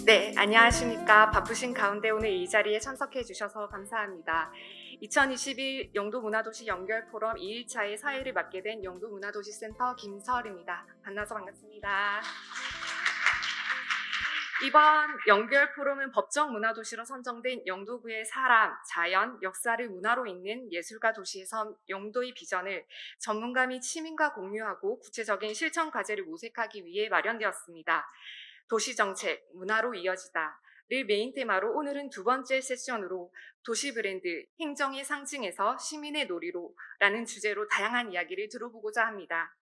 네, 안녕하십니까. 바쁘신 가운데 오늘 이 자리에 참석해 주셔서 감사합니다. 2021 영도문화도시 연결포럼 2일차의 사회를 맡게 된 영도문화도시센터 김설입니다. 만나서 반갑습니다. 이번 연결 포럼은 법정 문화도시로 선정된 영도구의 사람, 자연, 역사를 문화로 잇는 예술가 도시에선 영도의 비전을 전문가 및 시민과 공유하고 구체적인 실천 과제를 모색하기 위해 마련되었습니다. 도시정책, 문화로 이어지다를 메인 테마로 오늘은 두 번째 세션으로 도시 브랜드, 행정의 상징에서 시민의 놀이로라는 주제로 다양한 이야기를 들어보고자 합니다.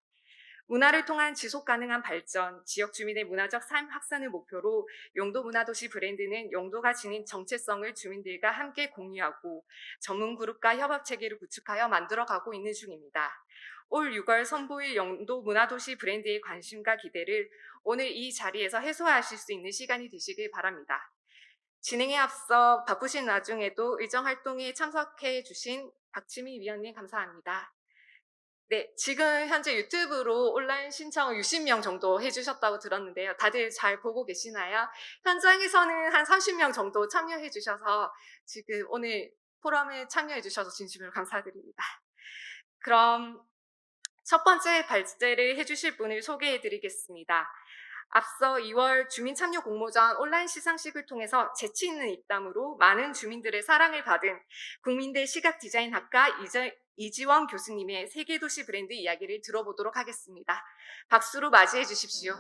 문화를 통한 지속 가능한 발전, 지역 주민의 문화적 삶 확산을 목표로 영도 문화도시 브랜드는 영도가 지닌 정체성을 주민들과 함께 공유하고 전문 그룹과 협업 체계를 구축하여 만들어가고 있는 중입니다. 올 6월 선보일 영도 문화도시 브랜드의 관심과 기대를 오늘 이 자리에서 해소하실 수 있는 시간이 되시길 바랍니다. 진행에 앞서 바쁘신 와중에도 의정 활동에 참석해 주신 박지미 위원님 감사합니다. 네, 지금 현재 유튜브로 온라인 신청을 60명 정도 해주셨다고 들었는데요. 다들 잘 보고 계시나요? 현장에서는 한 30명 정도 참여해 주셔서 지금 오늘 포럼에 참여해 주셔서 진심으로 감사드립니다. 그럼 첫 번째 발제를 해주실 분을 소개해 드리겠습니다. 앞서 2월 주민참여 공모전 온라인 시상식을 통해서 재치 있는 입담으로 많은 주민들의 사랑을 받은 국민대 시각디자인학과 이지원 교수님의 세계도시 브랜드 이야기를 들어보도록 하겠습니다. 박수로 맞이해 주십시오.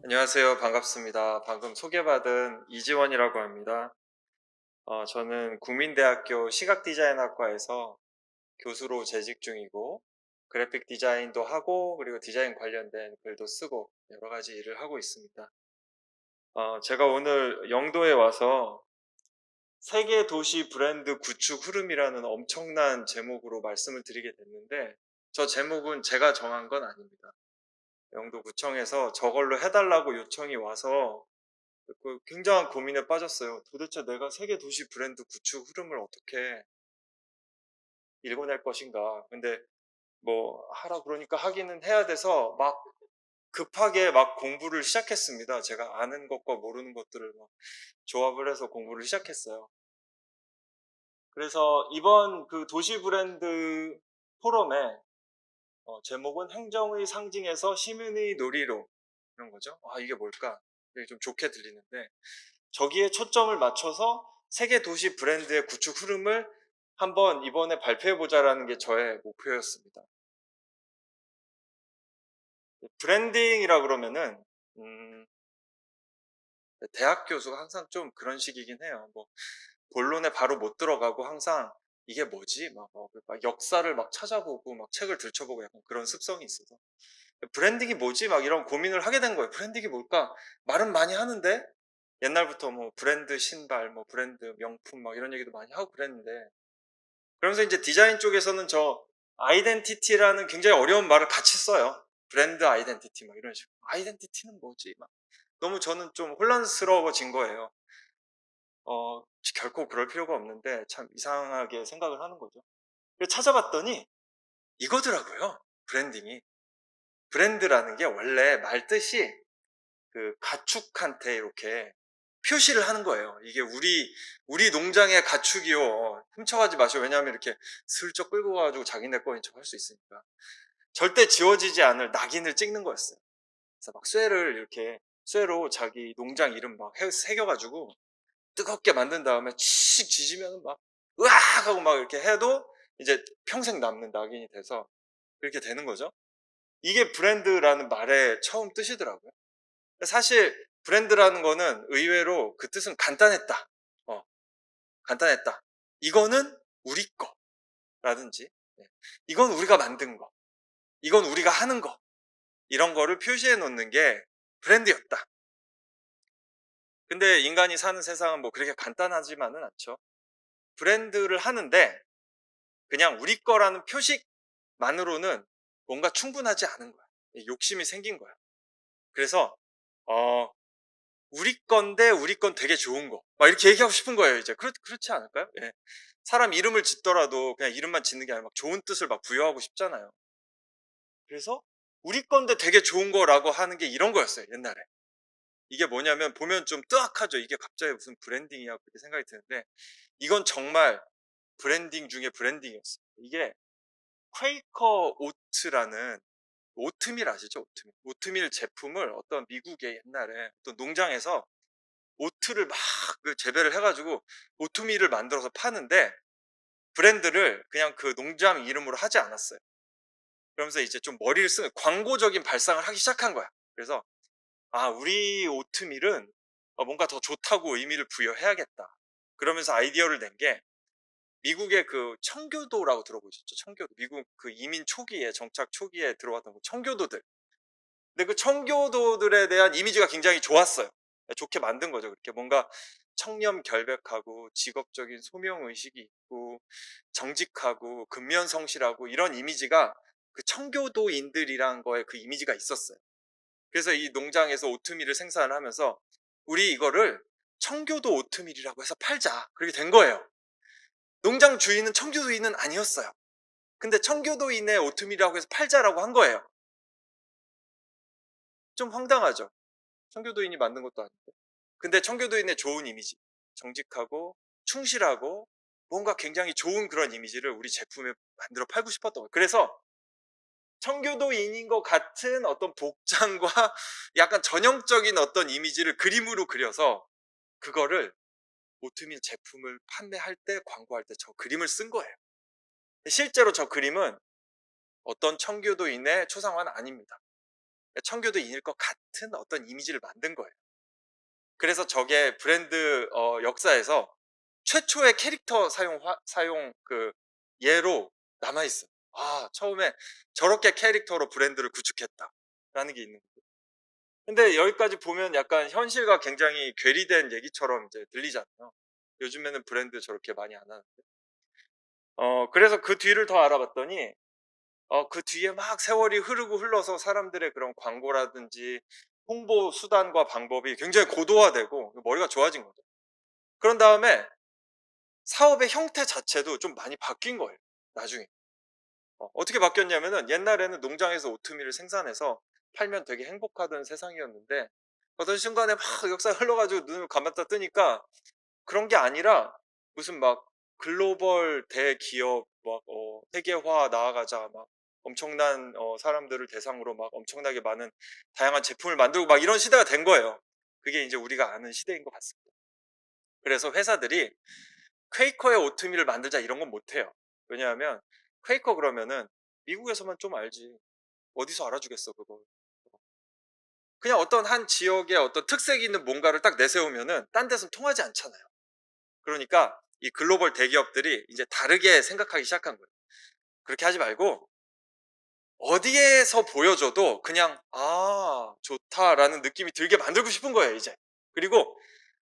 안녕하세요. 반갑습니다. 방금 소개받은 이지원이라고 합니다. 저는 국민대학교 시각디자인학과에서 교수로 재직 중이고 그래픽 디자인도 하고 그리고 디자인 관련된 글도 쓰고 여러 가지 일을 하고 있습니다. 제가 오늘 영도에 와서 세계 도시 브랜드 구축 흐름이라는 엄청난 제목으로 말씀을 드리게 됐는데 저 제목은 제가 정한 건 아닙니다. 영도구청에서 저걸로 해달라고 요청이 와서 굉장한 고민에 빠졌어요. 도대체 내가 세계 도시 브랜드 구축 흐름을 어떻게 읽어낼 것인가. 근데 뭐 하라 그러니까 하기는 해야 돼서 막 급하게 막 공부를 시작했습니다. 제가 아는 것과 모르는 것들을 막 조합을 해서 공부를 시작했어요. 그래서 이번 그 도시 브랜드 포럼의 제목은 행정의 상징에서 시민의 놀이로, 이런 거죠. 이게 뭘까? 이게 좀 좋게 들리는데 저기에 초점을 맞춰서 세계 도시 브랜드의 구축 흐름을 한번 이번에 발표해보자라는 게 저의 목표였습니다. 브랜딩이라 그러면은 대학 교수가 항상 좀 그런 식이긴 해요. 뭐 본론에 바로 못 들어가고 항상 이게 뭐지? 막 역사를 막 찾아보고 막 책을 들춰보고 약간 그런 습성이 있어서 브랜딩이 뭐지? 막 이런 고민을 하게 된 거예요. 브랜딩이 뭘까? 말은 많이 하는데 옛날부터 뭐 브랜드 신발, 뭐 브랜드 명품 막 이런 얘기도 많이 하고 그랬는데 그러면서 이제 디자인 쪽에서는 저 아이덴티티라는 굉장히 어려운 말을 같이 써요. 브랜드 아이덴티티 막 이런 식으로. 아이덴티티는 뭐지? 막 너무 저는 좀 혼란스러워진 거예요. 결코 그럴 필요가 없는데 참 이상하게 생각을 하는 거죠. 그래서 찾아봤더니 이거더라고요. 브랜딩이. 브랜드라는 게 원래 말 뜻이 그 가축한테 이렇게 표시를 하는 거예요. 이게 우리 농장의 가축이요. 훔쳐가지 마시오. 왜냐하면 이렇게 슬쩍 끌고 가가지고 자기네 거인 척 할 수 있으니까. 절대 지워지지 않을 낙인을 찍는 거였어요. 그래서 막 쇠로 자기 농장 이름 막 새겨가지고 뜨겁게 만든 다음에 칙 지지면 막 으악 하고 막 이렇게 해도 이제 평생 남는 낙인이 돼서 그렇게 되는 거죠. 이게 브랜드라는 말의 처음 뜻이더라고요. 사실 브랜드라는 거는 의외로 그 뜻은 간단했다. 간단했다. 이거는 우리 거라든지 이건 우리가 만든 거, 이건 우리가 하는 거, 이런 거를 표시해 놓는 게 브랜드였다. 근데 인간이 사는 세상은 뭐 그렇게 간단하지만은 않죠. 브랜드를 하는데 그냥 우리 거라는 표식만으로는 뭔가 충분하지 않은 거야. 욕심이 생긴 거야. 그래서 우리 건데 우리 건 되게 좋은 거 막 이렇게 얘기하고 싶은 거예요. 이제 그렇지 않을까요? 예. 사람 이름을 짓더라도 그냥 이름만 짓는 게 아니라 막 좋은 뜻을 막 부여하고 싶잖아요. 그래서 우리 건데 되게 좋은 거라고 하는 게 이런 거였어요, 옛날에. 이게 뭐냐면 보면 좀 뜨악하죠. 이게 갑자기 무슨 브랜딩이야 그렇게 생각이 드는데 이건 정말 브랜딩 중에 브랜딩이었어요. 이게 퀘이커 오트라는 오트밀 아시죠? 오트밀. 오트밀 제품을 어떤 미국의 옛날에 어떤 농장에서 오트를 막 그 재배를 해가지고 오트밀을 만들어서 파는데 브랜드를 그냥 그 농장 이름으로 하지 않았어요. 그러면서 이제 좀 머리를 쓰는 광고적인 발상을 하기 시작한 거야. 그래서 우리 오트밀은 뭔가 더 좋다고 의미를 부여해야겠다. 그러면서 아이디어를 낸 게 미국의 그 청교도라고 들어보셨죠? 청교도. 미국 그 이민 초기에 정착 초기에 들어왔던 그 청교도들. 근데 그 청교도들에 대한 이미지가 굉장히 좋았어요. 좋게 만든 거죠. 그렇게 뭔가 청렴 결백하고 직업적인 소명 의식이 있고 정직하고 근면성실하고 이런 이미지가 그 청교도인들이란 거에 그 이미지가 있었어요. 그래서 이 농장에서 오트밀을 생산을 하면서 우리 이거를 청교도 오트밀이라고 해서 팔자. 그렇게 된 거예요. 농장 주인은 청교도인은 아니었어요. 근데 청교도인의 오트밀이라고 해서 팔자라고 한 거예요. 좀 황당하죠. 청교도인이 만든 것도 아닌데. 근데 청교도인의 좋은 이미지, 정직하고 충실하고 뭔가 굉장히 좋은 그런 이미지를 우리 제품에 만들어 팔고 싶었던 거예요. 그래서 청교도인인 것 같은 어떤 복장과 약간 전형적인 어떤 이미지를 그림으로 그려서 그거를 오트밀 제품을 판매할 때 광고할 때 저 그림을 쓴 거예요. 실제로 저 그림은 어떤 청교도인의 초상화는 아닙니다. 청교도인일 것 같은 어떤 이미지를 만든 거예요. 그래서 저게 브랜드 역사에서 최초의 캐릭터 사용 그 예로 남아 있어요. 처음에 저렇게 캐릭터로 브랜드를 구축했다라는 게 있는 거죠. 근데 여기까지 보면 약간 현실과 굉장히 괴리된 얘기처럼 이제 들리잖아요. 요즘에는 브랜드 저렇게 많이 안 하는데. 그래서 그 뒤를 더 알아봤더니 그 뒤에 막 세월이 흐르고 흘러서 사람들의 그런 광고라든지 홍보 수단과 방법이 굉장히 고도화되고 머리가 좋아진 거죠. 그런 다음에 사업의 형태 자체도 좀 많이 바뀐 거예요. 나중에. 어떻게 바뀌었냐면은 옛날에는 농장에서 오트밀을 생산해서 팔면 되게 행복하던 세상이었는데 어떤 순간에 막 역사가 흘러가지고 눈을 감았다 뜨니까 그런 게 아니라 무슨 막 글로벌 대기업 막 세계화 나아가자 막 엄청난 사람들을 대상으로 막 엄청나게 많은 다양한 제품을 만들고 막 이런 시대가 된 거예요. 그게 이제 우리가 아는 시대인 것 같습니다. 그래서 회사들이 퀘이커의 오트밀을 만들자 이런 건 못해요. 왜냐하면 퀘이커 그러면은 미국에서만 좀 알지 어디서 알아주겠어 그거. 그냥 어떤 한 지역의 어떤 특색이 있는 뭔가를 딱 내세우면은 딴 데서는 통하지 않잖아요. 그러니까 이 글로벌 대기업들이 이제 다르게 생각하기 시작한 거예요. 그렇게 하지 말고 어디에서 보여줘도 그냥 좋다라는 느낌이 들게 만들고 싶은 거예요 이제. 그리고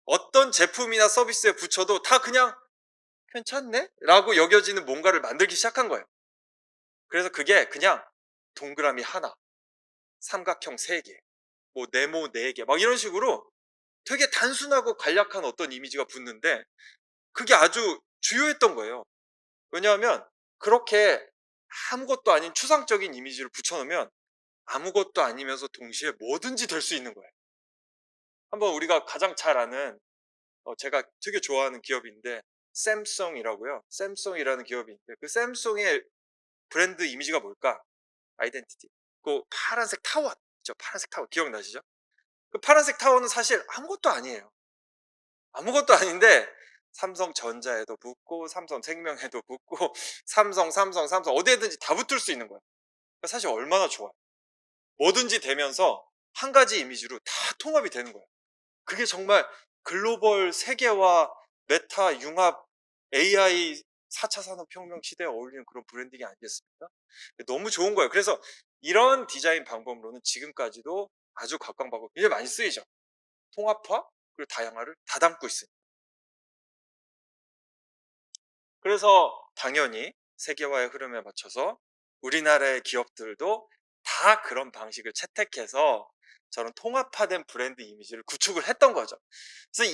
어떤 제품이나 서비스에 붙여도 다 그냥 괜찮네? 라고 여겨지는 뭔가를 만들기 시작한 거예요. 그래서 그게 그냥 동그라미 하나, 삼각형 3개, 뭐 네모 4개 막 이런 식으로 되게 단순하고 간략한 어떤 이미지가 붙는데 그게 아주 주요했던 거예요. 왜냐하면 그렇게 아무것도 아닌 추상적인 이미지를 붙여놓으면 아무것도 아니면서 동시에 뭐든지 될 수 있는 거예요. 한번 우리가 가장 잘 아는 제가 되게 좋아하는 기업인데 샘성이라고요. 샘성이라는 기업이 있는데 그 샘성의 브랜드 이미지가 뭘까? 아이덴티티. 그 파란색 타워 있죠. 파란색 타워 기억나시죠? 그 파란색 타워는 사실 아무것도 아니에요. 아무것도 아닌데 삼성전자에도 붙고 삼성생명에도 붙고 삼성 어디에든지 다 붙을 수 있는 거예요. 그러니까 사실 얼마나 좋아요. 뭐든지 되면서 한 가지 이미지로 다 통합이 되는 거예요. 그게 정말 글로벌 세계화 메타 융합 AI 4차 산업혁명 시대에 어울리는 그런 브랜딩이 아니겠습니까? 너무 좋은 거예요. 그래서 이런 디자인 방법으로는 지금까지도 아주 각광받고 굉장히 많이 쓰이죠. 통합화 그리고 다양화를 다 담고 있어요. 그래서 당연히 세계화의 흐름에 맞춰서 우리나라의 기업들도 다 그런 방식을 채택해서 저런 통합화된 브랜드 이미지를 구축을 했던 거죠. 그래서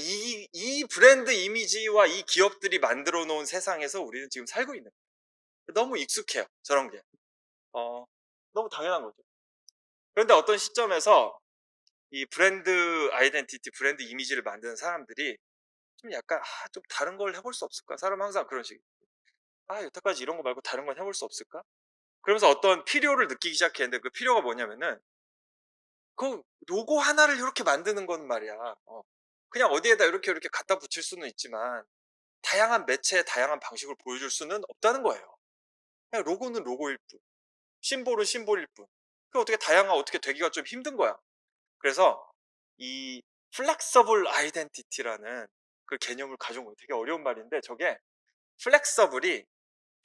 이 브랜드 이미지와 이 기업들이 만들어 놓은 세상에서 우리는 지금 살고 있는 거예요. 너무 익숙해요. 저런 게. 너무 당연한 거죠. 그런데 어떤 시점에서 이 브랜드 아이덴티티, 브랜드 이미지를 만드는 사람들이 좀 약간 좀 다른 걸 해볼 수 없을까? 사람 항상 그런 식이에요. 여태까지 이런 거 말고 다른 건 해볼 수 없을까? 그러면서 어떤 필요를 느끼기 시작했는데 그 필요가 뭐냐면은 그 로고 하나를 이렇게 만드는 건 말이야. 그냥 어디에다 이렇게 갖다 붙일 수는 있지만 다양한 매체의 다양한 방식을 보여줄 수는 없다는 거예요. 그냥 로고는 로고일 뿐, 심볼은 심볼일 뿐. 그 어떻게 어떻게 되기가 좀 힘든 거야. 그래서 이 플렉서블 아이덴티티라는 그 개념을 가져온 거예요. 되게 어려운 말인데 저게 플렉서블이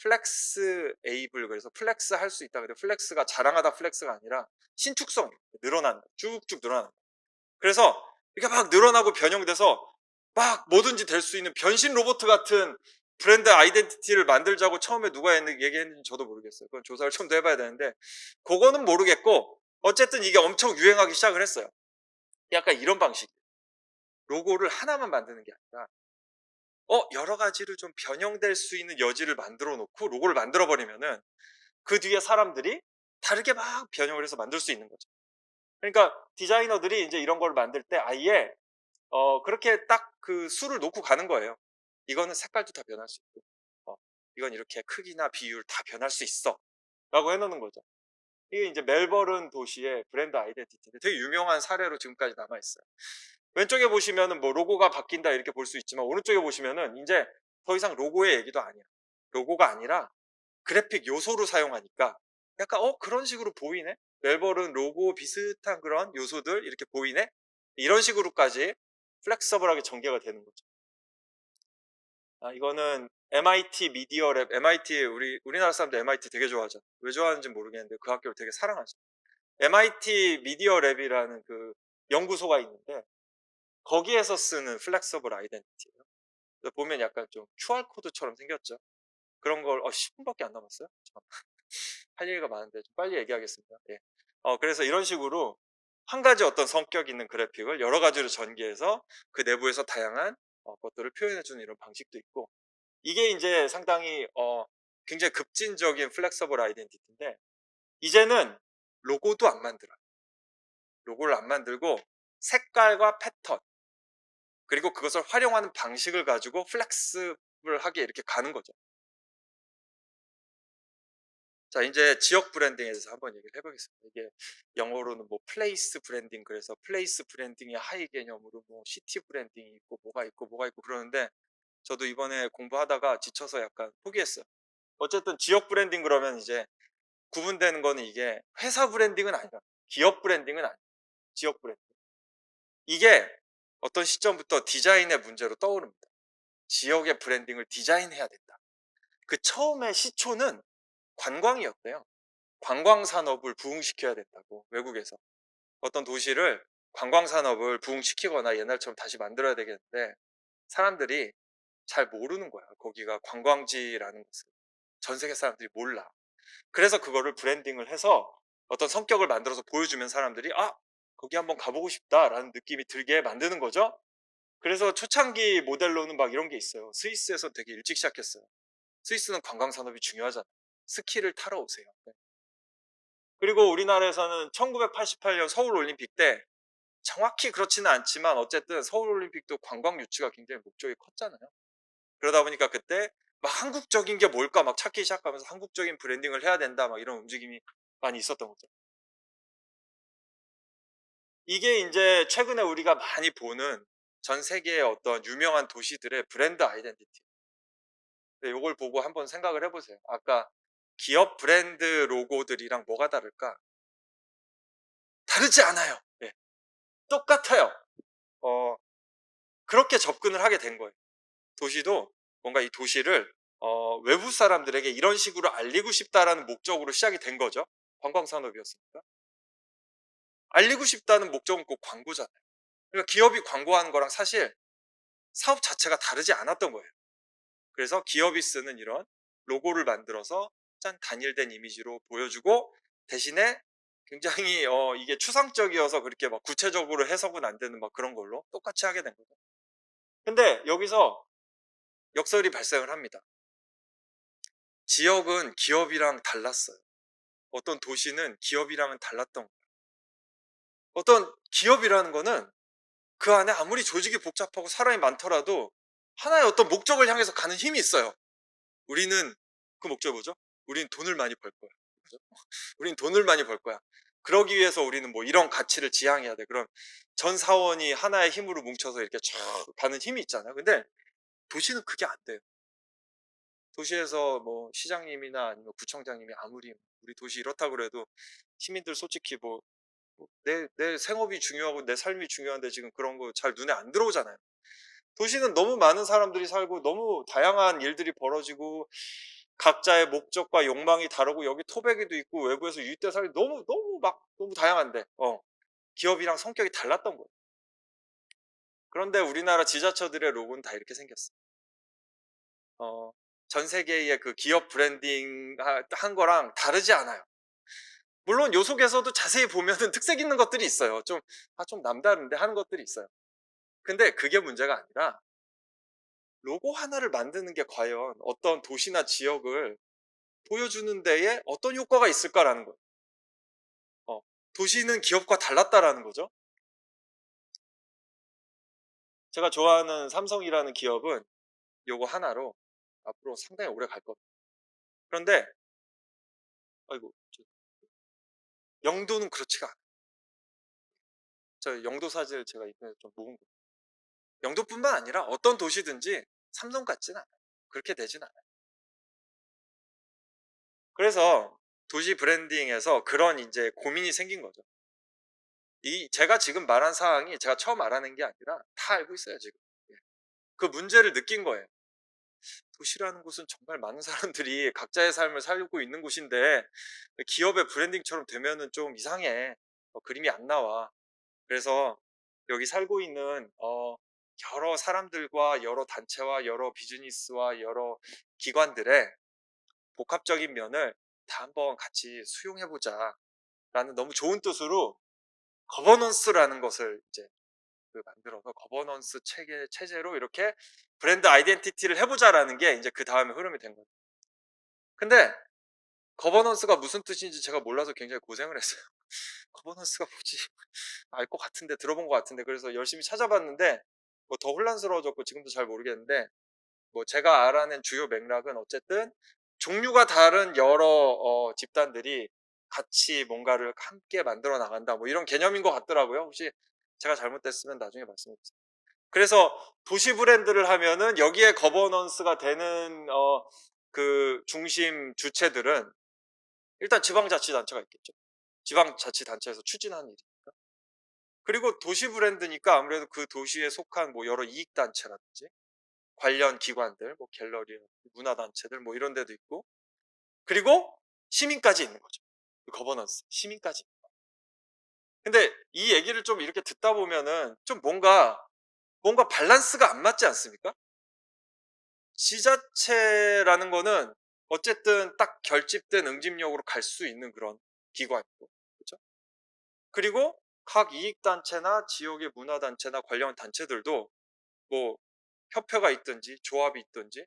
플렉스 에이블, 그래서 플렉스 할 수 있다. 근데 플렉스가 자랑하다 플렉스가 아니라 신축성, 늘어난다. 쭉쭉 늘어난다. 그래서 이게 막 늘어나고 변형돼서 막 뭐든지 될 수 있는 변신 로봇 같은 브랜드 아이덴티티를 만들자고 처음에 누가 얘기했는지 저도 모르겠어요. 그건 조사를 좀 더 해봐야 되는데 그거는 모르겠고 어쨌든 이게 엄청 유행하기 시작을 했어요. 약간 이런 방식. 로고를 하나만 만드는 게 아니라 여러 가지를 좀 변형될 수 있는 여지를 만들어 놓고 로고를 만들어 버리면은 그 뒤에 사람들이 다르게 막 변형을 해서 만들 수 있는 거죠. 그러니까 디자이너들이 이제 이런 걸 만들 때 아예 그렇게 딱 그 수를 놓고 가는 거예요. 이거는 색깔도 다 변할 수 있고, 이건 이렇게 크기나 비율 다 변할 수 있어. 라고 해놓는 거죠. 이게 이제 멜버른 도시의 브랜드 아이덴티티인데 되게 유명한 사례로 지금까지 남아있어요. 왼쪽에 보시면은 뭐 로고가 바뀐다 이렇게 볼 수 있지만 오른쪽에 보시면은 이제 더 이상 로고의 얘기도 아니야. 로고가 아니라 그래픽 요소로 사용하니까 약간 그런 식으로 보이네? 멜버른 로고 비슷한 그런 요소들 이렇게 보이네? 이런 식으로까지 플렉서블하게 전개가 되는 거죠. 이거는 MIT 미디어 랩, MIT 우리나라 사람들 MIT 되게 좋아하죠. 왜 좋아하는지 모르겠는데 그 학교를 되게 사랑하죠. MIT 미디어 랩이라는 그 연구소가 있는데 거기에서 쓰는 플렉서블 아이덴티티예요. 그래서 보면 약간 좀 QR 코드처럼 생겼죠. 그런 걸 10분밖에 안 남았어요. 할 얘기가 많은데 좀 빨리 얘기하겠습니다. 예. 그래서 이런 식으로 한 가지 어떤 성격 있는 그래픽을 여러 가지로 전개해서 그 내부에서 다양한 것들을 표현해주는 이런 방식도 있고 이게 이제 상당히 굉장히 급진적인 플렉서블 아이덴티티인데 이제는 로고도 안 만들어요. 로고를 안 만들고 색깔과 패턴 그리고 그것을 활용하는 방식을 가지고 플렉스블하게 이렇게 가는 거죠. 자, 이제 지역 브랜딩에 대해서 한번 얘기를 해보겠습니다. 이게 영어로는 뭐 플레이스 브랜딩, 그래서 플레이스 브랜딩의 하위 개념으로 뭐 시티 브랜딩이 있고 뭐가 있고 그러는데 저도 이번에 공부하다가 지쳐서 약간 포기했어요. 어쨌든 지역 브랜딩 그러면 이제 구분되는 거는 이게 회사 브랜딩은 아니라 기업 브랜딩은 아니에요. 지역 브랜딩. 이게 어떤 시점부터 디자인의 문제로 떠오릅니다. 지역의 브랜딩을 디자인해야 된다. 그 처음에 시초는 관광이었대요. 관광 산업을 부흥시켜야 된다고 외국에서 어떤 도시를 관광 산업을 부흥시키거나 옛날처럼 다시 만들어야 되겠는데 사람들이 잘 모르는 거야. 거기가 관광지라는 것을 전 세계 사람들이 몰라. 그래서 그거를 브랜딩을 해서 어떤 성격을 만들어서 보여주면 사람들이 거기 한번 가보고 싶다라는 느낌이 들게 만드는 거죠. 그래서 초창기 모델로는 막 이런 게 있어요. 스위스에서 되게 일찍 시작했어요. 스위스는 관광 산업이 중요하잖아요. 스키를 타러 오세요. 네. 그리고 우리나라에서는 1988년 서울올림픽 때 정확히 그렇지는 않지만 어쨌든 서울올림픽도 관광 유치가 굉장히 목적이 컸잖아요. 그러다 보니까 그때 막 한국적인 게 뭘까 막 찾기 시작하면서 한국적인 브랜딩을 해야 된다 막 이런 움직임이 많이 있었던 거죠. 이게 이제 최근에 우리가 많이 보는 전 세계의 어떤 유명한 도시들의 브랜드 아이덴티티. 이걸 보고 한번 생각을 해보세요. 아까 기업 브랜드 로고들이랑 뭐가 다를까? 다르지 않아요. 네, 똑같아요. 어, 그렇게 접근을 하게 된 거예요. 도시도 뭔가 이 도시를 외부 사람들에게 이런 식으로 알리고 싶다라는 목적으로 시작이 된 거죠. 관광산업이었으니까. 알리고 싶다는 목적은 꼭 광고잖아요. 그러니까 기업이 광고하는 거랑 사실 사업 자체가 다르지 않았던 거예요. 그래서 기업이 쓰는 이런 로고를 만들어서 짠 단일된 이미지로 보여주고, 대신에 굉장히 이게 추상적이어서 그렇게 막 구체적으로 해석은 안 되는 막 그런 걸로 똑같이 하게 된 거죠. 근데 여기서 역설이 발생을 합니다. 지역은 기업이랑 달랐어요. 어떤 도시는 기업이랑은 달랐던 거예요. 어떤 기업이라는 거는 그 안에 아무리 조직이 복잡하고 사람이 많더라도 하나의 어떤 목적을 향해서 가는 힘이 있어요. 우리는 그 목적이 뭐죠? 우린 돈을 많이 벌 거야. 그죠? 우린 돈을 많이 벌 거야. 그러기 위해서 우리는 뭐 이런 가치를 지향해야 돼. 그럼 전 사원이 하나의 힘으로 뭉쳐서 이렇게 쫙 가는 힘이 있잖아요. 근데 도시는 그게 안 돼요. 도시에서 뭐 시장님이나 아니면 구청장님이 아무리 우리 도시 이렇다고 그래도 시민들 솔직히 뭐 내 생업이 중요하고 내 삶이 중요한데 지금 그런 거 잘 눈에 안 들어오잖아요. 도시는 너무 많은 사람들이 살고 너무 다양한 일들이 벌어지고 각자의 목적과 욕망이 다르고 여기 토백이도 있고 외부에서 유입돼 살기 너무 다양한데 기업이랑 성격이 달랐던 거예요. 그런데 우리나라 지자체들의 로고는 다 이렇게 생겼어요. 전 세계의 그 기업 브랜딩 한 거랑 다르지 않아요. 물론 요 속에서도 자세히 보면은 특색 있는 것들이 있어요. 좀 남다른데 하는 것들이 있어요. 근데 그게 문제가 아니라 로고 하나를 만드는 게 과연 어떤 도시나 지역을 보여주는 데에 어떤 효과가 있을까라는 거예요. 도시는 기업과 달랐다라는 거죠. 제가 좋아하는 삼성이라는 기업은 요거 하나로 앞으로 상당히 오래 갈 겁니다. 그런데 아이고 영도는 그렇지가 않아요. 저 영도 사진을 제가 이번에 좀 모은 거예요. 영도뿐만 아니라 어떤 도시든지 삼성 같진 않아요. 그렇게 되진 않아요. 그래서 도시 브랜딩에서 그런 이제 고민이 생긴 거죠. 제가 지금 말한 사항이 제가 처음 알아낸 게 아니라 다 알고 있어요, 지금. 예. 그 문제를 느낀 거예요. 도시라는 곳은 정말 많은 사람들이 각자의 삶을 살고 있는 곳인데 기업의 브랜딩처럼 되면은 좀 이상해. 그림이 안 나와. 그래서 여기 살고 있는 여러 사람들과 여러 단체와 여러 비즈니스와 여러 기관들의 복합적인 면을 다 한번 같이 수용해보자 라는 너무 좋은 뜻으로 거버넌스라는 것을 이제 만들어서 거버넌스 체제로 이렇게 브랜드 아이덴티티를 해보자라는 게 이제 그 다음에 흐름이 된 거예요. 근데 거버넌스가 무슨 뜻인지 제가 몰라서 굉장히 고생을 했어요. 거버넌스가 뭐지? 알 것 같은데 들어본 것 같은데 그래서 열심히 찾아봤는데 뭐 더 혼란스러워졌고 지금도 잘 모르겠는데 뭐 제가 알아낸 주요 맥락은 어쨌든 종류가 다른 여러 집단들이 같이 뭔가를 함께 만들어 나간다 뭐 이런 개념인 것 같더라고요. 혹시 제가 잘못됐으면 나중에 말씀해 주세요. 그래서 도시 브랜드를 하면은 여기에 거버넌스가 되는 그 중심 주체들은 일단 지방자치단체가 있겠죠. 지방자치단체에서 추진하는 일이니까. 그리고 도시 브랜드니까 아무래도 그 도시에 속한 뭐 여러 이익단체라든지 관련 기관들, 뭐 갤러리, 문화단체들 뭐 이런 데도 있고 그리고 시민까지 있는 거죠. 그 거버넌스, 시민까지. 근데 이 얘기를 좀 이렇게 듣다 보면은 좀 뭔가 밸런스가 안 맞지 않습니까? 지자체라는 거는 어쨌든 딱 결집된 응집력으로 갈 수 있는 그런 기관이고, 그렇죠? 그리고 각 이익단체나 지역의 문화단체나 관련 단체들도 뭐 협회가 있든지 조합이 있든지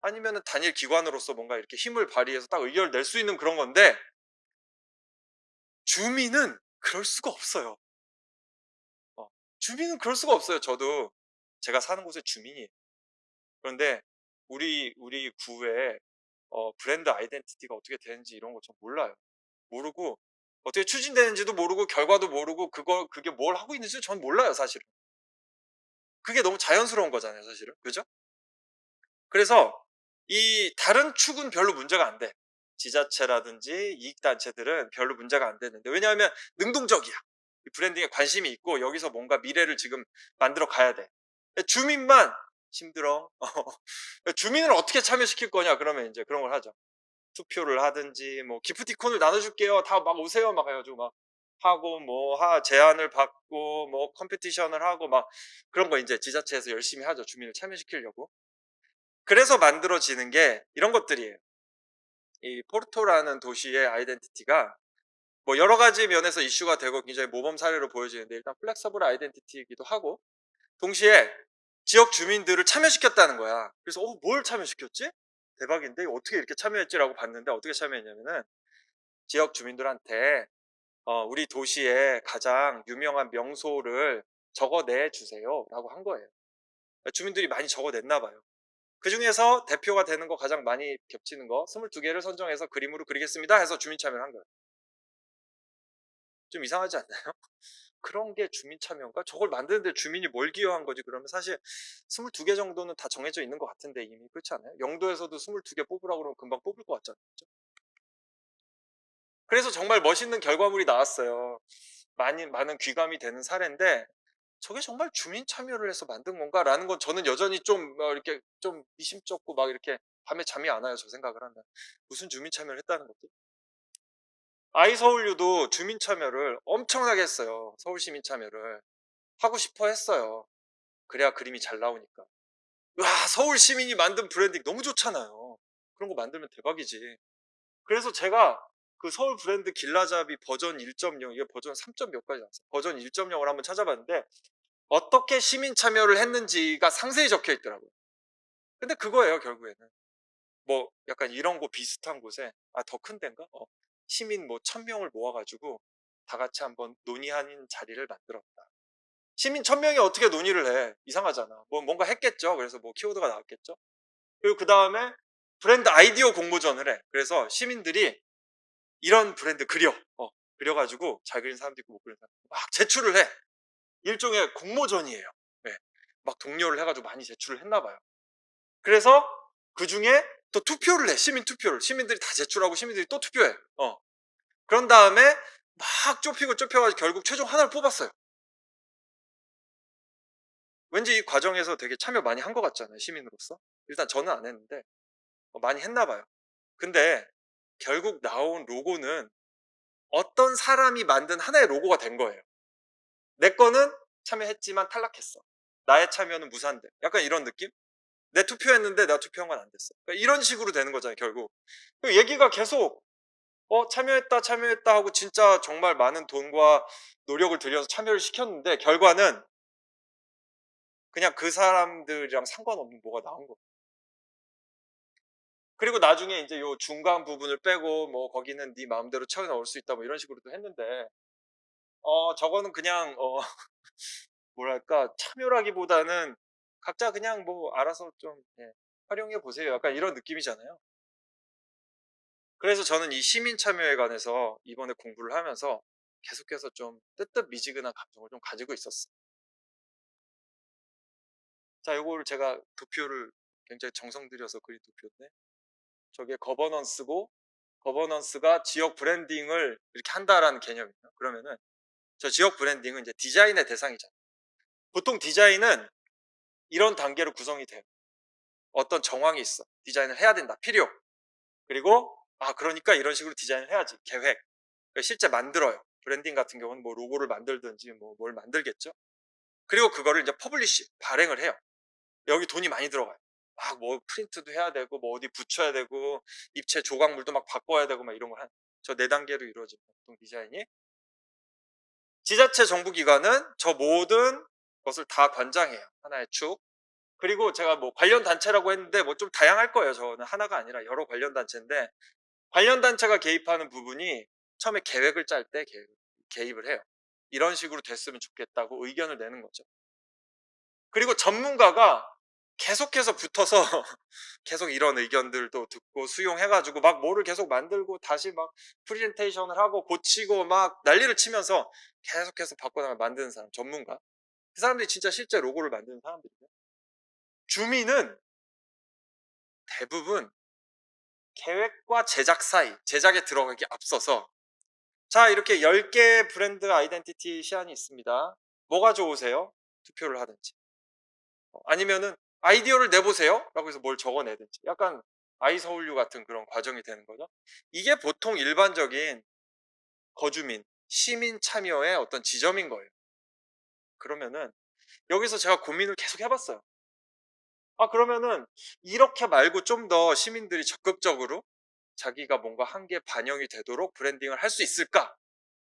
아니면은 단일 기관으로서 뭔가 이렇게 힘을 발휘해서 딱 의견을 낼 수 있는 그런 건데 주민은 그럴 수가 없어요. 주민은 그럴 수가 없어요. 저도 제가 사는 곳의 주민이에요. 그런데 우리 구에 브랜드 아이덴티티가 어떻게 되는지 이런 거 전 몰라요. 모르고 어떻게 추진되는지도 모르고 결과도 모르고 그게 뭘 하고 있는지 전 몰라요, 사실은. 그게 너무 자연스러운 거잖아요, 사실은. 그죠? 그래서 이 다른 축은 별로 문제가 안 돼. 지자체라든지 이익단체들은 별로 문제가 안 되는데 왜냐하면 능동적이야. 이 브랜딩에 관심이 있고 여기서 뭔가 미래를 지금 만들어 가야 돼. 주민만 힘들어. 주민을 어떻게 참여시킬 거냐 그러면 이제 그런 걸 하죠. 투표를 하든지 뭐 기프티콘을 나눠줄게요. 다 막 오세요. 막 해가지고 막 하고 뭐 제안을 받고 뭐 컴피티션을 하고 막 그런 거 이제 지자체에서 열심히 하죠. 주민을 참여시키려고. 그래서 만들어지는 게 이런 것들이에요. 이 포르토라는 도시의 아이덴티티가 뭐 여러 가지 면에서 이슈가 되고 굉장히 모범 사례로 보여지는데, 일단 플렉서블 아이덴티티이기도 하고 동시에 지역 주민들을 참여시켰다는 거야. 그래서 뭘 참여시켰지? 대박인데 어떻게 이렇게 참여했지라고 봤는데, 어떻게 참여했냐면은 지역 주민들한테 우리 도시의 가장 유명한 명소를 적어내 주세요라고 한 거예요. 주민들이 많이 적어냈나 봐요. 그 중에서 대표가 되는 거, 가장 많이 겹치는 거 22개를 선정해서 그림으로 그리겠습니다 해서 주민 참여를 한 거예요. 좀 이상하지 않나요? 그런 게 주민 참여인가? 저걸 만드는데 주민이 뭘 기여한 거지? 그러면 사실 22개 정도는 다 정해져 있는 것 같은데, 이미. 그렇지 않아요? 영도에서도 22개 뽑으라고 그러면 금방 뽑을 것 같잖아요. 그죠? 그래서 정말 멋있는 결과물이 나왔어요. 많은 귀감이 되는 사례인데, 저게 정말 주민 참여를 해서 만든 건가라는 건 저는 여전히 좀 이렇게 좀 미심쩍고 막 이렇게 밤에 잠이 안 와요. 저 생각을 한다. 무슨 주민 참여를 했다는 거지? 아이서울유도 주민 참여를 엄청나게 했어요. 서울 시민 참여를 하고 싶어 했어요. 그래야 그림이 잘 나오니까. 와, 서울 시민이 만든 브랜딩 너무 좋잖아요. 그런 거 만들면 대박이지. 그래서 제가 그 서울 브랜드 길라잡이 버전 1.0, 이게 버전 3. 몇 가지 나왔어요. 버전 1.0을 한번 찾아봤는데 어떻게 시민 참여를 했는지가 상세히 적혀 있더라고요. 근데 그거예요, 결국에는. 뭐 약간 이런 곳, 비슷한 곳에 더 큰 데인가? 시민 뭐 1000명을 모아가지고 다 같이 한번 논의하는 자리를 만들었다. 시민 1000명이 어떻게 논의를 해? 이상하잖아. 뭔가 했겠죠. 그래서 뭐 키워드가 나왔겠죠. 그리고 그 다음에 브랜드 아이디어 공모전을 해. 그래서 시민들이 이런 브랜드 그려가지고 잘 그린 사람도 있고 못 그린 사람도 있고 막 제출을 해. 일종의 공모전이에요. 네. 막 독려를 해가지고 많이 제출을 했나 봐요. 그래서 그 중에 또 투표를 해. 시민 투표를. 시민들이 다 제출하고 시민들이 또 투표해. 그런 다음에 막 좁혀가지고 결국 최종 하나를 뽑았어요. 왠지 이 과정에서 되게 참여 많이 한 것 같잖아요, 시민으로서. 일단 저는 안 했는데 많이 했나 봐요. 근데 결국 나온 로고는 어떤 사람이 만든 하나의 로고가 된 거예요. 내 거는 참여했지만 탈락했어. 나의 참여는 무산돼. 약간 이런 느낌? 내 투표했는데 내가 투표한 건 안 됐어. 그러니까 이런 식으로 되는 거잖아요, 결국. 얘기가 계속 참여했다 하고 진짜 정말 많은 돈과 노력을 들여서 참여를 시켰는데 결과는 그냥 그 사람들이랑 상관없는 뭐가 나온 거예요. 그리고 나중에 이제 요 중간 부분을 빼고 뭐 거기는 네 마음대로 채워 넣을 수 있다 뭐 이런 식으로도 했는데 저거는 그냥 뭐랄까 참여라기보다는 각자 그냥 뭐 알아서 좀 활용해 보세요. 약간 이런 느낌이잖아요. 그래서 저는 이 시민 참여에 관해서 이번에 공부를 하면서 계속해서 좀 뜨뜻미지근한 감정을 좀 가지고 있었어요. 자, 요거를 제가 도표를 굉장히 정성 들여서 그린 도표인데, 저게 거버넌스고, 거버넌스가 지역 브랜딩을 이렇게 한다라는 개념이에요. 그러면은 저 지역 브랜딩은 이제 디자인의 대상이잖아요. 보통 디자인은 이런 단계로 구성이 돼요. 어떤 정황이 있어. 디자인을 해야 된다. 필요. 그리고 그러니까 이런 식으로 디자인을 해야지. 계획. 그러니까 실제 만들어요. 브랜딩 같은 경우는 뭐 로고를 만들든지 뭐 뭘 만들겠죠. 그리고 그거를 이제 퍼블리시, 발행을 해요. 여기 돈이 많이 들어가요. 막 뭐 프린트도 해야 되고 뭐 어디 붙여야 되고 입체 조각물도 막 바꿔야 되고 막 이런 걸 저 4단계로 이루어진 보통 디자인이. 지자체 정부기관은 저 모든 것을 다 관장해요. 하나의 축. 그리고 제가 뭐 관련 단체라고 했는데 뭐 좀 다양할 거예요. 저는 하나가 아니라 여러 관련 단체인데, 관련 단체가 개입하는 부분이 처음에 계획을 짤 때 개입을 해요. 이런 식으로 됐으면 좋겠다고 의견을 내는 거죠. 그리고 전문가가 계속해서 붙어서 계속 이런 의견들도 듣고 수용해가지고 막 뭐를 계속 만들고 다시 막 프레젠테이션을 하고 고치고 막 난리를 치면서 계속해서 바꿔나가 만드는 사람, 전문가. 그 사람들이 진짜 실제 로고를 만드는 사람들이에요. 주민은 대부분 계획과 제작 사이, 제작에 들어가기 앞서서 자, 이렇게 10개 브랜드 아이덴티티 시안이 있습니다. 뭐가 좋으세요? 투표를 하든지. 아니면은 아이디어를 내보세요. 라고 해서 뭘 적어내든지. 약간 아이서울유 같은 그런 과정이 되는 거죠. 이게 보통 일반적인 거주민, 시민 참여의 어떤 지점인 거예요. 그러면은 여기서 제가 고민을 계속 해봤어요. 그러면은 이렇게 말고 좀 더 시민들이 적극적으로 자기가 뭔가 한 게 반영이 되도록 브랜딩을 할 수 있을까?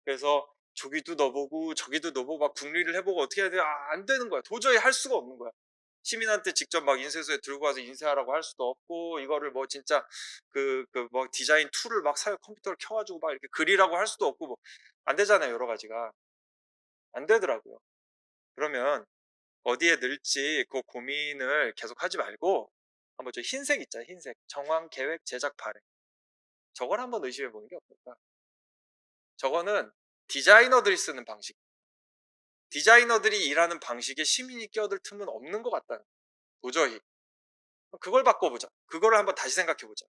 그래서 저기도 넣어보고 저기도 넣어보고 막 궁리를 해보고 어떻게 해야 돼? 안 되는 거야. 도저히 할 수가 없는 거야. 시민한테 직접 막 인쇄소에 들고 가서 인쇄하라고 할 수도 없고, 이거를 뭐 진짜 뭐 디자인 툴을 막 컴퓨터를 켜가지고 막 이렇게 그리라고 할 수도 없고, 뭐 안 되잖아요. 여러 가지가 안 되더라고요. 그러면 어디에 넣을지 그 고민을 계속 하지 말고, 한번 저 흰색 있잖아요. 흰색 정황 계획 제작 발행, 저걸 한번 의심해 보는 게 어떨까? 저거는 디자이너들이 쓰는 방식, 디자이너들이 일하는 방식에 시민이 끼어들 틈은 없는 것 같다는, 도저히. 그걸 바꿔보자. 그거를 한번 다시 생각해보자.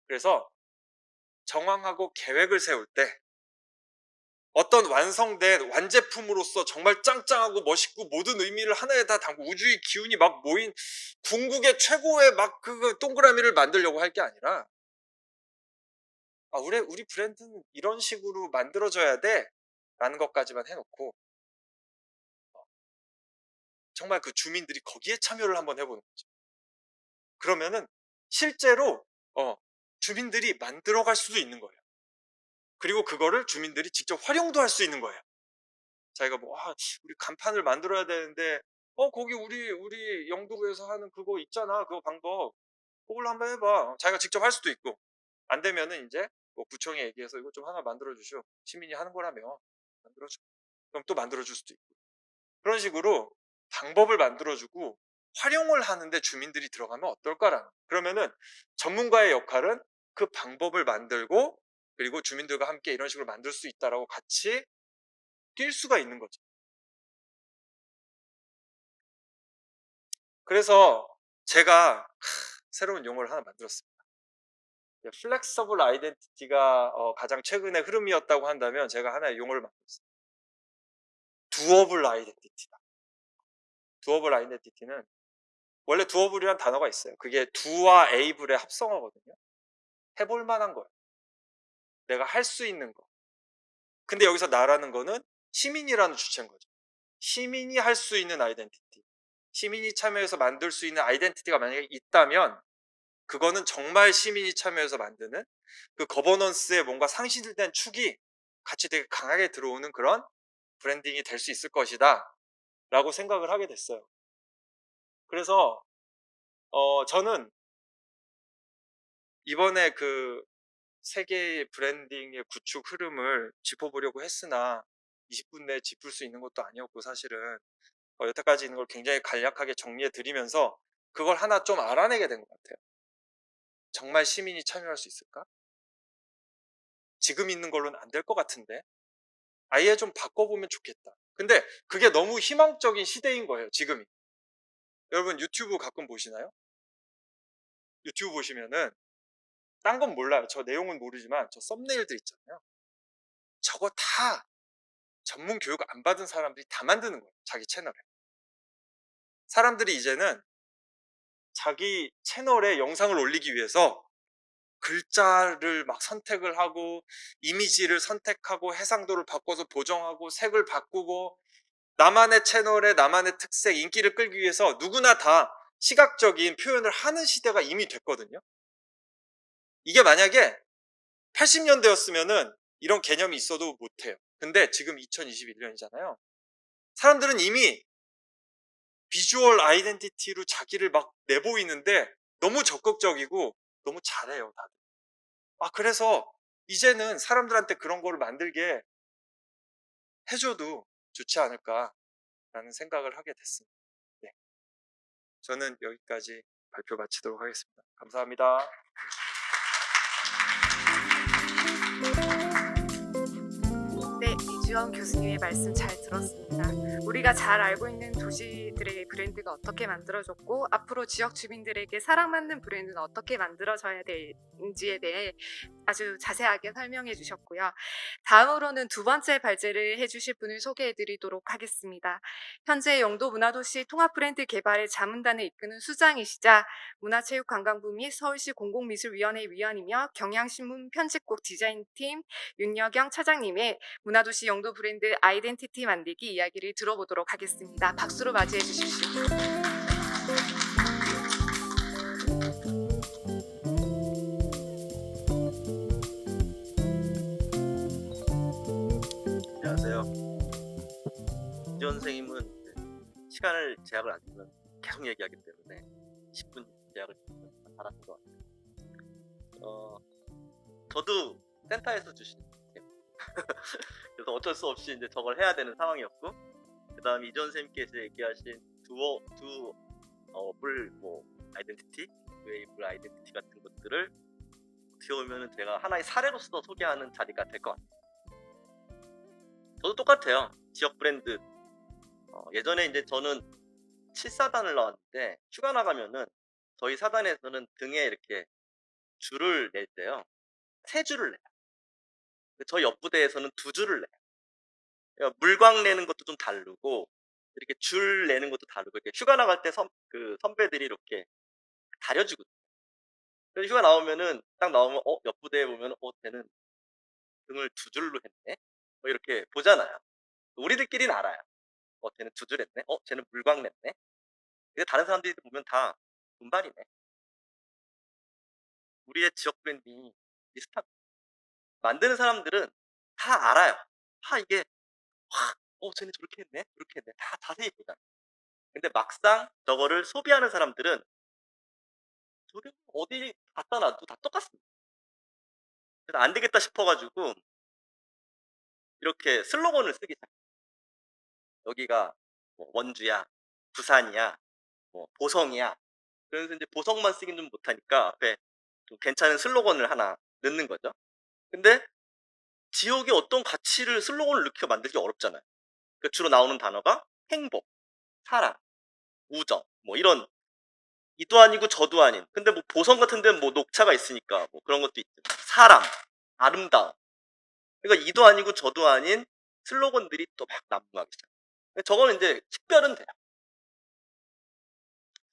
그래서 정황하고 계획을 세울 때 어떤 완성된 완제품으로서 정말 짱짱하고 멋있고 모든 의미를 하나에 다 담고 우주의 기운이 막 모인 궁극의 최고의 막 그 동그라미를 만들려고 할 게 아니라, 우리 브랜드는 이런 식으로 만들어져야 돼 라는 것까지만 해놓고, 정말 그 주민들이 거기에 참여를 한번 해보는 거죠. 그러면은 실제로 주민들이 만들어갈 수도 있는 거예요. 그리고 그거를 주민들이 직접 활용도 할 수 있는 거예요. 자기가 뭐 우리 간판을 만들어야 되는데 거기 우리 영도구에서 하는 그거 있잖아, 그거 방법, 그걸로 한번 해봐. 자기가 직접 할 수도 있고, 안 되면은 이제 뭐 구청에 얘기해서 이거 좀 하나 만들어 주시오. 시민이 하는 거라며 만들어줘. 그럼 또 만들어 줄 수도 있고, 그런 식으로 방법을 만들어주고 활용을 하는데 주민들이 들어가면 어떨까라는. 그러면은 전문가의 역할은 그 방법을 만들고, 그리고 주민들과 함께 이런 식으로 만들 수 있다라고 같이 뛸 수가 있는 거죠. 그래서 제가 새로운 용어를 하나 만들었습니다. 플렉서블 아이덴티티가 가장 최근의 흐름이었다고 한다면 제가 하나의 용어를 만들었어요. 두어블 아이덴티티다. 두어블 아이덴티티는, 원래 두어블이라는 단어가 있어요. 그게 두와 에이블의 합성어거든요. 해볼 만한 거예요. 내가 할 수 있는 거. 근데 여기서 나라는 거는 시민이라는 주체인 거죠. 시민이 할 수 있는 아이덴티티, 시민이 참여해서 만들 수 있는 아이덴티티가 만약에 있다면, 그거는 정말 시민이 참여해서 만드는 그 거버넌스에 뭔가 상실된 축이 같이 되게 강하게 들어오는 그런 브랜딩이 될 수 있을 것이다 라고 생각을 하게 됐어요. 그래서 저는 이번에 그 세계의 브랜딩의 구축 흐름을 짚어보려고 했으나 20분 내에 짚을 수 있는 것도 아니었고, 사실은 여태까지 있는 걸 굉장히 간략하게 정리해 드리면서 그걸 하나 좀 알아내게 된 것 같아요. 정말 시민이 참여할 수 있을까? 지금 있는 걸로는 안 될 것 같은데 아예 좀 바꿔보면 좋겠다. 근데 그게 너무 희망적인 시대인 거예요, 지금이. 여러분 유튜브 가끔 보시나요? 유튜브 보시면은 딴 건 몰라요. 저 내용은 모르지만 저 썸네일들 있잖아요. 저거 다 전문 교육 안 받은 사람들이 다 만드는 거예요, 자기 채널에. 사람들이 이제는 자기 채널에 영상을 올리기 위해서 글자를 막 선택을 하고, 이미지를 선택하고, 해상도를 바꿔서 보정하고, 색을 바꾸고, 나만의 채널에 나만의 특색, 인기를 끌기 위해서 누구나 다 시각적인 표현을 하는 시대가 이미 됐거든요. 이게 만약에 80년대였으면은 이런 개념이 있어도 못해요. 근데 지금 2021년이잖아요. 사람들은 이미 비주얼 아이덴티티로 자기를 막 내보이는데 너무 적극적이고 너무 잘해요, 다들. 그래서 이제는 사람들한테 그런 거를 만들게 해줘도 좋지 않을까라는 생각을 하게 됐습니다. 네. 저는 여기까지 발표 마치도록 하겠습니다. 감사합니다. 네, 이주원 교수님의 말씀 잘 들었습니다. 우리가 잘 알고 있는 도시들의 브랜드가 어떻게 만들어졌고, 앞으로 지역 주민들에게 사랑받는 브랜드는 어떻게 만들어져야 되는지에 대해 아주 자세하게 설명해 주셨고요. 다음으로는 두 번째 발제를 해주실 분을 소개해 드리도록 하겠습니다. 현재 영도 문화도시 통합 브랜드 개발의 자문단을 이끄는 수장이시자 문화체육관광부 및 서울시 공공미술위원회 위원이며 경향신문 편집국 디자인팀 윤여경 차장님의 문화도시 영도 브랜드 아이덴티티 만들기 이야기를 들어보도록 하겠습니다. 박수로 맞이해 주십시오. 이전 선생님은 이제 시간을 제약을 안 두면 계속 얘기하기 때문에 10분 제약을 두면 잘하신 것 같아요. 저도 센터에서 주신 팁. 그래서 어쩔 수 없이 이제 저걸 해야 되는 상황이었고, 그 다음에 이전 선생님께서 얘기하신 두어블 뭐 아이덴티티, 웨이블 아이덴티티 같은 것들을 어떻게 보면은 제가 하나의 사례로서 소개하는 자리가 될 것 같아요. 저도 똑같아요. 지역 브랜드. 예전에 이제 저는 7사단을 나왔는데 휴가 나가면은 저희 사단에서는 등에 이렇게 줄을 낼 때요. 3줄을 내요. 저희 옆부대에서는 2줄을 내요. 그러니까 물광 내는 것도 좀 다르고 이렇게 줄 내는 것도 다르고 이렇게 휴가 나갈 때 선배들이 이렇게 다려주거든요. 그래서 휴가 나오면은 딱 나오면 옆부대에 보면 쟤는 등을 2줄로 했네. 뭐 이렇게 보잖아요. 우리들끼리는 알아요. 쟤는 2줄 했네. 쟤는 물광 냈네. 근데 다른 사람들이 보면 다 분발이네. 우리의 지역 브랜딩이 비슷한. 만드는 사람들은 다 알아요. 이게 쟤는 저렇게 했네, 저렇게 했네. 다 자세히 보잖아. 근데 막상 저거를 소비하는 사람들은 저게 어디 갖다 놔도 다 똑같습니다. 그래서 안 되겠다 싶어가지고 이렇게 슬로건을 쓰기 시작해요. 여기가 뭐 원주야, 부산이야, 뭐 보성이야. 그래서 이제 보성만 쓰긴 좀 못하니까 앞에 좀 괜찮은 슬로건을 하나 넣는 거죠. 근데 지역의 어떤 가치를 슬로건을 넣기가 만들기 어렵잖아요. 그 주로 나오는 단어가 행복, 사랑, 우정, 뭐 이런 이도 아니고 저도 아닌. 근데 뭐 보성 같은 데는 뭐 녹차가 있으니까 뭐 그런 것도 있죠. 사람, 아름다움. 그러니까 이도 아니고 저도 아닌 슬로건들이 또 막 난무하기 시작해요. 저거는 이제 식별은 돼요.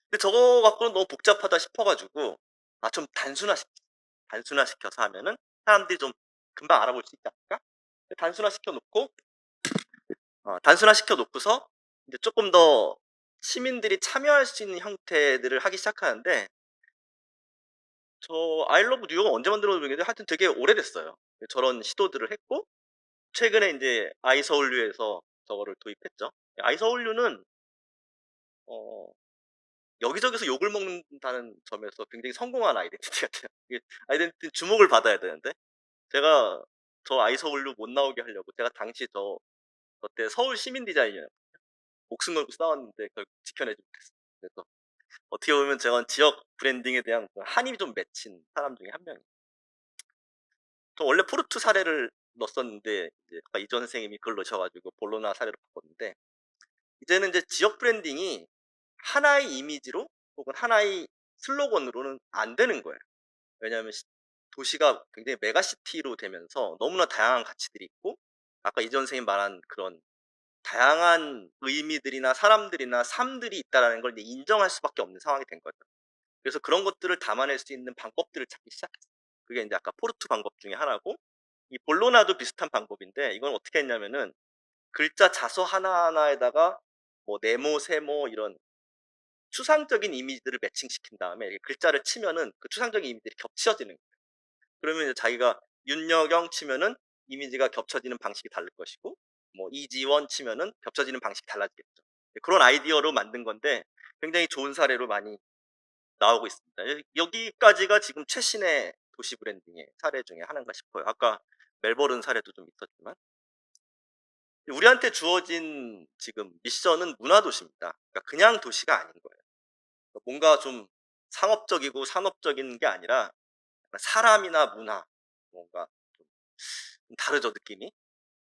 근데 저거 갖고는 너무 복잡하다 싶어가지고 좀 단순화시켜서 하면은 사람들이 좀 금방 알아볼 수 있지 않을까? 단순화시켜 놓고서 이제 조금 더 시민들이 참여할 수 있는 형태들을 하기 시작하는데, 저 아이러브 뉴욕은 언제 만들어진 모르겠는데 하여튼 되게 오래됐어요. 저런 시도들을 했고 최근에 이제 아이서울유에서 저거를 도입했죠. 아이서울유는 여기저기서 욕을 먹는다는 점에서 굉장히 성공한 아이덴티티 같아요. 아이덴티티 주목을 받아야 되는데 제가 저 아이서울유 못 나오게 하려고 제가 당시 그때 서울 시민 디자인이었거든요. 목숨 걸고 싸웠는데 결국 지켜내지 못했어요. 그래서 어떻게 보면 제가 지역 브랜딩에 대한 한이 좀 맺힌 사람 중에 한 명이에요. 저 원래 포르투 사례를 넣었었는데 이제 아까 이전 선생님이 그걸 넣으셔가지고 볼로나 사례로 바꿨는데, 이제는 이제 지역 브랜딩이 하나의 이미지로 혹은 하나의 슬로건으로는 안 되는 거예요. 왜냐하면 도시가 굉장히 메가시티로 되면서 너무나 다양한 가치들이 있고 아까 이전 선생님 말한 그런 다양한 의미들이나 사람들이나 삶들이 있다라는 걸 이제 인정할 수밖에 없는 상황이 된 거죠. 그래서 그런 것들을 담아낼 수 있는 방법들을 찾기 시작했어요. 그게 이제 아까 포르투 방법 중에 하나고, 이 볼로나도 비슷한 방법인데 이건 어떻게 했냐면은 글자 자서 하나하나에다가 뭐 네모, 세모 이런 추상적인 이미지들을 매칭시킨 다음에 이렇게 글자를 치면은 그 추상적인 이미지들이 겹쳐지는 거예요. 그러면 이제 자기가 윤여경 치면은 이미지가 겹쳐지는 방식이 다를 것이고, 뭐 이지원 치면은 겹쳐지는 방식이 달라지겠죠. 그런 아이디어로 만든 건데 굉장히 좋은 사례로 많이 나오고 있습니다. 여기까지가 지금 최신의 도시 브랜딩의 사례 중에 하나인가 싶어요. 아까 멜버른 사례도 좀 있었지만 우리한테 주어진 지금 미션은 문화도시입니다. 그러니까 그냥 도시가 아닌 거예요. 뭔가 좀 상업적이고 산업적인 게 아니라 사람이나 문화, 뭔가 좀 다르죠, 느낌이.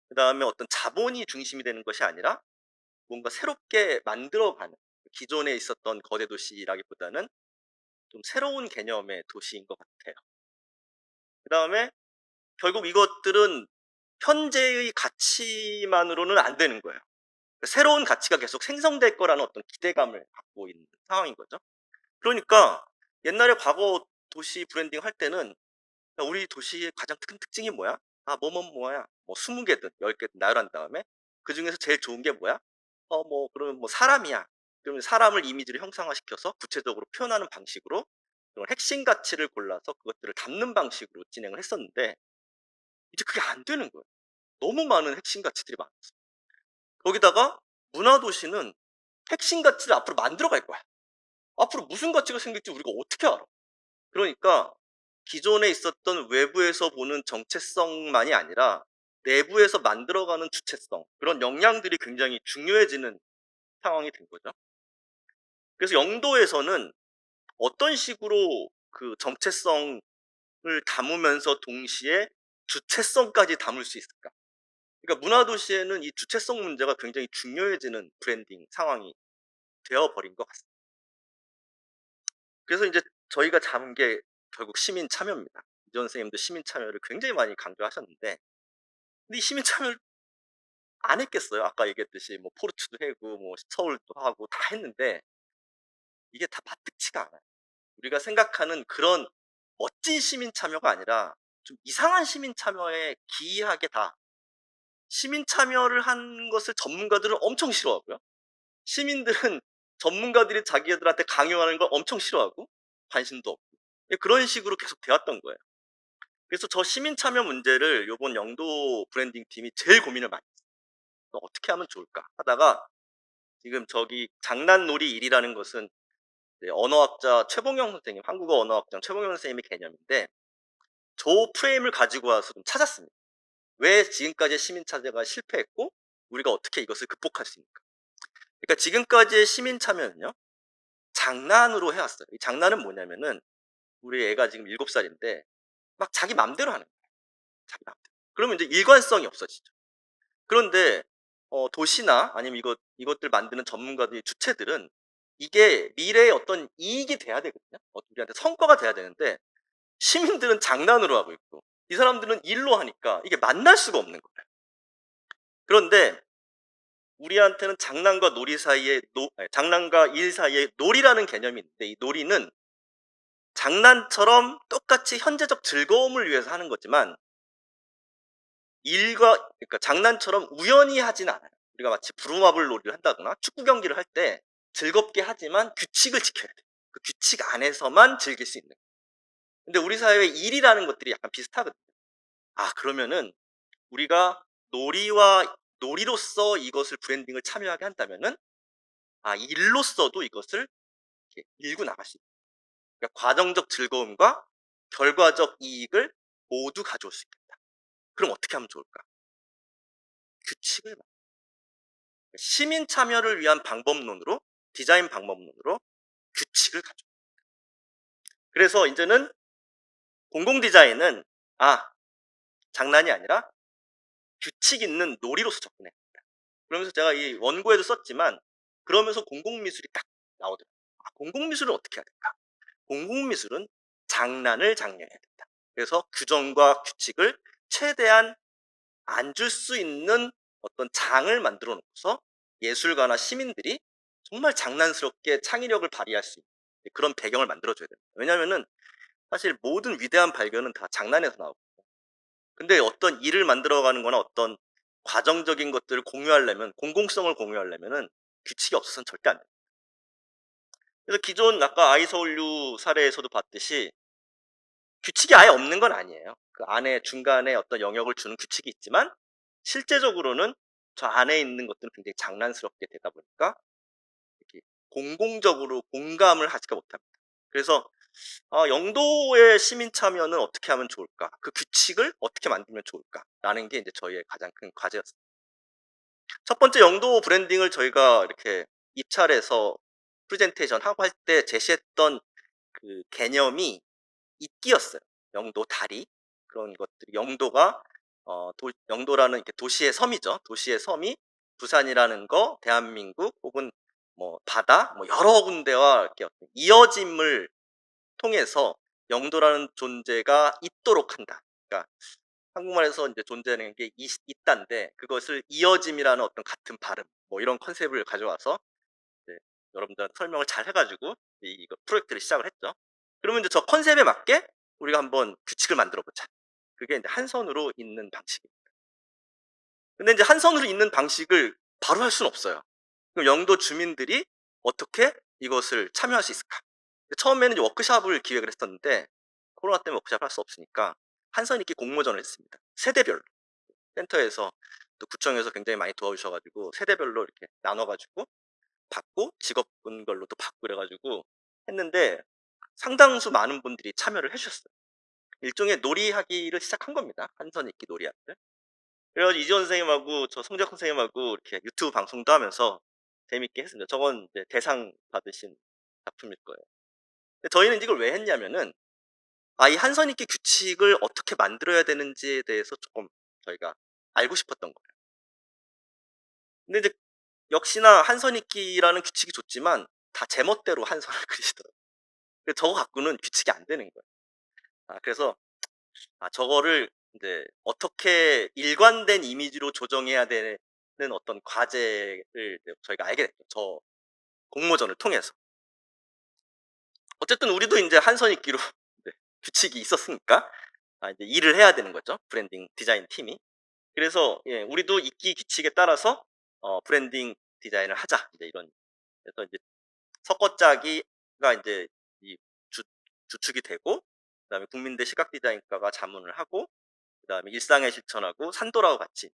그 다음에 어떤 자본이 중심이 되는 것이 아니라 뭔가 새롭게 만들어가는, 기존에 있었던 거대 도시라기보다는 좀 새로운 개념의 도시인 것 같아요. 그 다음에 결국 이것들은 현재의 가치만으로는 안 되는 거예요. 새로운 가치가 계속 생성될 거라는 어떤 기대감을 갖고 있는 상황인 거죠. 그러니까 옛날에 과거 도시 브랜딩 할 때는 우리 도시의 가장 큰 특징이 뭐야? 뭐야? 뭐 20개든 10개든 나열한 다음에 그 중에서 제일 좋은 게 뭐야? 그러면 뭐 사람이야. 그러면 사람을 이미지로 형상화시켜서 구체적으로 표현하는 방식으로 그런 핵심 가치를 골라서 그것들을 담는 방식으로 진행을 했었는데 이제 그게 안 되는 거예요. 너무 많은 핵심 가치들이 많았어요. 거기다가 문화도시는 핵심 가치를 앞으로 만들어 갈 거야. 앞으로 무슨 가치가 생길지 우리가 어떻게 알아? 그러니까 기존에 있었던 외부에서 보는 정체성만이 아니라 내부에서 만들어가는 주체성, 그런 역량들이 굉장히 중요해지는 상황이 된 거죠. 그래서 영도에서는 어떤 식으로 그 정체성을 담으면서 동시에 주체성까지 담을 수 있을까? 그러니까 문화도시에는 이 주체성 문제가 굉장히 중요해지는 브랜딩 상황이 되어버린 것 같습니다. 그래서 이제 저희가 잡은 게 결국 시민 참여입니다. 이전 선생님도 시민 참여를 굉장히 많이 강조하셨는데, 근데 이 시민 참여를 안 했겠어요? 아까 얘기했듯이 뭐 포르투도 하고 뭐 서울도 하고 다 했는데 이게 다 마뜩치가 않아요. 우리가 생각하는 그런 멋진 시민 참여가 아니라 좀 이상한 시민 참여에 기이하게 다 시민 참여를 한 것을 전문가들은 엄청 싫어하고요. 시민들은 전문가들이 자기들한테 강요하는 걸 엄청 싫어하고 관심도 없고 그런 식으로 계속 되었던 거예요. 그래서 저 시민 참여 문제를 요번 영도 브랜딩 팀이 제일 고민을 많이 했어요. 어떻게 하면 좋을까 하다가 지금 저기 장난놀이 1이라는 것은 이제 언어학자 최봉영 선생님, 한국어 언어학자 최봉영 선생님의 개념인데 저 프레임을 가지고 와서 좀 찾았습니다. 왜 지금까지의 시민 참여가 실패했고 우리가 어떻게 이것을 극복할 수 있는가. 그러니까 지금까지의 시민 참여는요, 장난으로 해왔어요. 이 장난은 뭐냐면은 우리 애가 지금 7살인데 막 자기 맘대로 하는 거예요. 자기 맘대로. 그러면 이제 일관성이 없어지죠. 그런데 도시나 아니면 이것들 만드는 전문가들이 주체들은 이게 미래의 어떤 이익이 돼야 되거든요. 우리한테 성과가 돼야 되는데 시민들은 장난으로 하고 있고 이 사람들은 일로 하니까 이게 만날 수가 없는 거예요. 그런데 우리한테는 장난과 놀이 사이에 장난과 일 사이에 놀이라는 개념이 있는데 이 놀이는 장난처럼 똑같이 현재적 즐거움을 위해서 하는 거지만 그러니까 장난처럼 우연히 하진 않아요. 우리가 마치 부루마블 놀이를 한다거나 축구 경기를 할 때 즐겁게 하지만 규칙을 지켜야 돼요. 그 규칙 안에서만 즐길 수 있는. 근데 우리 사회의 일이라는 것들이 약간 비슷하거든요. 그러면은 우리가 놀이로서 이것을 브랜딩을 참여하게 한다면은 일로서도 이것을 이렇게 밀고 나갈 수 있다. 그러니까 과정적 즐거움과 결과적 이익을 모두 가져올 수 있겠다. 그럼 어떻게 하면 좋을까? 규칙을 시민 참여를 위한 방법론으로 디자인 방법론으로 규칙을 가져. 그래서 이제는 공공 디자인은 장난이 아니라 규칙 있는 놀이로서 접근해. 그러면서 제가 이 원고에도 썼지만 그러면서 공공미술이 딱 나오더라고요. 공공미술은 어떻게 해야 될까? 공공미술은 장난을 장려해야 된다. 그래서 규정과 규칙을 최대한 안 줄 수 있는 어떤 장을 만들어 놓고서 예술가나 시민들이 정말 장난스럽게 창의력을 발휘할 수 있는 그런 배경을 만들어줘야 됩니다. 왜냐하면은 사실 모든 위대한 발견은 다 장난에서 나오고, 근데 어떤 일을 만들어가는 거나 어떤 과정적인 것들을 공유하려면, 공공성을 공유하려면은 규칙이 없어서는 절대 안 돼요. 그래서 기존 아까 아이서울유 사례에서도 봤듯이 규칙이 아예 없는 건 아니에요. 그 안에 중간에 어떤 영역을 주는 규칙이 있지만 실제적으로는 저 안에 있는 것들은 굉장히 장난스럽게 되다 보니까 이렇게 공공적으로 공감을 하지가 못합니다. 그래서 영도의 시민 참여는 어떻게 하면 좋을까? 그 규칙을 어떻게 만들면 좋을까?라는 게 이제 저희의 가장 큰 과제였습니다. 첫 번째 영도 브랜딩을 저희가 이렇게 입찰해서 프레젠테이션 하고 할 때 제시했던 그 개념이 이끼였어요. 영도 다리 그런 것들이 영도가 영도라는 이렇게 도시의 섬이죠. 도시의 섬이 부산이라는 거, 대한민국 혹은 뭐 바다 뭐 여러 군데와 이렇게 어떤 이어짐을 통해서 영도라는 존재가 있도록 한다. 그러니까 한국말에서 이제 존재하는 게 있다인데 그것을 이어짐이라는 어떤 같은 발음 뭐 이런 컨셉을 가져와서 이제 여러분들한테 설명을 잘 해가지고 이거 프로젝트를 시작을 했죠. 그러면 이제 저 컨셉에 맞게 우리가 한번 규칙을 만들어 보자. 그게 이제 한 선으로 있는 방식입니다. 근데 이제 한 선으로 있는 방식을 바로 할 수는 없어요. 그럼 영도 주민들이 어떻게 이것을 참여할 수 있을까? 처음에는 이제 워크숍을 기획을 했었는데 코로나 때문에 워크숍을 할 수 없으니까 한 선 있게 공모전을 했습니다. 세대별로 센터에서 또 구청에서 굉장히 많이 도와주셔가지고 세대별로 이렇게 나눠가지고 받고 직업군 걸로 또 받고 그래가지고 했는데 상당수 많은 분들이 참여를 해주셨어요. 일종의 놀이하기를 시작한 겁니다. 한선 읽기 놀이하기를. 그래가지고 이지원 선생님하고 저 송재학 선생님하고 이렇게 유튜브 방송도 하면서 재밌게 했습니다. 저건 이제 대상 받으신 작품일 거예요. 근데 저희는 이걸 왜 했냐면은 이 한선 읽기 규칙을 어떻게 만들어야 되는지에 대해서 조금 저희가 알고 싶었던 거예요. 근데 이제 역시나 한선 읽기라는 규칙이 좋지만 다 제멋대로 한선을 그리시더라고요. 저거 갖고는 규칙이 안 되는 거예요. 그래서 저거를 이제 어떻게 일관된 이미지로 조정해야 되는 어떤 과제를 이제 저희가 알게 됐죠. 저 공모전을 통해서. 어쨌든 우리도 이제 한선 읽기로 네, 규칙이 있었으니까 이제 일을 해야 되는 거죠. 브랜딩 디자인 팀이. 그래서 예, 우리도 읽기 규칙에 따라서 브랜딩 디자인을 하자. 이제 이런 그래서 이제 석거짜기가 이제 이 주축이 되고 그다음에 국민대 시각 디자인과가 자문을 하고 그다음에 일상에 실천하고 산도라고 같이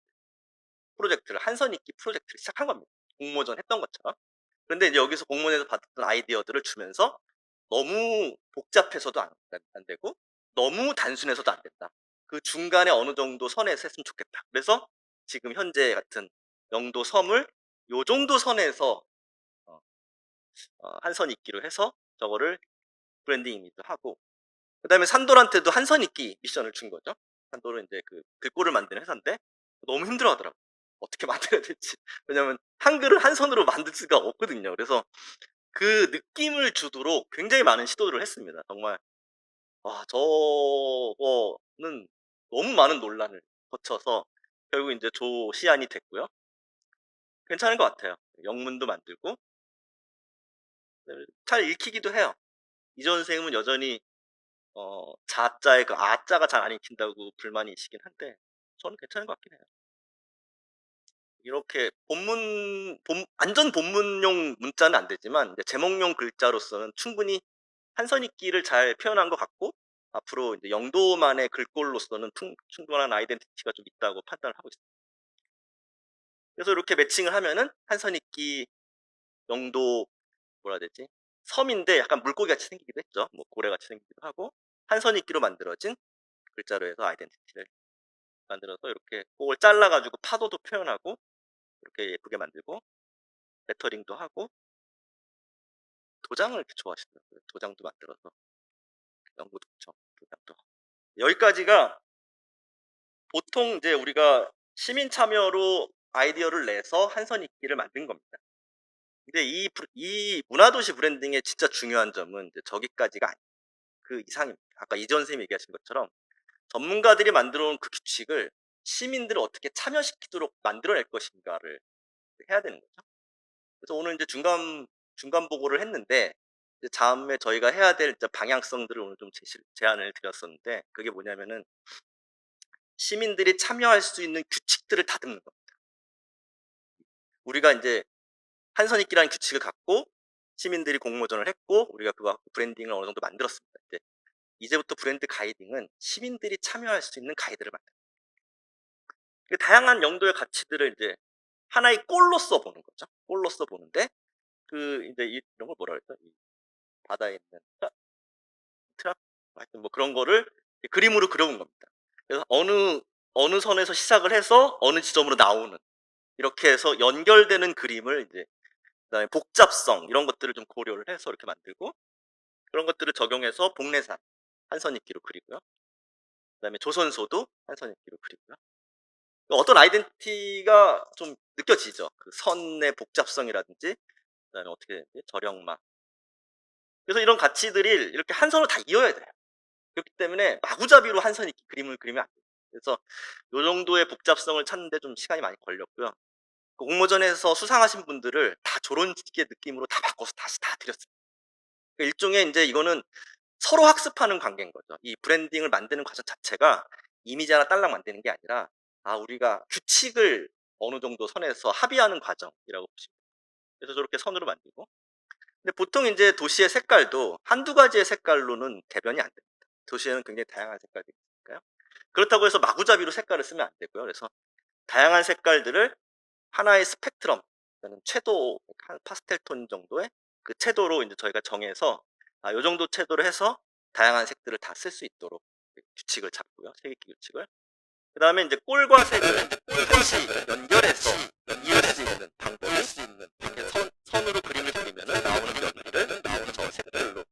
프로젝트를 한선 읽기 프로젝트를 시작한 겁니다. 공모전 했던 것처럼. 그런데 이제 여기서 공모전에서 받았던 아이디어들을 주면서 너무 복잡해서도 안 되고 너무 단순해서도 안 된다. 그 중간에 어느 정도 선에서 했으면 좋겠다. 그래서 지금 현재 같은 영도 섬을 요 정도 선에서 한선 읽기로 해서 저거를 브랜딩 이미지도 하고 그다음에 산돌한테도 한선 읽기 미션을 준 거죠. 산돌은 이제 그 글꼴을 만드는 회사인데 너무 힘들어하더라고. 어떻게 만들어야 될지. 왜냐면 한글을 한 선으로 만들 수가 없거든요. 그래서 그 느낌을 주도록 굉장히 많은 시도들을 했습니다. 정말 저거는 너무 많은 논란을 거쳐서 결국 이제 조시안이 됐고요. 괜찮은 것 같아요. 영문도 만들고 잘 읽히기도 해요. 이전 선생님은 여전히 자자의 그 아자가 잘 안 읽힌다고 불만이시긴 한데 저는 괜찮은 것 같긴 해요. 이렇게 완전 본문용 문자는 안 되지만 이제 제목용 글자로서는 충분히 한선 읽기를 잘 표현한 것 같고 앞으로 이제 영도만의 글꼴로서는 충분한 아이덴티티가 좀 있다고 판단을 하고 있습니다. 그래서 이렇게 매칭을 하면은 한선 읽기 영도 뭐라 해야 되지? 섬인데 약간 물고기 같이 생기기도 했죠. 뭐 고래 같이 생기기도 하고 한선 읽기로 만들어진 글자로 해서 아이덴티티를 만들어서 이렇게 그걸 잘라가지고 파도도 표현하고 이렇게 예쁘게 만들고 레터링도 하고 도장을 이렇게 좋아하시더라고요. 도장도 만들어서 영구 독청 도장도 여기까지가 보통 이제 우리가 시민 참여로 아이디어를 내서 한선 읽기를 만든 겁니다. 근데 이 문화도시 브랜딩의 진짜 중요한 점은 이제 저기까지가 아니에요. 그 이상입니다. 아까 이전 선생님이 얘기하신 것처럼 전문가들이 만들어 놓은 그 규칙을 시민들을 어떻게 참여시키도록 만들어낼 것인가를 해야 되는 거죠. 그래서 오늘 이제 중간 보고를 했는데 이제 다음에 저희가 해야 될 이제 방향성들을 오늘 좀 제안을 드렸었는데 그게 뭐냐면은 시민들이 참여할 수 있는 규칙들을 다듬는 겁니다. 우리가 이제 한선 읽기라는 규칙을 갖고 시민들이 공모전을 했고 우리가 그거 갖고 브랜딩을 어느 정도 만들었습니다. 이제부터 브랜드 가이딩은 시민들이 참여할 수 있는 가이드를 만듭니다. 다양한 영도의 가치들을 이제 하나의 꼴로써 보는 거죠. 꼴로써 보는데 이제 이런 걸 뭐라 그랬죠? 바다에 있는 트랍 하여튼 뭐 그런 거를 그림으로 그려본 겁니다. 그래서 어느 선에서 시작을 해서 어느 지점으로 나오는 이렇게 해서 연결되는 그림을 이제 그다음에 복잡성 이런 것들을 좀 고려를 해서 이렇게 만들고 그런 것들을 적용해서 복례산 한선 읽기로 그리고요. 그다음에 조선소도 한선 읽기로 그리고요. 어떤 아이덴티티가 좀 느껴지죠. 그 선의 복잡성이라든지 그다음에 어떻게 되는지 절영막. 그래서 이런 가치들이 이렇게 한 선으로 다 이어야 돼요. 그렇기 때문에 마구잡이로 한선 읽기 그림을 그리면 안 돼요. 그래서 요 정도의 복잡성을 찾는데 좀 시간이 많이 걸렸고요. 그 공모전에서 수상하신 분들을 다 조론지기의 느낌으로 다 바꿔서 다시 다 드렸습니다. 그러니까 일종의 이제 이거는 서로 학습하는 관계인 거죠. 이 브랜딩을 만드는 과정 자체가 이미지 하나 딸랑 만드는 게 아니라 우리가 규칙을 어느 정도 선에서 합의하는 과정이라고 보시면 돼요. 그래서 저렇게 선으로 만들고 근데 보통 이제 도시의 색깔도 한두 가지의 색깔로는 대변이 안 됩니다. 도시에는 굉장히 다양한 색깔들이 있으니까요. 그렇다고 해서 마구잡이로 색깔을 쓰면 안 되고요. 그래서 다양한 색깔들을 하나의 스펙트럼, 채도 한 파스텔 톤 정도의 그 채도로 이제 저희가 정해서 요 정도 채도를 해서 다양한 색들을 다 쓸 수 있도록 규칙을 잡고요. 색읽기 규칙을. 그 다음에 이제 꼴과 색을 같이 연결해서 이을 수 있는 방법이 이렇게 선으로 그림을 그리면은 나오는 연기를 저 색들로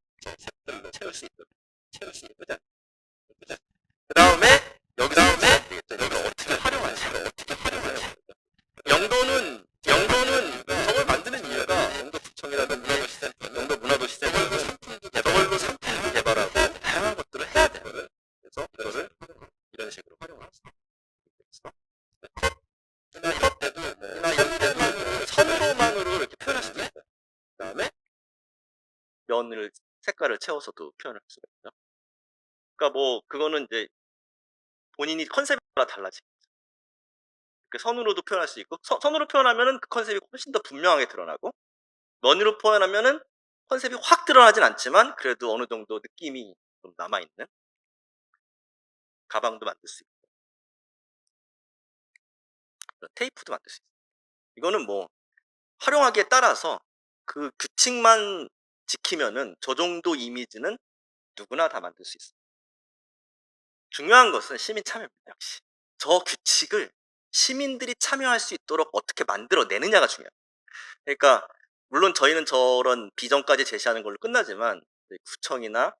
채울 수 있도록. 그 다음에 여기서 이걸 어떻게 활용하지? 영도는 저걸 만드는 이유가 영도구청이라든지 영도문화도시센터는 저걸로 상품도 개발하고 다양한 것들을 해야 돼요. 그래서 이거를 이런 식으로 활용을 하죠. 이럴 때도 선으로만으로 이렇게 표현할 수도 있어요. 그 다음에 면을 색깔을 채워서도 표현할 수가 있죠. 그러니까 뭐 그거는 이제 본인이 컨셉에 따라 달라지죠. 선으로도 표현할 수 있고 선으로 표현하면은 그 컨셉이 훨씬 더 분명하게 드러나고 면으로 표현하면은 컨셉이 확 드러나진 않지만 그래도 어느 정도 느낌이 좀 남아있는 가방도 만들 수 있고 테이프도 만들 수 있어요. 이거는 뭐 활용하기에 따라서 그 규칙만 지키면은 저 정도 이미지는 누구나 다 만들 수 있어요. 중요한 것은 시민 참여입니다. 역시 저 규칙을 시민들이 참여할 수 있도록 어떻게 만들어내느냐가 중요해요. 그러니까 물론 저희는 저런 비전까지 제시하는 걸로 끝나지만 구청이나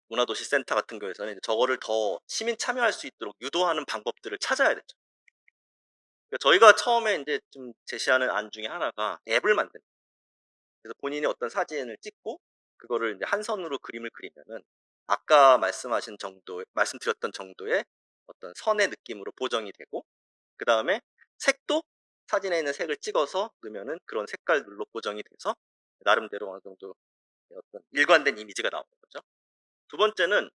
문화도시센터 같은 경우에서는 저거를 더 시민 참여할 수 있도록 유도하는 방법들을 찾아야 되죠. 그러니까 저희가 처음에 이제 좀 제시하는 안 중에 하나가 앱을 만드는 거예요. 그래서 본인이 어떤 사진을 찍고 그거를 이제 한 선으로 그림을 그리면은 아까 말씀드렸던 정도의 어떤 선의 느낌으로 보정이 되고 그 다음에 색도 사진에 있는 색을 찍어서 넣으면은 그런 색깔들로 보정이 돼서 나름대로 어느 정도 어떤 일관된 이미지가 나오는 거죠. 두 번째는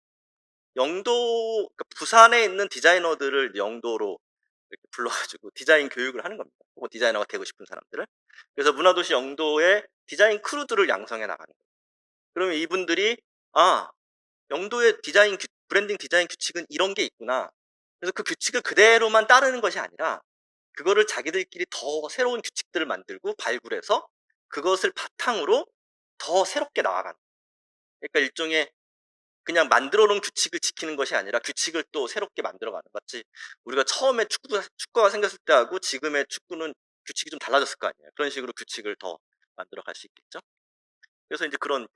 그러니까 부산에 있는 디자이너들을 영도로 이렇게 불러가지고 디자인 교육을 하는 겁니다. 혹은 디자이너가 되고 싶은 사람들을. 그래서 문화도시 영도의 디자인 크루들을 양성해 나가는 거예요. 그러면 이분들이 영도의 브랜딩 디자인 규칙은 이런 게 있구나. 그래서 그 규칙을 그대로만 따르는 것이 아니라 그거를 자기들끼리 더 새로운 규칙들을 만들고 발굴해서 그것을 바탕으로 더 새롭게 나아가는. 그러니까 일종의 그냥 만들어 놓은 규칙을 지키는 것이 아니라 규칙을 또 새롭게 만들어가는. 마치 우리가 처음에 축구가 생겼을 때하고 지금의 축구는 규칙이 좀 달라졌을 거 아니에요. 그런 식으로 규칙을 더 만들어 갈 수 있겠죠. 그래서 이제 그런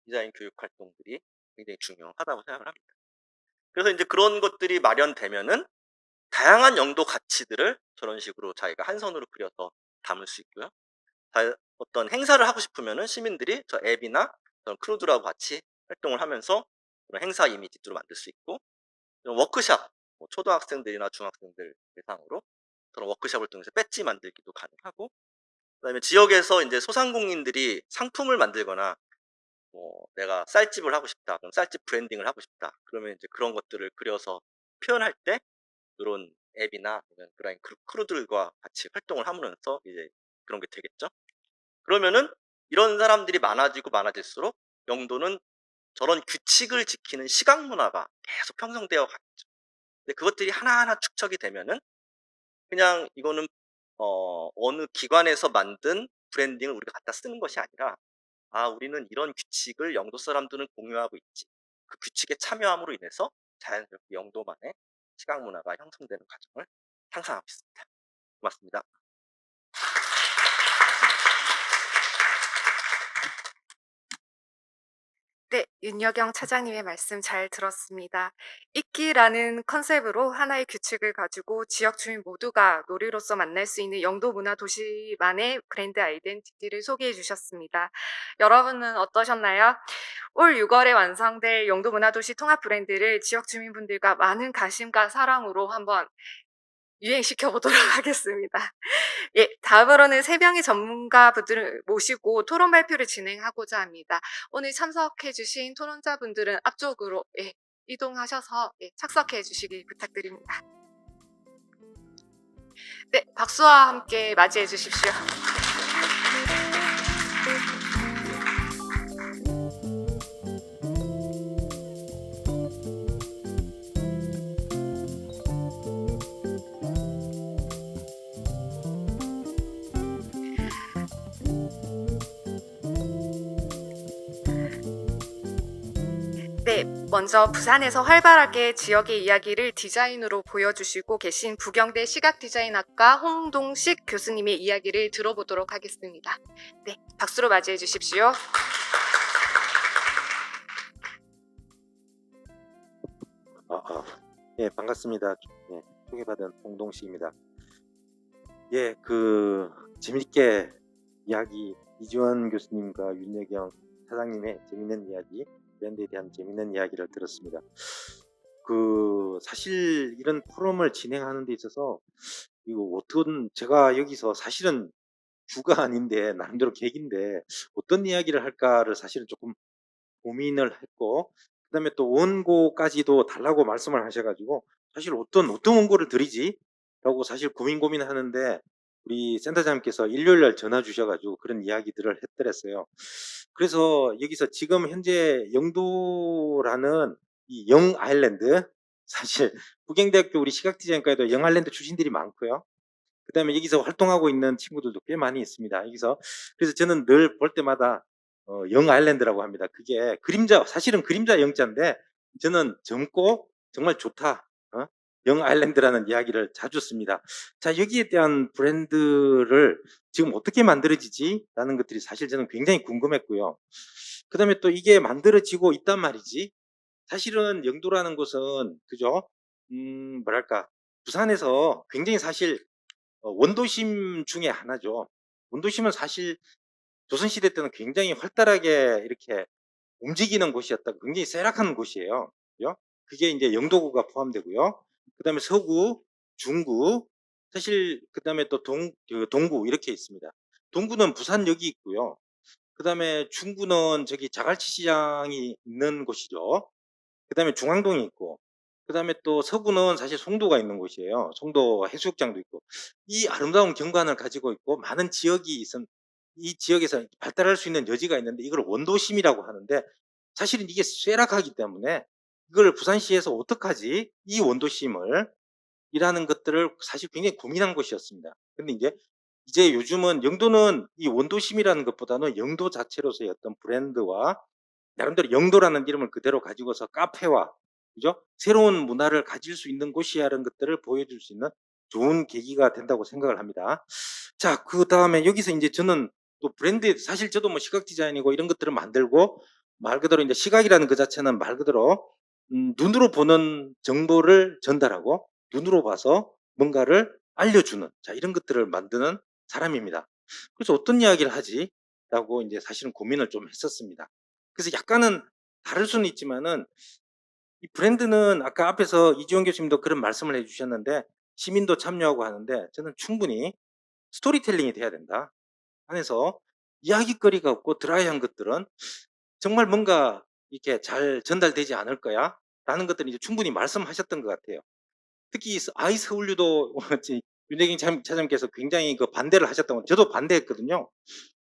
디자인 교육 활동들이 굉장히 중요하다고 생각을 합니다. 그래서 이제 그런 것들이 마련되면은 다양한 영도 가치들을 저런 식으로 자기가 한 선으로 그려서 담을 수 있고요. 어떤 행사를 하고 싶으면은 시민들이 저 앱이나 그런 크루들하고 같이 활동을 하면서 그런 행사 이미지도 만들 수 있고, 워크샵, 초등학생들이나 중학생들 대상으로 그런 워크샵을 통해서 배지 만들기도 가능하고, 그다음에 지역에서 이제 소상공인들이 상품을 만들거나 내가 쌀집을 하고 싶다, 그럼 쌀집 브랜딩을 하고 싶다, 그러면 이제 그런 것들을 그려서 표현할 때 이런 앱이나 그런 크루들과 같이 활동을 하면서 이제 그런 게 되겠죠. 그러면은 이런 사람들이 많아질수록 영도는 저런 규칙을 지키는 시각 문화가 계속 형성되어 가겠죠. 근데 그것들이 하나하나 축적이 되면은 그냥 이거는 어느 기관에서 만든 브랜딩을 우리가 갖다 쓰는 것이 아니라 우리는 이런 규칙을 영도 사람들은 공유하고 있지. 그 규칙에 참여함으로 인해서 자연스럽게 영도만의 시각 문화가 형성되는 과정을 상상하고 있습니다. 고맙습니다. 네, 윤여경 차장님의 말씀 잘 들었습니다. 잊기라는 컨셉으로 하나의 규칙을 가지고 지역 주민 모두가 놀이로서 만날 수 있는 영도 문화 도시만의 브랜드 아이덴티티를 소개해 주셨습니다. 여러분은 어떠셨나요? 올 6월에 완성될 영도 문화 도시 통합 브랜드를 지역 주민분들과 많은 관심과 사랑으로 한번 유행시켜 보도록 하겠습니다. 예, 다음으로는 3명의 전문가분들을 모시고 토론 발표를 진행하고자 합니다. 오늘 참석해 주신 토론자분들은 앞쪽으로 이동하셔서 착석해 주시길 부탁드립니다. 네, 박수와 함께 맞이해 주십시오. 먼저 부산에서 활발하게 지역의 이야기를 디자인으로 보여주시고 계신 부경대 시각디자인학과 홍동식 교수님의 이야기를 들어보도록 하겠습니다. 네, 박수로 맞이해 주십시오. 예, 반갑습니다. 예, 소개받은 홍동식입니다. 예, 재밌게 이야기, 이지원 교수님과 윤여경 사장님의 재밌는 이야기, 브랜드에 대한 재밌는 이야기를 들었습니다. 사실 이런 포럼을 진행하는 데 있어서, 제가 여기서 사실은 주가 아닌데, 나름대로 계기인데, 어떤 이야기를 할까를 사실은 조금 고민을 했고, 그다음에 또 원고까지도 달라고 말씀을 하셔가지고 사실 어떤 원고를 드리지? 라고 사실 고민하는데 우리 센터장님께서 일요일 날 전화 주셔가지고 그런 이야기들을 했더랬어요. 그래서 여기서 지금 현재 영도라는 이 영아일랜드, 사실 부경대학교 우리 시각디자인과에도 영아일랜드 출신들이 많고요. 그 다음에 여기서 활동하고 있는 친구들도 꽤 많이 있습니다. 그래서 저는 늘 볼 때마다 영 아일랜드라고 합니다. 그게 사실은 그림자 영자인데 저는 젊고 정말 좋다. 영 아일랜드라는 이야기를 자주 씁니다. 자, 여기에 대한 브랜드를 지금 어떻게 만들어지지? 라는 것들이 사실 저는 굉장히 궁금했고요. 그 다음에 또 이게 만들어지고 있단 말이지. 사실은 영도라는 곳은, 그죠? 뭐랄까. 부산에서 굉장히 사실 원도심 중에 하나죠. 원도심은 사실 조선시대 때는 굉장히 활달하게 이렇게 움직이는 곳이었다. 굉장히 쇠락한 곳이에요. 그죠? 그게 이제 영도구가 포함되고요. 그 다음에 서구, 중구, 사실 그 다음에 또 동구 이렇게 있습니다. 동구는 부산역이 있고요. 그 다음에 중구는 저기 자갈치 시장이 있는 곳이죠. 그 다음에 중앙동이 있고, 그 다음에 또 서구는 사실 송도가 있는 곳이에요. 송도 해수욕장도 있고, 이 아름다운 경관을 가지고 있고, 많은 지역이 이 지역에서 발달할 수 있는 여지가 있는데, 이걸 원도심이라고 하는데, 사실은 이게 쇠락하기 때문에, 이걸 부산시에서 어떡하지? 이 원도심을, 이라는 것들을 사실 굉장히 고민한 곳이었습니다. 근데 이제 요즘은 영도는 이 원도심이라는 것보다는 영도 자체로서의 어떤 브랜드와 나름대로 영도라는 이름을 그대로 가지고서 카페와, 그죠? 새로운 문화를 가질 수 있는 곳이라는 것들을 보여줄 수 있는 좋은 계기가 된다고 생각을 합니다. 자, 그 다음에 여기서 이제 저는 또 브랜드, 사실 저도 뭐 시각 디자인이고 이런 것들을 만들고, 말 그대로 이제 시각이라는 그 자체는 말 그대로 눈으로 보는 정보를 전달하고 눈으로 봐서 뭔가를 알려주는, 자, 이런 것들을 만드는 사람입니다. 그래서 어떤 이야기를 하지? 라고 이제 사실은 고민을 좀 했었습니다. 그래서 약간은 다를 수는 있지만은, 이 브랜드는 아까 앞에서 이지원 교수님도 그런 말씀을 해주셨는데, 시민도 참여하고 하는데, 저는 충분히 스토리텔링이 돼야 된다. 안에서 이야기거리가 없고 드라이한 것들은 정말 뭔가 이렇게 잘 전달되지 않을 거야. 라는 것들은 이제 충분히 말씀하셨던 것 같아요. 특히 아이 서울유도 윤혜경 차장님께서 굉장히 반대를 하셨던 건 저도 반대했거든요.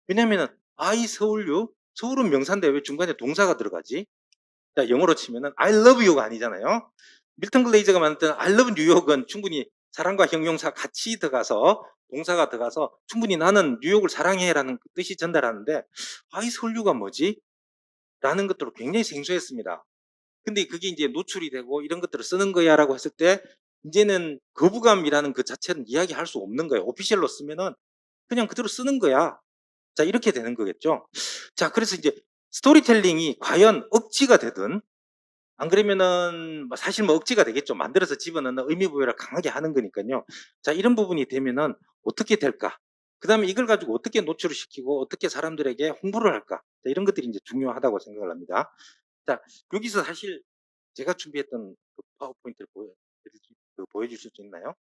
왜냐면은 아이 서울유, 서울은 명사인데 왜 중간에 동사가 들어가지? 자, 영어로 치면은 I love you가 아니잖아요. 밀턴 글레이저가 만든 I love 뉴욕은 충분히 사랑과 형용사 같이 들어가서, 동사가 들어가서 충분히 나는 뉴욕을 사랑해라는 뜻이 전달하는데, 아이 서울유가 뭐지? 라는 것들로 굉장히 생소했습니다. 근데 그게 이제 노출이 되고 이런 것들을 쓰는 거야라고 했을 때, 이제는 거부감이라는 그 자체는 이야기할 수 없는 거예요. 오피셜로 쓰면은 그냥 그대로 쓰는 거야. 자, 이렇게 되는 거겠죠. 자, 그래서 이제 스토리텔링이 과연 억지가 되든, 안 그러면은 사실 억지가 되겠죠. 만들어서 집어넣는 의미부여를 강하게 하는 거니까요. 자, 이런 부분이 되면은 어떻게 될까? 그 다음에 이걸 가지고 어떻게 노출을 시키고 어떻게 사람들에게 홍보를 할까? 자, 이런 것들이 이제 중요하다고 생각을 합니다. 자, 여기서 사실 제가 준비했던 파워포인트를 보여주실 수 있나요?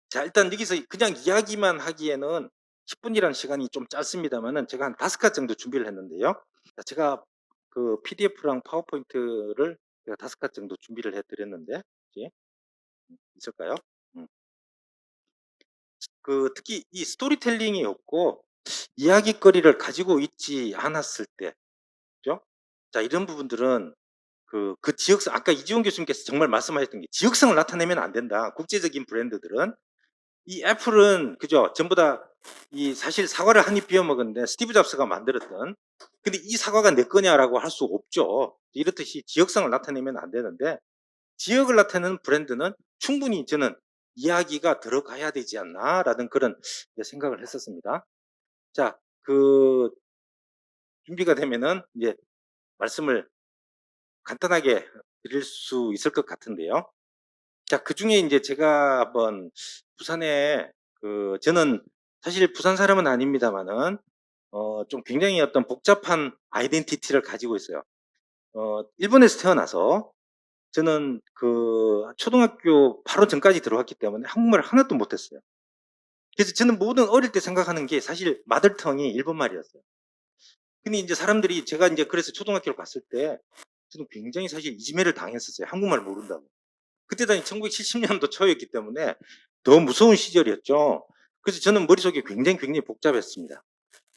자, 일단 여기서 그냥 이야기만 하기에는 10분이라는 시간이 좀 짧습니다만은 제가 한 5가지 정도 준비를 했는데요. 자, 제가 PDF랑 파워포인트를 제가 5가지 정도 준비를 해드렸는데, 혹시 있을까요? 특히 이 스토리텔링이 없고 이야기거리를 가지고 있지 않았을 때, 그죠? 자, 이런 부분들은 그 지역성, 아까 이지원 교수님께서 정말 말씀하셨던 게 지역성을 나타내면 안 된다. 국제적인 브랜드들은 이 애플은 그죠? 전부 다 이 사실 사과를 한 입 비워 먹었는데 스티브 잡스가 만들었던. 근데 이 사과가 내 거냐라고 할 수 없죠. 이렇듯이 지역성을 나타내면 안 되는데 지역을 나타내는 브랜드는 충분히 저는 이야기가 들어가야 되지 않나라는 그런 생각을 했었습니다. 자, 준비가 되면은 이제 말씀을 간단하게 드릴 수 있을 것 같은데요. 자, 그중에 이제 제가 한번 부산에 저는 사실 부산 사람은 아닙니다만은 좀 굉장히 어떤 복잡한 아이덴티티를 가지고 있어요. 일본에서 태어나서 저는 초등학교 바로 전까지 들어왔기 때문에 한국말을 하나도 못했어요. 그래서 저는 모든 어릴 때 생각하는 게 사실 마더텅이 일본 말이었어요. 근데 이제 사람들이 제가 이제 그래서 초등학교를 갔을 때 저는 굉장히 사실 이지매를 당했었어요. 한국말 모른다고. 그때 당시 1970년도 초였기 때문에 더 무서운 시절이었죠. 그래서 저는 머릿속이 굉장히 복잡했습니다.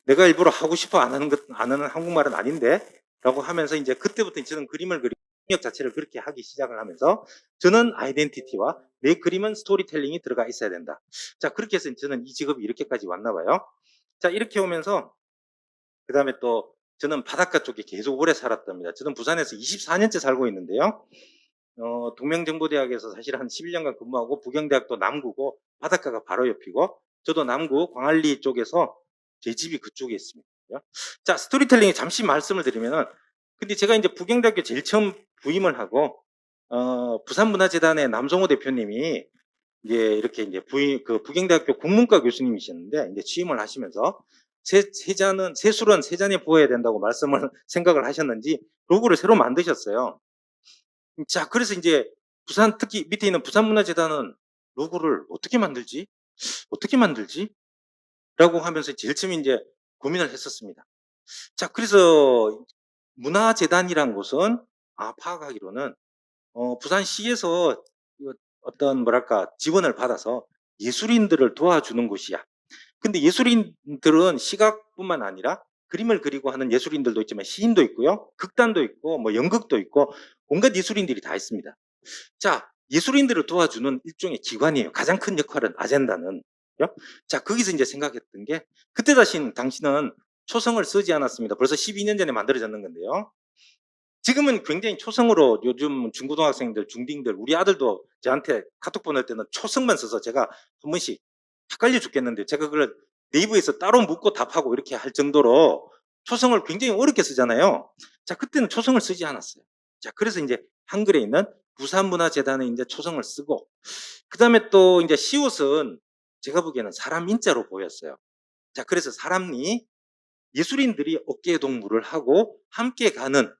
내가 일부러 하고 싶어 안 하는 한국말은 아닌데 라고 하면서 이제 그때부터 저는 그림을 그리고 능력 자체를 그렇게 하기 시작을 하면서 저는 아이덴티티와 내 그림은 스토리텔링이 들어가 있어야 된다. 자, 그렇게 해서 저는 이 직업이 이렇게까지 왔나 봐요. 자, 이렇게 오면서 그 다음에 또 저는 바닷가 쪽에 계속 오래 살았답니다. 저는 부산에서 24년째 살고 있는데요. 동명정보대학에서 사실 한 11년간 근무하고 부경대학도 남구고 바닷가가 바로 옆이고 저도 남구 광안리 쪽에서 제 집이 그쪽에 있습니다. 자, 스토리텔링에 잠시 말씀을 드리면은 근데 제가 이제 부경대학교 제일 처음 부임을 하고 부산문화재단의 남성호 대표님이 이제 이렇게 이제 부경대학교 국문과 교수님이셨는데 이제 취임을 하시면서 세술은 세잔에 부어야 된다고 말씀을 생각을 하셨는지 로고를 새로 만드셨어요. 자, 그래서 이제 특히 밑에 있는 부산문화재단은 로고를 어떻게 만들지? 라고 하면서 제일 처음 이제 고민을 했었습니다. 자, 그래서 문화재단이란 곳은 파악하기로는 부산시에서 어떤 지원을 받아서 예술인들을 도와주는 곳이야. 근데 예술인들은 시각뿐만 아니라 그림을 그리고 하는 예술인들도 있지만 시인도 있고요. 극단도 있고 뭐 연극도 있고 온갖 예술인들이 다 있습니다. 자, 예술인들을 도와주는 일종의 기관이에요. 가장 큰 역할은 아젠다는. 자, 거기서 이제 생각했던 게 그때 당시는 초성을 쓰지 않았습니다. 벌써 12년 전에 만들어졌는 건데요. 지금은 굉장히 초성으로 요즘 중고등학생들, 중딩들, 우리 아들도 저한테 카톡 보낼 때는 초성만 써서 제가 한 번씩 헷갈려 죽겠는데 제가 그걸 네이버에서 따로 묻고 답하고 이렇게 할 정도로 초성을 굉장히 어렵게 쓰잖아요. 자, 그때는 초성을 쓰지 않았어요. 자, 그래서 이제 한글에 있는 부산문화재단에 이제 초성을 쓰고, 그 다음에 또 이제 시옷은 제가 보기에는 사람 인자로 보였어요. 자, 그래서 예술인들이 어깨 동무를 하고 함께 가는,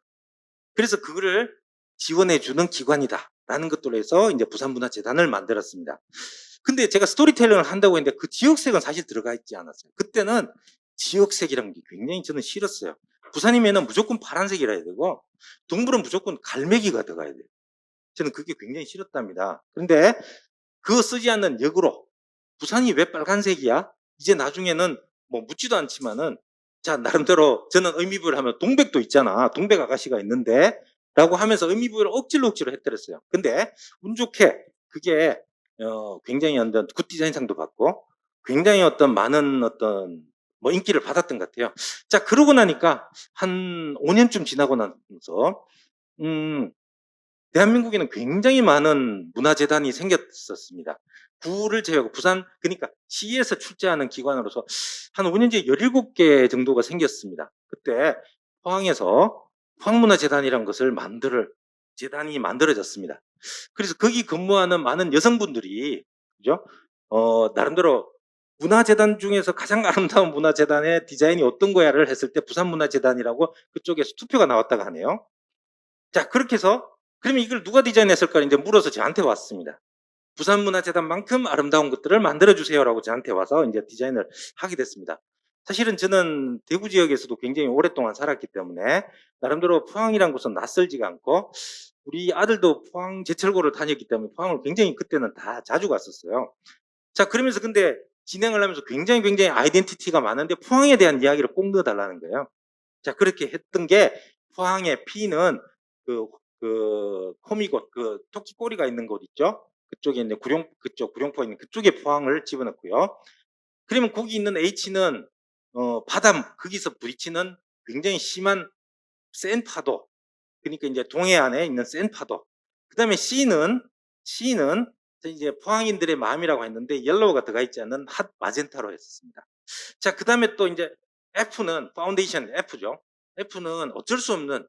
그래서 그거를 지원해주는 기관이다라는 것들로 해서 이제 부산문화재단을 만들었습니다. 근데 제가 스토리텔링을 한다고 했는데 그 지역색은 사실 들어가 있지 않았어요. 그때는 지역색이라는 게 굉장히 저는 싫었어요. 부산이면은 무조건 파란색이라 해야 되고 동물은 무조건 갈매기가 들어가야 돼요. 저는 그게 굉장히 싫었답니다. 그런데 그거 쓰지 않는 역으로 부산이 왜 빨간색이야? 이제 나중에는 뭐 묻지도 않지만은 자, 나름대로 저는 의미부여를 하면 동백도 있잖아. 동백 아가씨가 있는데 라고 하면서 의미부여를 억지로 했더랬어요. 근데 운 좋게 그게 굉장히 어떤 굿 디자인상도 받고 굉장히 어떤 많은 어떤 뭐 인기를 받았던 것 같아요. 자, 그러고 나니까 한 5년쯤 지나고 나서 대한민국에는 굉장히 많은 문화재단이 생겼었습니다. 구를 제외하고 그러니까 시에서 출제하는 기관으로서 한 5년째 17개 정도가 생겼습니다. 그때 포항에서 포항문화재단이라는 것을 재단이 만들어졌습니다. 그래서 거기 근무하는 많은 여성분들이, 그죠? 나름대로 문화재단 중에서 가장 아름다운 문화재단의 디자인이 어떤 거야를 했을 때 부산문화재단이라고 그쪽에서 투표가 나왔다고 하네요. 자, 그렇게 해서 그러면 이걸 누가 디자인했을까 이제 물어서 저한테 왔습니다. 부산문화재단만큼 아름다운 것들을 만들어주세요라고 저한테 와서 이제 디자인을 하게 됐습니다. 사실은 저는 대구 지역에서도 굉장히 오랫동안 살았기 때문에 나름대로 포항이란 곳은 낯설지가 않고 우리 아들도 포항 제철고를 다녔기 때문에 포항을 굉장히 그때는 다 자주 갔었어요. 자, 그러면서 근데 진행을 하면서 굉장히 아이덴티티가 많은데 포항에 대한 이야기를 꼭 넣어달라는 거예요. 자, 그렇게 했던 게 포항의 피는 호미곶, 토끼 꼬리가 있는 곳 있죠? 그쪽에 있는 구룡포 있는 그쪽에 포항을 집어넣고요. 그러면 거기 있는 H는 바다 거기서 부딪히는 굉장히 심한 센 파도. 그러니까 이제 동해안에 있는 센 파도. 그다음에 C는 이제 포항인들의 마음이라고 했는데 옐로우가 들어가 있지 않은 핫 마젠타로 했었습니다. 자, 그다음에 또 이제 F는 파운데이션 F죠. F는 어쩔 수 없는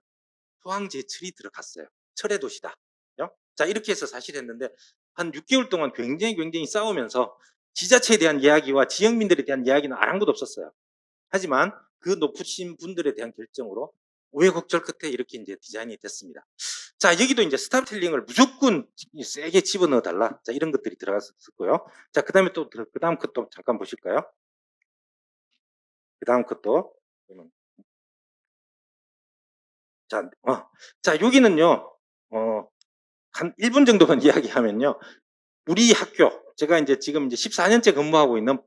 포항 제철이 들어갔어요. 철의 도시다. 자, 이렇게 해서 사실 했는데 한 6개월 동안 굉장히 싸우면서 지자체에 대한 이야기와 지역민들에 대한 이야기는 아무것도 없었어요. 하지만 그 높으신 분들에 대한 결정으로 우여곡절 끝에 이렇게 이제 디자인이 됐습니다. 자, 여기도 이제 스토리텔링을 무조건 세게 집어넣어 달라. 자, 이런 것들이 들어갔었고요. 자, 그다음에 또 그다음 것도 잠깐 보실까요? 그다음 것도 자, 여기는요. 한 1분 정도만 이야기하면요. 우리 학교, 제가 이제 지금 이제 14년째 근무하고 있는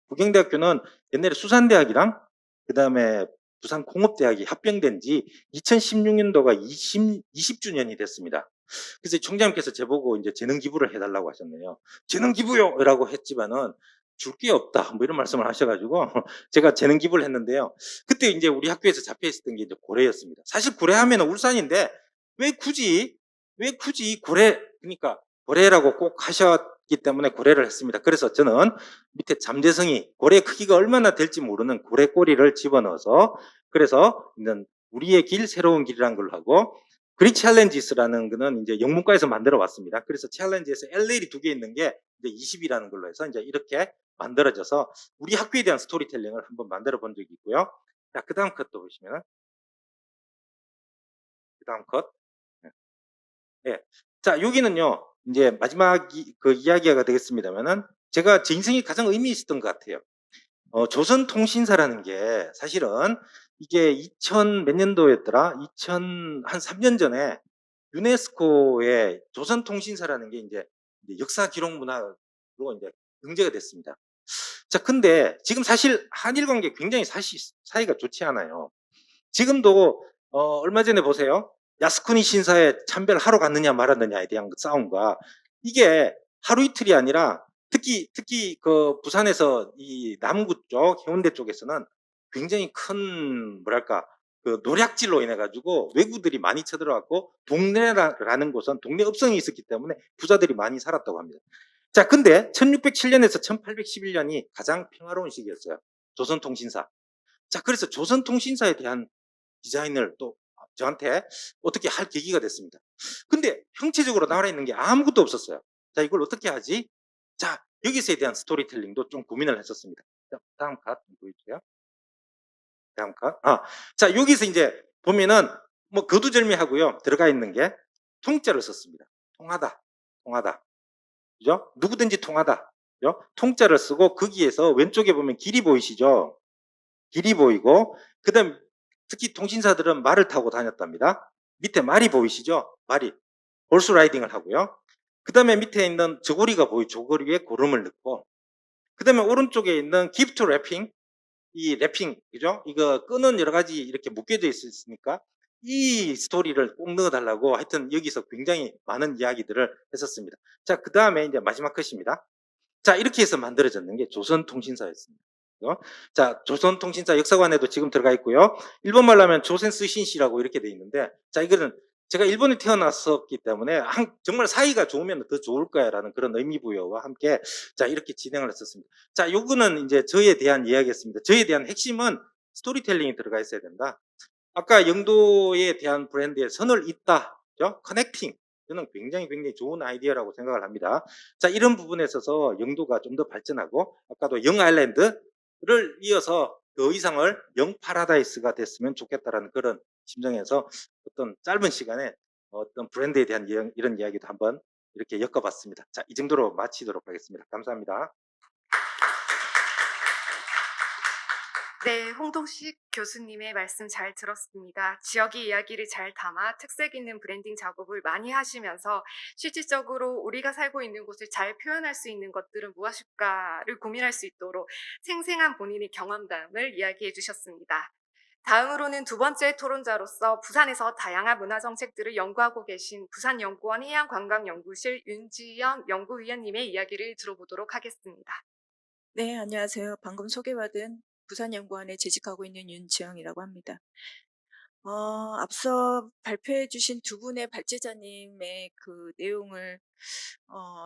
부경대학교는 옛날에 수산대학이랑 그다음에 부산공업대학이 합병된 지 2016년도가 20주년이 됐습니다. 그래서 총장님께서 제보고 이제 재능 기부를 해달라고 하셨네요. 재능 기부요! 라고 했지만은 줄 게 없다. 뭐 이런 말씀을 하셔가지고 제가 재능 기부를 했는데요. 그때 이제 우리 학교에서 잡혀 있었던 게 이제 고래였습니다. 사실 고래 하면은 울산인데 왜 굳이 고래, 그러니까 고래라고 꼭 하셨기 때문에 고래를 했습니다. 그래서 저는 밑에 잠재성이 고래 크기가 얼마나 될지 모르는 고래 꼬리를 집어넣어서 그래서 우리의 길, 새로운 길이라는 걸로 하고 그리 챌린지스라는 거는 이제 영문과에서 만들어 왔습니다. 그래서 챌린지에서 LL이 2개 있는 게 이제 20이라는 걸로 해서 이제 이렇게 만들어져서 우리 학교에 대한 스토리텔링을 한번 만들어 본 적이 있고요. 자, 그 다음 컷도 보시면은 그 다음 컷. 예. 자, 여기는요, 이제 마지막 그 이야기가 되겠습니다만은 제가 제 인생에 가장 의미 있었던 것 같아요. 조선통신사라는 게 사실은 이게 2000 몇 년도였더라? 2000 한 3년 전에 유네스코의 조선통신사라는 게 이제 역사 기록 문화로 이제 등재가 됐습니다. 자, 근데 지금 사실 한일 관계 굉장히 사이가 좋지 않아요. 지금도 얼마 전에 보세요. 야스쿠니 신사에 참배를 하러 갔느냐 말았느냐에 대한 싸움과 이게 하루 이틀이 아니라 특히 그 부산에서 이 남구 쪽 해운대 쪽에서는 굉장히 큰 뭐랄까 그 노략질로 인해 가지고 외구들이 많이 쳐들어갔고 동네라는 곳은 동네 업성이 있었기 때문에 부자들이 많이 살았다고 합니다. 자, 근데 1607년에서 1811년이 가장 평화로운 시기였어요. 조선통신사. 자, 그래서 조선통신사에 대한 디자인을 또 저한테 어떻게 할 계기가 됐습니다. 근데 형체적으로 나와 있는 게 아무것도 없었어요. 자, 이걸 어떻게 하지? 자, 여기서에 대한 스토리텔링도 좀 고민을 했었습니다. 자, 다음 컷 보여주세요. 다음 컷. 자, 여기서 이제 보면은 뭐 거두절미하고요. 들어가 있는 게 통자를 썼습니다. 통하다. 그죠? 누구든지 통하다. 그죠? 통자를 쓰고 거기에서 왼쪽에 보면 길이 보이시죠? 길이 보이고 그다음 특히 통신사들은 말을 타고 다녔답니다. 밑에 말이 보이시죠? 말이 horse 라이딩을 하고요. 그 다음에 밑에 있는 저고리가 저고리 위에 고름을 넣고 그 다음에 오른쪽에 있는 gift wrapping, 이 랩핑, 그죠? 이거 끈은 여러 가지 이렇게 묶여져 있으니까 이 스토리를 꼭 넣어달라고 하여튼 여기서 굉장히 많은 이야기들을 했었습니다. 자, 그 다음에 이제 마지막 컷입니다. 자, 이렇게 해서 만들어졌는 게 조선통신사였습니다. 자, 조선통신사 역사관에도 지금 들어가 있고요. 일본말로 하면 조센스신시라고 이렇게 돼 있는데, 자, 이거는 제가 일본에 태어났었기 때문에 정말 사이가 좋으면 더 좋을 거야라는 그런 의미부여와 함께 자, 이렇게 진행을 했었습니다. 자, 요거는 이제 저에 대한 이야기였습니다. 저에 대한 핵심은 스토리텔링이 들어가 있어야 된다. 아까 영도에 대한 브랜드에 선을 잇다, 그죠? 커넥팅. 저는 굉장히 좋은 아이디어라고 생각을 합니다. 자, 이런 부분에 있어서 영도가 좀 더 발전하고 아까도 영 아일랜드를 이어서 더 이상을 영 파라다이스가 됐으면 좋겠다라는 그런 심정에서 어떤 짧은 시간에 어떤 브랜드에 대한 이런 이야기도 한번 이렇게 엮어봤습니다. 자, 이 정도로 마치도록 하겠습니다. 감사합니다. 네, 홍동식 교수님의 말씀 잘 들었습니다. 지역의 이야기를 잘 담아 특색 있는 브랜딩 작업을 많이 하시면서 실질적으로 우리가 살고 있는 곳을 잘 표현할 수 있는 것들은 무엇일까를 고민할 수 있도록 생생한 본인의 경험담을 이야기해 주셨습니다. 다음으로는 두 번째 토론자로서 부산에서 다양한 문화 정책들을 연구하고 계신 부산연구원 해양관광연구실 윤지영 연구위원님의 이야기를 들어보도록 하겠습니다. 네, 안녕하세요. 방금 소개받은 부산연구원에 재직하고 있는 윤지영이라고 합니다. 앞서 발표해 주신 두 분의 발제자님의 그 내용을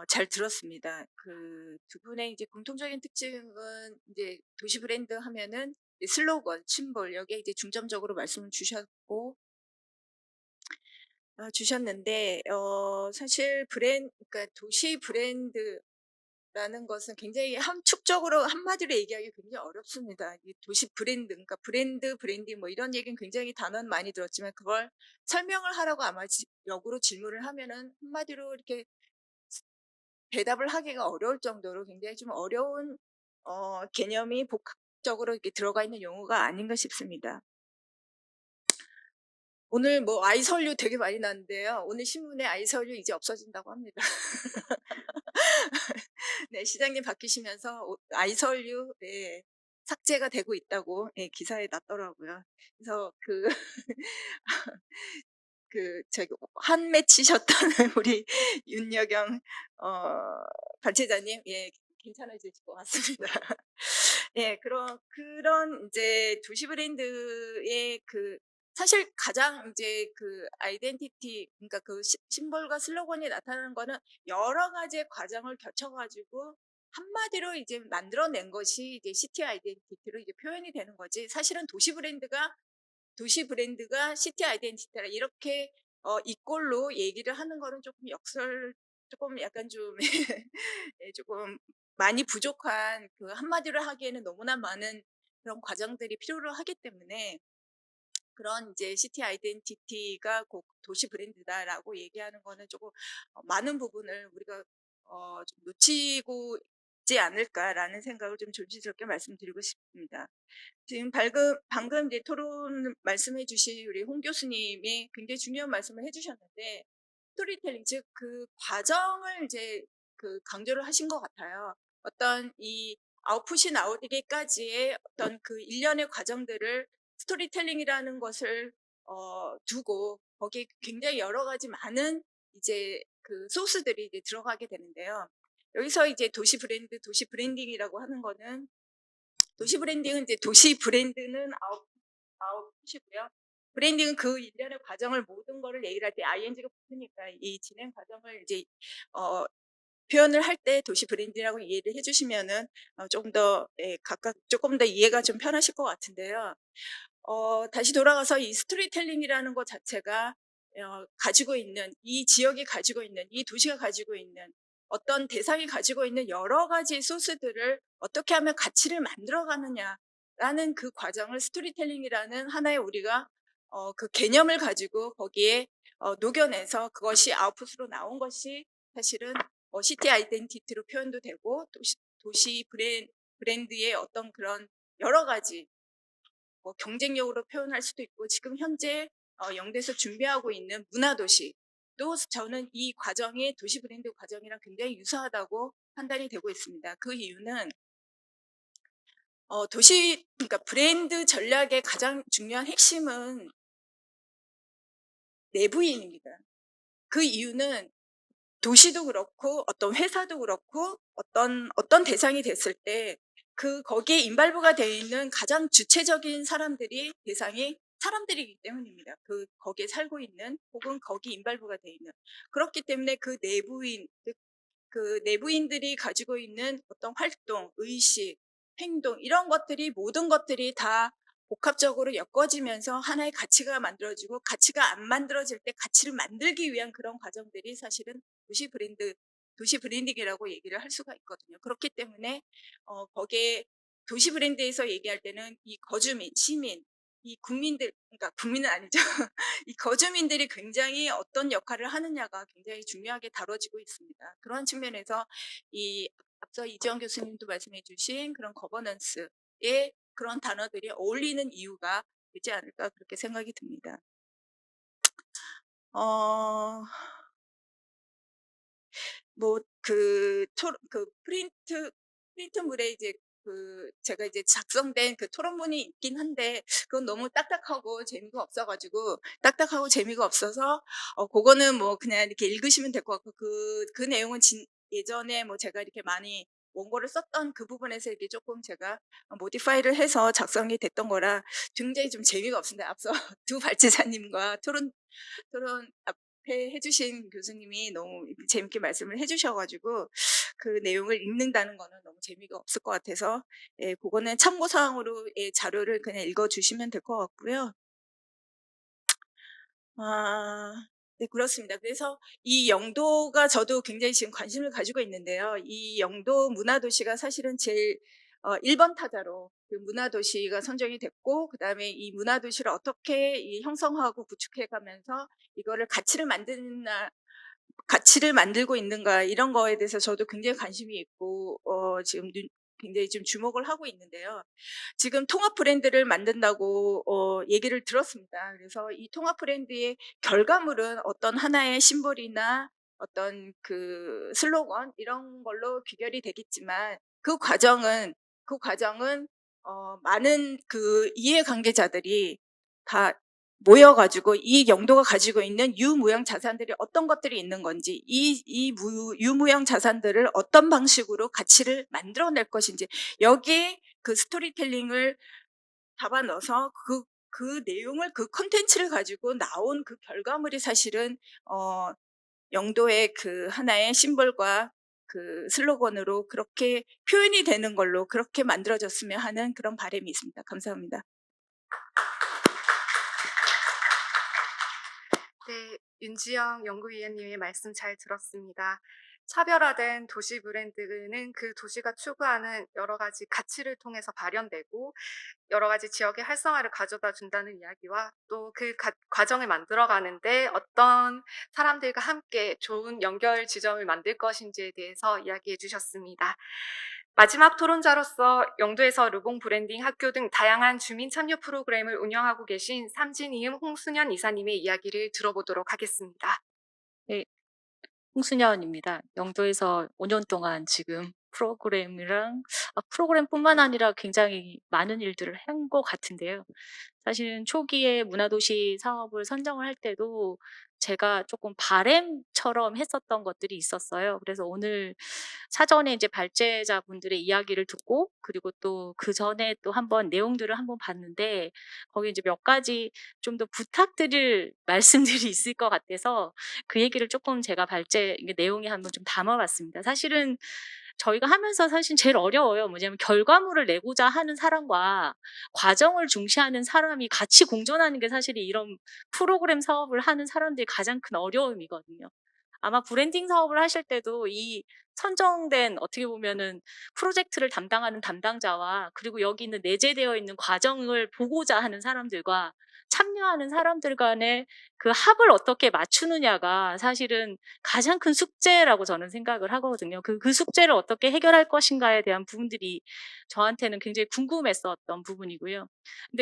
잘 들었습니다. 그 두 분의 이제 공통적인 특징은 이제 도시 브랜드 하면은 이제 슬로건, 심볼 여기에 이제 중점적으로 말씀을 주셨는데 사실 그러니까 도시 브랜드라는 것은 굉장히 함축적으로 한마디로 얘기하기 굉장히 어렵습니다. 이 도시 브랜드, 그러니까 브랜딩 뭐 이런 얘기는 굉장히 단어는 많이 들었지만 그걸 설명을 하라고 아마 역으로 질문을 하면은 한마디로 이렇게 대답을 하기가 어려울 정도로 굉장히 좀 어려운 개념이 복합적으로 이렇게 들어가 있는 용어가 아닌가 싶습니다. 오늘 뭐 아이설류 되게 많이 났는데요. 오늘 신문에 아이설류 이제 없어진다고 합니다. 네, 시장님 바뀌시면서 아이설류 네, 삭제가 되고 있다고 예, 기사에 났더라고요. 그래서 저기 한 맺히셨던 우리 윤여경 발제자님 예, 괜찮아지실 것 같습니다. 예, 그런 이제 도시 브랜드의 사실 가장 이제 그 아이덴티티, 그러니까 그 심볼과 슬로건이 나타나는 거는 여러 가지의 과정을 거쳐가지고 한마디로 이제 만들어낸 것이 이제 시티 아이덴티티로 이제 표현이 되는 거지. 사실은 도시 브랜드가 시티 아이덴티티라 이렇게 이꼴로 얘기를 하는 거는 조금 약간 좀 예, 조금 많이 부족한 한마디로 하기에는 너무나 많은 그런 과정들이 필요로 하기 때문에 그런 이제 시티 아이덴티티가 꼭 도시 브랜드다라고 얘기하는 거는 조금 많은 부분을 우리가 좀 놓치고 있지 않을까라는 생각을 좀 조심스럽게 말씀드리고 싶습니다. 지금 방금 이제 토론 말씀해 주신 우리 홍 교수님이 굉장히 중요한 말씀을 해 주셨는데 스토리텔링 즉 그 과정을 이제 강조를 하신 것 같아요. 어떤 이 아웃풋이 나오기까지의 어떤 그 일련의 과정들을 스토리텔링이라는 것을 두고 거기에 굉장히 여러 가지 많은 이제 그 소스들이 이제 들어가게 되는데요. 여기서 이제 도시 브랜딩이라고 하는 거는 도시 브랜딩은 이제 도시 브랜드는 아웃풋이고요. 브랜딩은 그 일련의 과정을 모든 거를 얘기를 할 때 ing가 붙으니까 이 진행 과정을 이제 표현을 할 때 도시 브랜딩이라고 이해를 해주시면은 조금 더 조금 더 이해가 좀 편하실 것 같은데요. 다시 돌아가서 이 스토리텔링이라는 것 자체가 가지고 있는 이 지역이 가지고 있는 이 도시가 가지고 있는 어떤 대상이 가지고 있는 여러 가지 소스들을 어떻게 하면 가치를 만들어가느냐라는 그 과정을 스토리텔링이라는 하나의 우리가 그 개념을 가지고 거기에 녹여내서 그것이 아웃풋으로 나온 것이 사실은 시티 아이덴티티로 표현도 되고 도시 브랜드의 어떤 그런 여러 가지 뭐 경쟁력으로 표현할 수도 있고 지금 현재 영대에서 준비하고 있는 문화도시도 저는 이 과정이 도시 브랜드 과정이랑 굉장히 유사하다고 판단이 되고 있습니다. 그 이유는 그러니까 브랜드 전략의 가장 중요한 핵심은 내부인입니다. 그 이유는 도시도 그렇고 어떤 회사도 그렇고 어떤 대상이 됐을 때 거기에 인발부가 되어 있는 가장 주체적인 대상이 사람들이기 때문입니다. 거기에 살고 있는 혹은 거기 인발부가 되어 있는 그렇기 때문에 그 내부인들이 가지고 있는 어떤 활동, 의식, 행동 이런 것들이 모든 것들이 다 복합적으로 엮어지면서 하나의 가치가 만들어지고 가치가 안 만들어질 때 가치를 만들기 위한 그런 과정들이 사실은 도시 브랜딩이라고 얘기를 할 수가 있거든요. 그렇기 때문에 거기에 도시 브랜드에서 얘기할 때는 이 거주민, 시민, 이 국민들, 그러니까 국민은 아니죠. 이 거주민들이 굉장히 어떤 역할을 하느냐가 굉장히 중요하게 다뤄지고 있습니다. 그런 측면에서 앞서 이지영 교수님도 말씀해 주신 그런 거버넌스의 그런 단어들이 어울리는 이유가 되지 않을까 그렇게 생각이 듭니다. 뭐 프린트물에 이제 제가 이제 작성된 그 토론문이 있긴 한데 그건 너무 딱딱하고 재미가 없어서 그거는 뭐 그냥 이렇게 읽으시면 될 것 같고 그 내용은 예전에 뭐 제가 이렇게 많이 원고를 썼던 그 부분에서 이렇게 조금 제가 모디파이를 해서 작성이 됐던 거라 굉장히 좀 재미가 없습니다. 앞서 두 발제자님과 토론 앞에 해주신 교수님이 너무 이렇게 재밌게 말씀을 해주셔가지고 그 내용을 읽는다는 거는 너무 재미가 없을 것 같아서 예, 그거는 참고사항으로 예, 자료를 그냥 읽어주시면 될 것 같고요. 네, 그렇습니다. 그래서 이 영도가 저도 굉장히 지금 관심을 가지고 있는데요. 이 영도 문화도시가 사실은 제일 1번 타자로 그 문화도시가 선정이 됐고, 그 다음에 이 문화도시를 어떻게 형성하고 구축해 가면서 이거를 가치를 만들고 있는가, 이런 거에 대해서 저도 굉장히 관심이 있고, 지금 굉장히 좀 주목을 하고 있는데요. 지금 통합 브랜드를 만든다고 얘기를 들었습니다. 그래서 이 통합 브랜드의 결과물은 어떤 하나의 심볼이나 어떤 그 슬로건 이런 걸로 귀결이 되겠지만 그 과정은 많은 그 이해관계자들이 다 모여가지고 이 영도가 가지고 있는 유무형 자산들이 어떤 것들이 있는 건지, 유무형 자산들을 어떤 방식으로 가치를 만들어낼 것인지, 여기에 그 스토리텔링을 잡아 넣어서 그 내용을, 그 컨텐츠를 가지고 나온 그 결과물이 사실은 영도의 그 하나의 심볼과 그 슬로건으로 그렇게 표현이 되는 걸로 그렇게 만들어졌으면 하는 그런 바람이 있습니다. 감사합니다. 네, 윤지영 연구위원님의 말씀 잘 들었습니다. 차별화된 도시 브랜드는 그 도시가 추구하는 여러 가지 가치를 통해서 발현되고 여러 가지 지역의 활성화를 가져다 준다는 이야기와 또 그 과정을 만들어가는데 어떤 사람들과 함께 좋은 연결 지점을 만들 것인지에 대해서 이야기해 주셨습니다. 마지막 토론자로서 영도에서 르봉 브랜딩 학교 등 다양한 주민 참여 프로그램을 운영하고 계신 삼진이음 홍순현 이사님의 이야기를 들어보도록 하겠습니다. 네, 홍순현입니다. 영도에서 5년 동안 지금 프로그램뿐만 아니라 굉장히 많은 일들을 한 것 같은데요. 사실은 초기에 문화도시 사업을 선정을 할 때도 제가 조금 바램처럼 했었던 것들이 있었어요. 그래서 오늘 사전에 이제 발제자분들의 이야기를 듣고 그리고 또 그 전에 또 한번 내용들을 한번 봤는데 거기 이제 몇 가지 좀 더 부탁드릴 말씀들이 있을 것 같아서 그 얘기를 조금 제가 내용에 한번 좀 담아봤습니다. 사실은 저희가 하면서 사실 제일 어려워요. 뭐냐면 결과물을 내고자 하는 사람과 과정을 중시하는 사람이 같이 공존하는 게 사실 이런 프로그램 사업을 하는 사람들이 가장 큰 어려움이거든요. 아마 브랜딩 사업을 하실 때도 이 선정된 어떻게 보면은 프로젝트를 담당하는 담당자와 그리고 여기 있는 내재되어 있는 과정을 보고자 하는 사람들과 참여하는 사람들 간의 그 합을 어떻게 맞추느냐가 사실은 가장 큰 숙제라고 저는 생각을 하거든요. 그 숙제를 어떻게 해결할 것인가에 대한 부분들이 저한테는 굉장히 궁금했었던 부분이고요.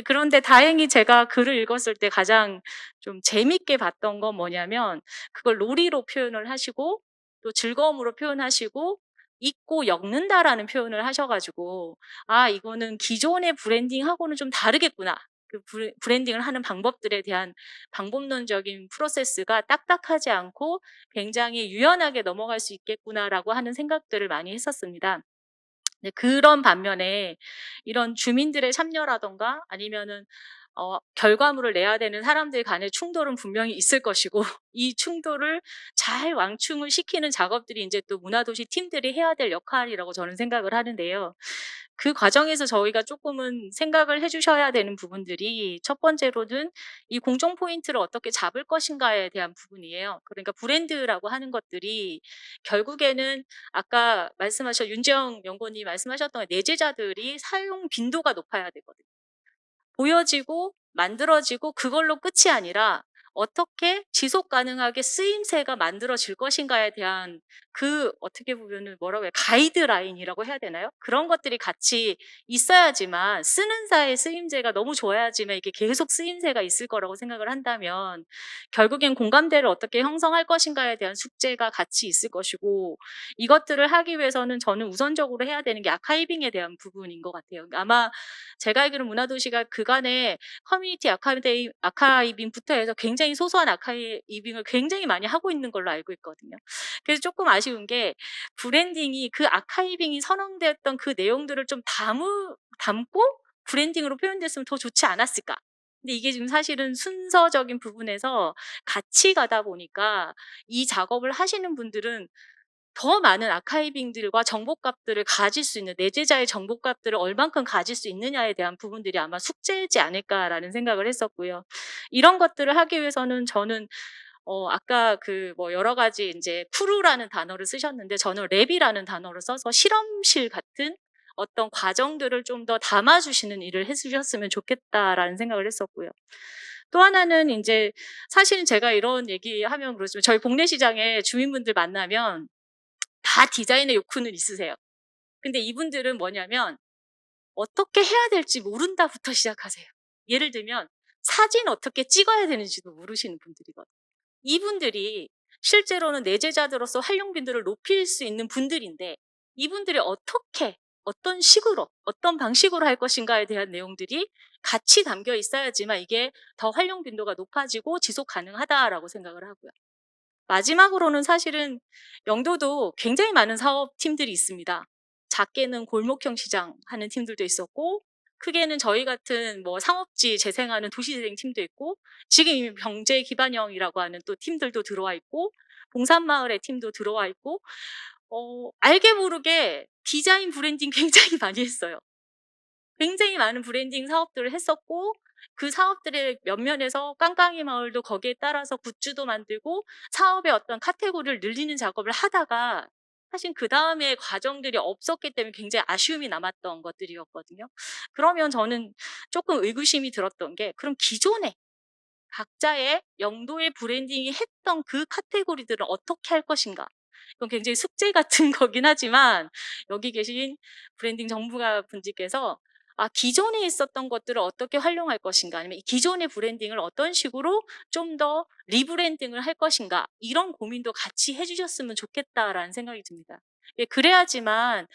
그런데 다행히 제가 글을 읽었을 때 가장 좀 재밌게 봤던 건 뭐냐면 그걸 놀이로 표현을 하시고 또 즐거움으로 표현하시고 잊고 엮는다라는 표현을 하셔가지고 이거는 기존의 브랜딩하고는 좀 다르겠구나. 그 브랜딩을 하는 방법들에 대한 방법론적인 프로세스가 딱딱하지 않고 굉장히 유연하게 넘어갈 수 있겠구나라고 하는 생각들을 많이 했었습니다. 네, 그런 반면에 이런 주민들의 참여라던가 아니면은 결과물을 내야 되는 사람들 간의 충돌은 분명히 있을 것이고 이 충돌을 잘 왕충을 시키는 작업들이 이제 또 문화도시 팀들이 해야 될 역할이라고 저는 생각을 하는데요. 그 과정에서 저희가 조금은 생각을 해주셔야 되는 부분들이 첫 번째로는 이 공정 포인트를 어떻게 잡을 것인가에 대한 부분이에요. 그러니까 브랜드라고 하는 것들이 결국에는 아까 윤지영 연구원님이 말씀하셨던 내재자들이 사용 빈도가 높아야 되거든요. 보여지고 만들어지고 그걸로 끝이 아니라 어떻게 지속 가능하게 쓰임새가 만들어질 것인가에 대한 어떻게 보면은 뭐라고 해요? 가이드라인이라고 해야 되나요? 그런 것들이 같이 있어야지만 쓰는 자의 쓰임새가 너무 좋아야지만 이게 계속 쓰임새가 있을 거라고 생각을 한다면 결국엔 공감대를 어떻게 형성할 것인가에 대한 숙제가 같이 있을 것이고 이것들을 하기 위해서는 저는 우선적으로 해야 되는 게 아카이빙에 대한 부분인 것 같아요. 아마 제가 알기로 문화도시가 그간에 커뮤니티 아카이빙부터 해서 굉장히 소소한 아카이빙을 굉장히 많이 하고 있는 걸로 알고 있거든요. 그래서 조금 아쉬운 게 브랜딩이 그 아카이빙이 선언되었던 그 내용들을 좀 담고 브랜딩으로 표현됐으면 더 좋지 않았을까. 근데 이게 지금 사실은 순서적인 부분에서 같이 가다 보니까 이 작업을 하시는 분들은 더 많은 아카이빙들과 정보값들을 가질 수 있는 내재자의 정보값들을 얼만큼 가질 수 있느냐에 대한 부분들이 아마 숙제이지 않을까라는 생각을 했었고요. 이런 것들을 하기 위해서는 저는 아까 여러 가지 인제 크루라는 단어를 쓰셨는데 저는 랩이라는 단어를 써서 실험실 같은 어떤 과정들을 좀 더 담아 주시는 일을 해 주셨으면 좋겠다라는 생각을 했었고요. 또 하나는 인제 사실은 제가 이런 얘기하면 그렇지만 저희 복례시장에 주민분들 만나면 다 디자인의 욕구는 있으세요. 근데 이분들은 뭐냐면 어떻게 해야 될지 모른다부터 시작하세요. 예를 들면 사진 어떻게 찍어야 되는지도 모르시는 분들이거든요. 이분들이 실제로는 내재자들로서 활용 빈도를 높일 수 있는 분들인데 이분들이 어떻게 어떤 식으로 어떤 방식으로 할 것인가에 대한 내용들이 같이 담겨 있어야지만 이게 더 활용 빈도가 높아지고 지속 가능하다라고 생각을 하고요. 마지막으로는 사실은 영도도 굉장히 많은 사업팀들이 있습니다. 작게는 골목형 시장 하는 팀들도 있었고 크게는 저희 같은 상업지 재생하는 도시재생 팀도 있고 지금 이미 경제 기반형이라고 하는 또 팀들도 들어와 있고 봉산마을의 팀도 들어와 있고 알게 모르게 디자인 브랜딩 굉장히 많이 했어요. 굉장히 많은 브랜딩 사업들을 했었고 그 사업들의 면면에서 깡깡이 마을도 거기에 따라서 굿즈도 만들고 사업의 어떤 카테고리를 늘리는 작업을 하다가 사실 그다음에 과정들이 없었기 때문에 굉장히 아쉬움이 남았던 것들이었거든요. 그러면 저는 조금 의구심이 들었던 게 그럼 기존에 각자의 영도의 브랜딩이 했던 그 카테고리들은 어떻게 할 것인가? 이건 굉장히 숙제 같은 거긴 하지만 여기 계신 브랜딩 전문가 분들께서 기존에 있었던 것들을 어떻게 활용할 것인가 아니면 이 기존의 브랜딩을 어떤 식으로 좀 더 리브랜딩을 할 것인가 이런 고민도 같이 해주셨으면 좋겠다라는 생각이 듭니다. 예, 그래야지만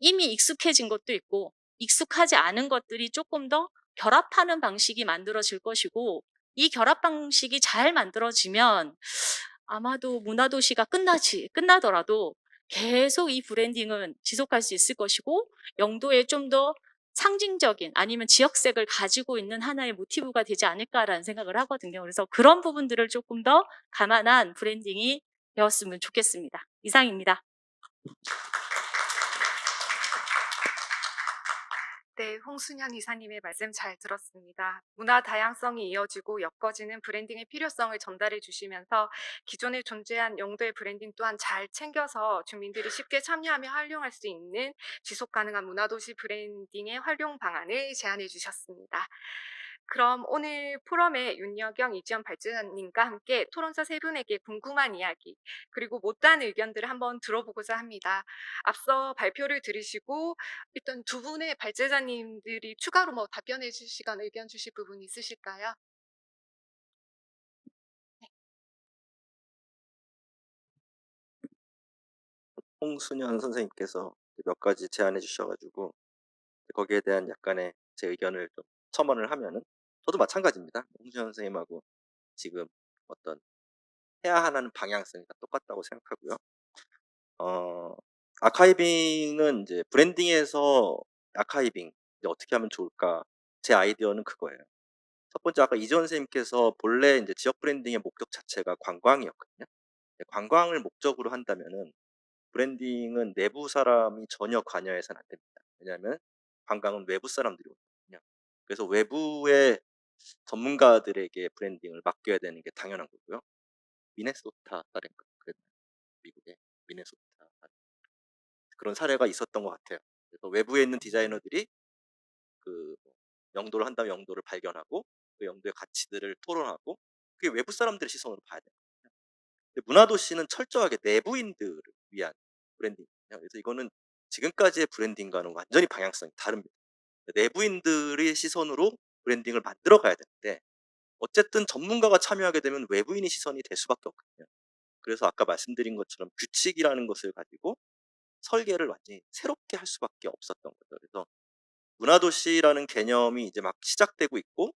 이미 익숙해진 것도 있고 익숙하지 않은 것들이 조금 더 결합하는 방식이 만들어질 것이고 이 결합 방식이 잘 만들어지면 아마도 문화도시가 끝나더라도 계속 이 브랜딩은 지속할 수 있을 것이고 영도에 좀 더 상징적인 아니면 지역색을 가지고 있는 하나의 모티브가 되지 않을까라는 생각을 하거든요. 그래서 그런 부분들을 조금 더 감안한 브랜딩이 되었으면 좋겠습니다. 이상입니다. 네, 홍순현 이사님의 말씀 잘 들었습니다. 문화 다양성이 이어지고 엮어지는 브랜딩의 필요성을 전달해 주시면서 기존에 존재한 영도의 브랜딩 또한 잘 챙겨서 주민들이 쉽게 참여하며 활용할 수 있는 지속 가능한 문화도시 브랜딩의 활용 방안을 제안해 주셨습니다. 그럼 오늘 포럼에 윤여경 이지연 발제자님과 함께 토론자 세 분에게 궁금한 이야기 그리고 못다한 의견들을 한번 들어보고자 합니다. 앞서 발표를 들으시고 일단 두 분의 발제자님들이 추가로 답변해 주시거나 의견 주실 부분 있으실까요? 홍순현 선생님께서 몇 가지 제안해 주셔가지고 거기에 대한 약간의 제 의견을 좀 첨언을 하면은 저도 마찬가지입니다. 홍순현 선생님하고 지금 어떤 해야 하는 방향성이 다 똑같다고 생각하고요. 어, 아카이빙은 이제 브랜딩에서 아카이빙 이제 어떻게 하면 좋을까? 제 아이디어는 그거예요. 첫 번째 아까 이지원 선생님께서 본래 이제 지역 브랜딩의 목적 자체가 관광이었거든요. 관광을 목적으로 한다면은 브랜딩은 내부 사람이 전혀 관여해서는 안 됩니다. 왜냐하면 관광은 외부 사람들이 오거든요. 그래서 외부의 전문가들에게 브랜딩을 맡겨야 되는 게 당연한 거고요. 미네소타 딸인가 그랬나요? 미국의 미네소타 그런 사례가 있었던 것 같아요. 그래서 외부에 있는 디자이너들이 그 영도를 한다면 영도를 발견하고 그 영도의 가치들을 토론하고 그게 외부 사람들의 시선으로 봐야 돼요. 근데 문화도시는 철저하게 내부인들을 위한 브랜딩이에요. 그래서 이거는 지금까지의 브랜딩과는 완전히 방향성이 다릅니다. 내부인들의 시선으로 브랜딩을 만들어 가야 되는데 어쨌든 전문가가 참여하게 되면 외부인의 시선이 될 수밖에 없거든요. 그래서 아까 말씀드린 것처럼 규칙이라는 것을 가지고 설계를 완전히 새롭게 할 수밖에 없었던 거죠. 그래서 문화도시라는 개념이 이제 막 시작되고 있고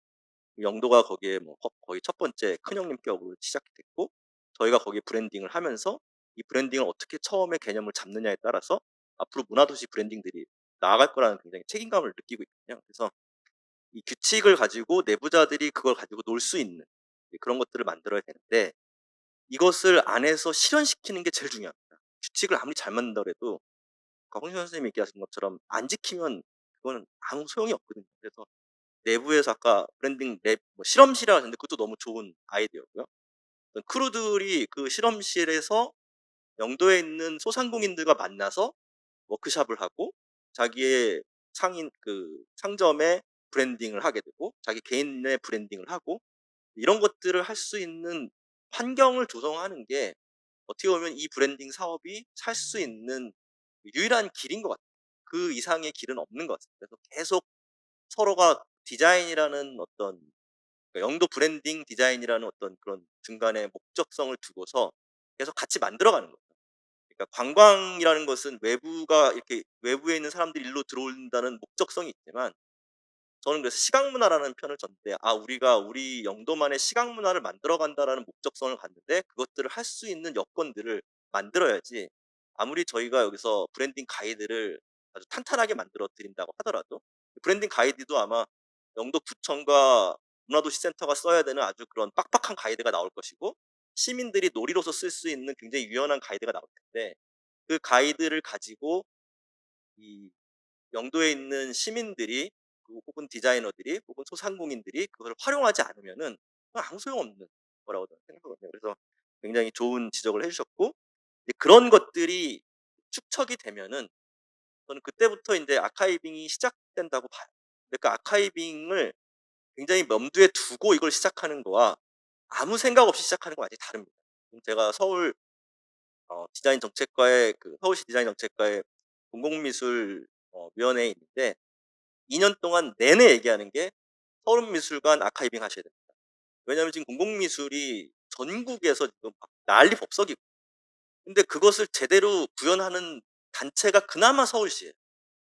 영도가 거기에 뭐 거의 첫 번째 큰형님 격으로 시작이 됐고 저희가 거기에 브랜딩을 하면서 이 브랜딩을 어떻게 처음에 개념을 잡느냐에 따라서 앞으로 문화도시 브랜딩들이 나아갈 거라는 굉장히 책임감을 느끼고 있거든요. 그래서 이 규칙을 가지고 내부자들이 그걸 가지고 놀 수 있는 그런 것들을 만들어야 되는데 이것을 안에서 실현시키는 게 제일 중요합니다. 규칙을 아무리 잘 만들더라도 아까 홍 선생님이 얘기하신 것처럼 안 지키면 그거는 아무 소용이 없거든요. 그래서 내부에서 아까 브랜딩 랩 뭐 실험실이라고 하셨는데 그것도 너무 좋은 아이디어고요. 어떤 크루들이 그 실험실에서 영도에 있는 소상공인들과 만나서 워크숍을 하고 자기의 상인 그 상점의 브랜딩을 하게 되고 자기 개인의 브랜딩을 하고 이런 것들을 할 수 있는 환경을 조성하는 게 어떻게 보면 이 브랜딩 사업이 살 수 있는 유일한 길인 것 같아요. 그 이상의 길은 없는 것 같습니다. 그래서 계속 서로가 디자인이라는 어떤 그러니까 영도 브랜딩 디자인이라는 어떤 그런 중간에 목적성을 두고서 계속 같이 만들어가는 거예요. 그러니까 관광이라는 것은 외부가 이렇게 외부에 있는 사람들이 일로 들어온다는 목적성이 있지만 저는 그래서 시각 문화라는 편을 졌는데 우리가 우리 영도만의 시각 문화를 만들어 간다라는 목적성을 갖는데 그것들을 할 수 있는 여건들을 만들어야지 아무리 저희가 여기서 브랜딩 가이드를 아주 탄탄하게 만들어 드린다고 하더라도 브랜딩 가이드도 아마 영도구청과 문화도시센터가 써야 되는 아주 그런 빡빡한 가이드가 나올 것이고 시민들이 놀이로서 쓸 수 있는 굉장히 유연한 가이드가 나올 텐데 그 가이드를 가지고 이 영도에 있는 시민들이 혹은 디자이너들이 혹은 소상공인들이 그걸 활용하지 않으면은 그건 아무 소용없는 거라고 저는 생각하거든요. 그래서 굉장히 좋은 지적을 해 주셨고 이제 그런 것들이 축적이 되면은 저는 그때부터 인제 아카이빙이 시작된다고 봐요. 근데 그 아카이빙을 굉장히 염두에 두고 이걸 시작하는 거와 아무 생각 없이 시작하는 건 완전히 다릅니다. 제가 서울 디자인 정책과의 서울시 디자인 정책과의 공공미술 위원회에 있는데 2년 동안 내내 얘기하는 게 서울미술관 아카이빙 하셔야 됩니다. 왜냐하면 지금 공공미술이 전국에서 지금 막 난리 법석이고 근데 그것을 제대로 구현하는 단체가 그나마 서울시예요.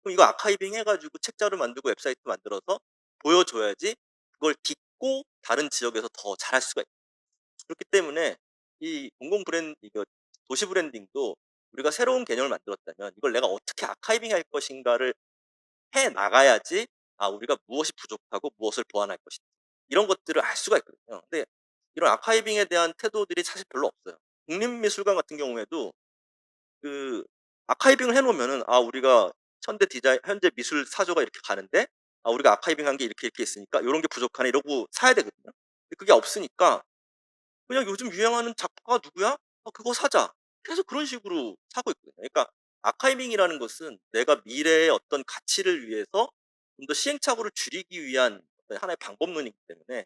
그럼 이거 아카이빙 해 가지고 책자료 만들고 웹사이트 만들어서 보여줘야지 그걸 딛고 다른 지역에서 더 잘할 수가 있어요. 그렇기 때문에 이 공공 브랜 이거 도시 브랜딩도 우리가 새로운 개념을 만들었다면 이걸 내가 어떻게 아카이빙 할 것인가를 해 나가야지 우리가 무엇이 부족하고 무엇을 보완할 것인지 이런 것들을 알 수가 있거든요. 근데 이런 아카이빙에 대한 태도들이 사실 별로 없어요. 국립미술관 같은 경우에도 그 아카이빙을 해 놓으면은 우리가 현재 미술 사조가 이렇게 가는데 우리가 아카이빙한 게 이렇게 있으니까 요런 게 부족하네 이러고 사야 되거든요. 근데 그게 없으니까 그냥 요즘 유행하는 작가가 누구야? 그거 사자. 계속 그런 식으로 사고 있거든요. 그러니까 아카이빙이라는 것은 내가 미래의 어떤 가치를 위해서 좀 더 시행착오를 줄이기 위한 어떤 하나의 방법론이기 때문에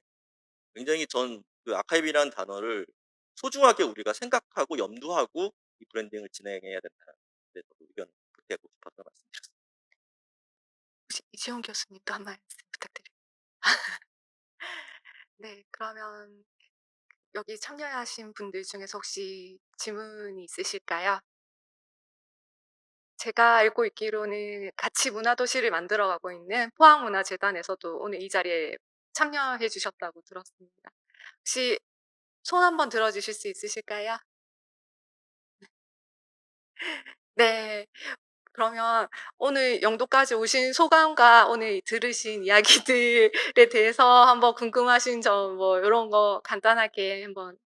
굉장히 전 그 아카이빙이라는 단어를 소중하게 우리가 생각하고 염두하고 이 브랜딩을 진행해야 된다는 데 저도 의견을 보태고 싶어서 말씀드렸습니다. 혹시 이지원 교수님도 한 말씀 부탁드려요. 네, 그러면 여기 참여하신 분들 중에서 혹시 질문이 있으실까요? 제가 알고 있기로는 같이 문화도시를 만들어가고 있는 포항문화재단에서도 오늘 이 자리에 참여해 주셨다고 들었습니다. 혹시 손 한번 들어주실 수 있으실까요? 네. 그러면 오늘 영도까지 오신 소감과 오늘 들으신 이야기들에 대해서 한번 궁금하신 점 뭐 요런 거 간단하게 한번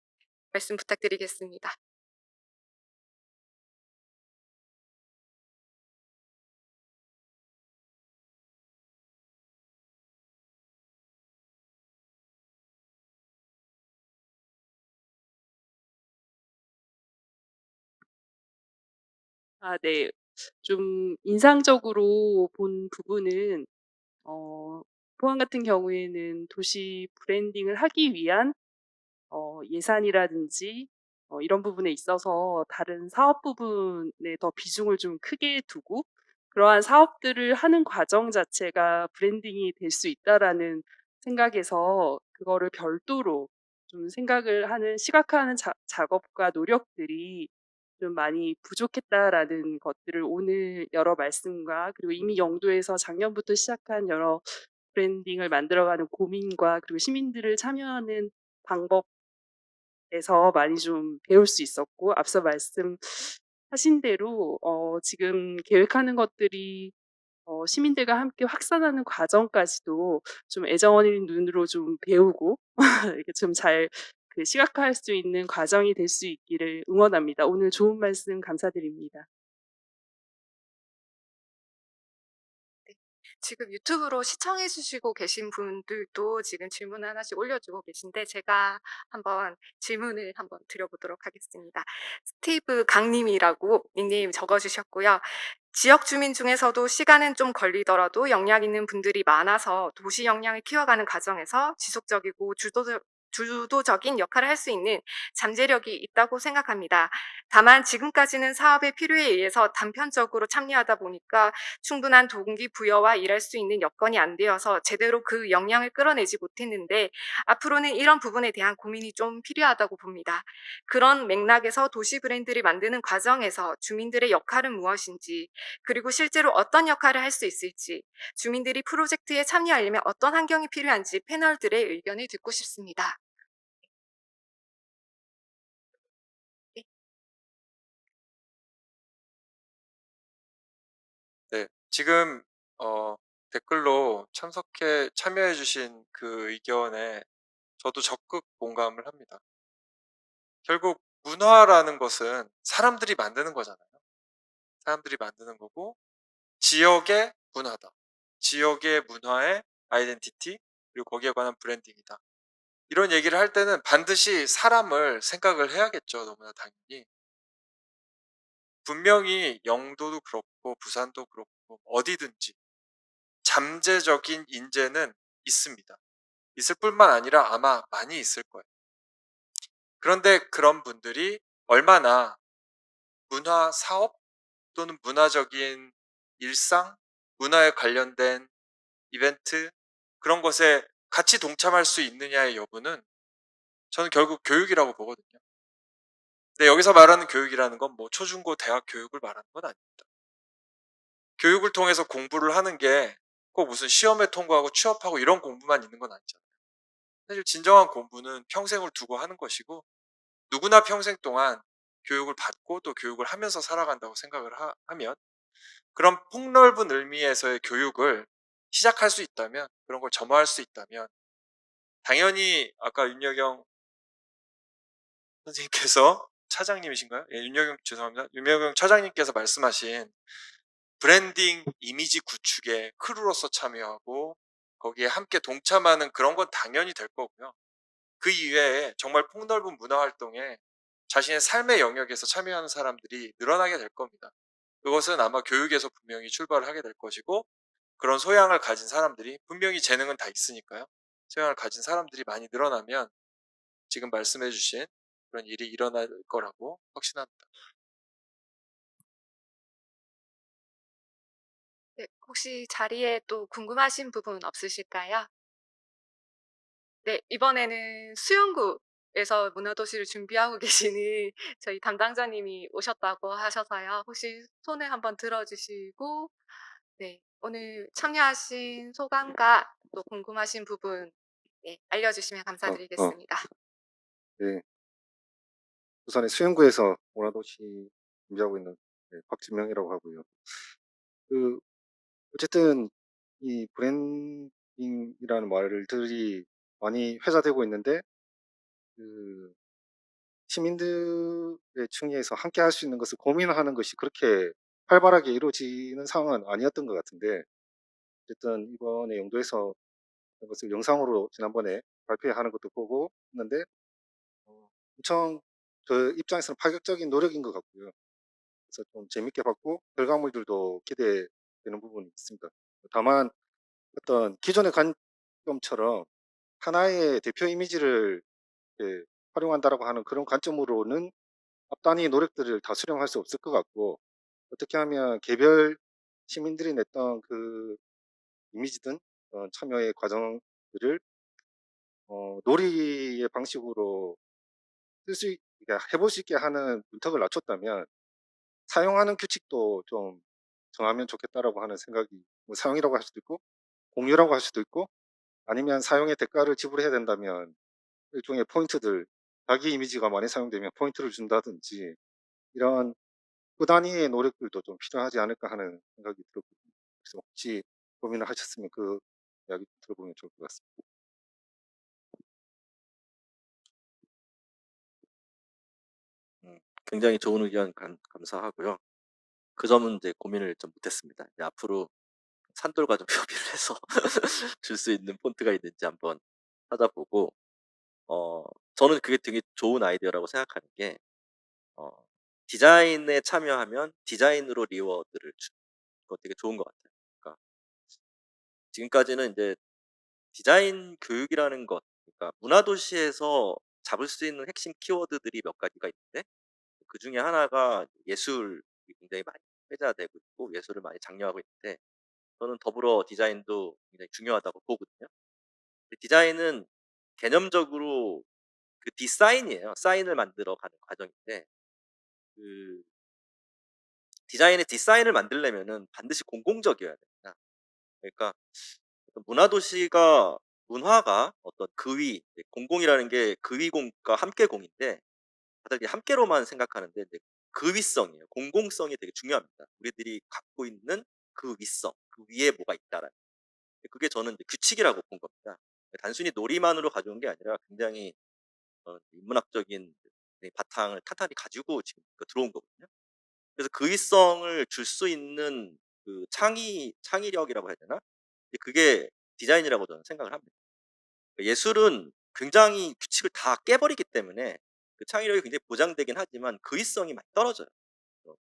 말씀 부탁드리겠습니다. 네. 좀 인상적으로 본 부분은 어 포항 같은 경우에는 도시 브랜딩을 하기 위한 예산이라든지 이런 부분에 있어서 다른 사업 부분에 더 비중을 좀 크게 두고 그러한 사업들을 하는 과정 자체가 브랜딩이 될 수 있다라는 생각에서 그거를 별도로 좀 생각을 하는 시각화하는 작업과 노력들이 좀 많이 부족했다라는 것들을 오늘 여러 말씀과 그리고 이미 영도에서 작년부터 시작한 여러 브랜딩을 만들어가는 고민과 그리고 시민들을 참여하는 방법에서 많이 좀 배울 수 있었고 앞서 말씀하신 대로 지금 계획하는 것들이 시민들과 함께 확산하는 과정까지도 좀 애정 어린 눈으로 좀 배우고 이렇게 좀 잘 그 시각화할 수 있는 과정이 될 수 있기를 응원합니다. 오늘 좋은 말씀 감사드립니다. 지금 유튜브로 시청해 주시고 계신 분들도 지금 질문 하나씩 올려주고 계신데 제가 한번 질문을 한번 드려보도록 하겠습니다. 스티브 강님이라고 닉네임 적어주셨고요. 지역 주민 중에서도 시간은 좀 걸리더라도 역량 있는 분들이 많아서 도시 역량을 키워가는 과정에서 지속적이고 주도적인 역할을 할 수 있는 잠재력이 있다고 생각합니다. 다만 지금까지는 사업의 필요에 의해서 단편적으로 참여하다 보니까 충분한 동기부여와 일할 수 있는 여건이 안 되어서 제대로 그 역량을 끌어내지 못했는데 앞으로는 이런 부분에 대한 고민이 좀 필요하다고 봅니다. 그런 맥락에서 도시 브랜드를 만드는 과정에서 주민들의 역할은 무엇인지 그리고 실제로 어떤 역할을 할 수 있을지 주민들이 프로젝트에 참여하려면 어떤 환경이 필요한지 패널들의 의견을 듣고 싶습니다. 네. 네, 지금 댓글로 참여해 주신 그 의견에 저도 적극 공감을 합니다. 결국 문화라는 것은 사람들이 만드는 거잖아요. 사람들이 만드는 거고 지역의 문화다. 지역의 문화의 아이덴티티 그리고 거기에 관한 브랜딩이다. 이런 얘기를 할 때는 반드시 사람을 생각을 해야겠죠. 너무나 당연히. 분명히 영도도 그렇고 부산도 그렇고 어디든지 잠재적인 인재는 있습니다. 있을 뿐만 아니라 아마 많이 있을 거예요. 그런데 그런 분들이 얼마나 문화 사업 또는 문화적인 일상, 문화에 관련된 이벤트 그런 것에 같이 동참할 수 있느냐의 여부는 저는 결국 교육이라고 보거든요. 근데 여기서 말하는 교육이라는 건 뭐 초중고 대학 교육을 말하는 건 아닙니다. 교육을 통해서 공부를 하는 게 꼭 무슨 시험에 통과하고 취업하고 이런 공부만 있는 건 아니잖아요. 사실 진정한 공부는 평생을 두고 하는 것이고 누구나 평생 동안 교육을 받고 또 교육을 하면서 살아간다고 생각을 하면 그런 폭넓은 의미에서의 교육을 시작할 수 있다면 그런 걸 점화할 수 있다면 당연히 아까 윤여경 선생님께서 차장님이신가요? 예, 죄송합니다. 윤여경 차장님께서 말씀하신 브랜딩 이미지 구축에 크루로서 참여하고 거기에 함께 동참하는 그런 건 당연히 될 거고요. 그 이외에 정말 폭넓은 문화 활동에 자신의 삶의 영역에서 참여하는 사람들이 늘어나게 될 겁니다. 그것은 아마 교육에서 분명히 출발을 하게 될 것이고 그런 소양을 가진 사람들이 분명히 재능은 다 있으니까요. 소양을 가진 사람들이 많이 늘어나면 지금 말씀해 주신 그런 일이 일어날 거라고 확신합니다. 네, 혹시 자리에 또 궁금하신 부분 없으실까요? 네, 이번에는 수영구에서 문화도시를 준비하고 계시는 저희 담당자님이 오셨다고 하셔서요. 혹시 손을 한번 들어주시고, 네, 오늘 참여하신 소감과 또 궁금하신 부분 네, 알려주시면 감사드리겠습니다. 네. 부산의 수영구에서 문화도시 준비하고 있는 박진명이라고 하고요. 어쨌든 이 브랜딩이라는 말들이 많이 회자되고 있는데 그 시민들의 층위에서 함께 할 수 있는 것을 고민하는 것이 그렇게 활발하게 이루어지는 상황은 아니었던 것 같은데 어쨌든 이번에 영도에서 그것을 영상으로 지난번에 발표하는 것도 보고 했는데 엄청 저 입장에서는 파격적인 노력인 것 같고요. 그래서 좀 재밌게 봤고 결과물들도 기대되는 부분이 있습니다. 다만 어떤 기존의 관점처럼 하나의 대표 이미지를 활용한다라고 하는 그런 관점으로는 앞단위 노력들을 다 수렴할 수 없을 것 같고, 어떻게 하면 개별 시민들이 냈던 그 이미지든 참여의 과정들을 놀이의 방식으로 그러니까 해볼 수 있게 하는 문턱을 낮췄다면 사용하는 규칙도 좀 정하면 좋겠다라고 하는 생각이, 뭐 사용이라고 할 수도 있고 공유라고 할 수도 있고, 아니면 사용의 대가를 지불해야 된다면 일종의 포인트들, 자기 이미지가 많이 사용되면 포인트를 준다든지, 이런 그 단위의 노력들도 좀 필요하지 않을까 하는 생각이 들었거든요. 그래서 혹시 고민을 하셨으면 그 이야기 들어보면 좋을 것 같습니다. 굉장히 좋은 의견 감사하고요. 그 점은 이제 고민을 좀 못했습니다. 이제 앞으로 산돌과 좀 협의를 해서 줄 수 있는 폰트가 있는지 한번 찾아보고, 어, 저는 그게 되게 좋은 아이디어라고 생각하는 게, 어, 디자인에 참여하면 디자인으로 리워드를 주는 거 되게 좋은 것 같아요. 그러니까 지금까지는 이제 디자인 교육이라는 것, 그러니까 문화도시에서 잡을 수 있는 핵심 키워드들이 몇 가지가 있는데, 그 중에 하나가 예술이 굉장히 많이 회자되고 있고 예술을 많이 장려하고 있는데, 저는 더불어 디자인도 굉장히 중요하다고 보거든요. 근데 디자인은 개념적으로 그 디사인이에요. 사인을 만들어 가는 과정인데, 그 디자인의 디사인을 만들려면은 반드시 공공적이어야 됩니다. 그러니까 어떤 문화가 어떤 그위, 공공이라는 게 그위공과 함께공인데, 다들 이제 함께로만 생각하는데 이제 그 위성이에요. 공공성이 되게 중요합니다. 우리들이 갖고 있는 그 위성, 그 위에 뭐가 있다라는. 그게 저는 이제 규칙이라고 본 겁니다. 단순히 놀이만으로 가져온 게 아니라 굉장히 인문학적인 바탕을 탄탄히 가지고 지금 들어온 거거든요. 그래서 그 위성을 줄 수 있는 그 창의력이라고 해야 되나? 그게 디자인이라고 저는 생각을 합니다. 예술은 굉장히 규칙을 다 깨버리기 때문에 그 창의력이 굉장히 보장되긴 하지만 그의성이 많이 떨어져요.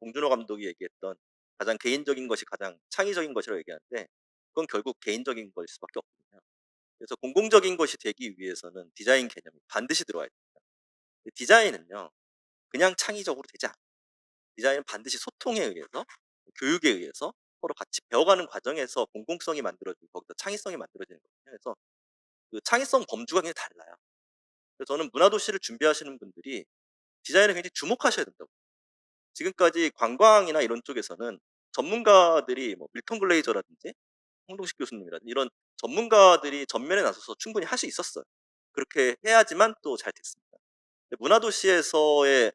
봉준호 감독이 얘기했던 가장 개인적인 것이 가장 창의적인 것이라고 얘기하는데, 그건 결국 개인적인 것일 수밖에 없거든요. 그래서 공공적인 것이 되기 위해서는 디자인 개념이 반드시 들어와야 됩니다. 근데 디자인은요, 그냥 창의적으로 되지 않아요. 디자인은 반드시 소통에 의해서, 교육에 의해서 서로 같이 배워가는 과정에서 공공성이 만들어지고 거기서 창의성이 만들어지는 거거든요. 그래서 그 창의성 범주가 굉장히 달라요. 그래서 저는 문화도시를 준비하시는 분들이 디자인에 굉장히 주목하셔야 된다고. 지금까지 관광이나 이런 쪽에서는 전문가들이 뭐 밀턴 글레이저라든지 홍동식 교수님이라든지 이런 전문가들이 전면에 나서서 충분히 할 수 있었어요. 그렇게 해야지만 또 잘 됐습니다. 근데 문화도시에서의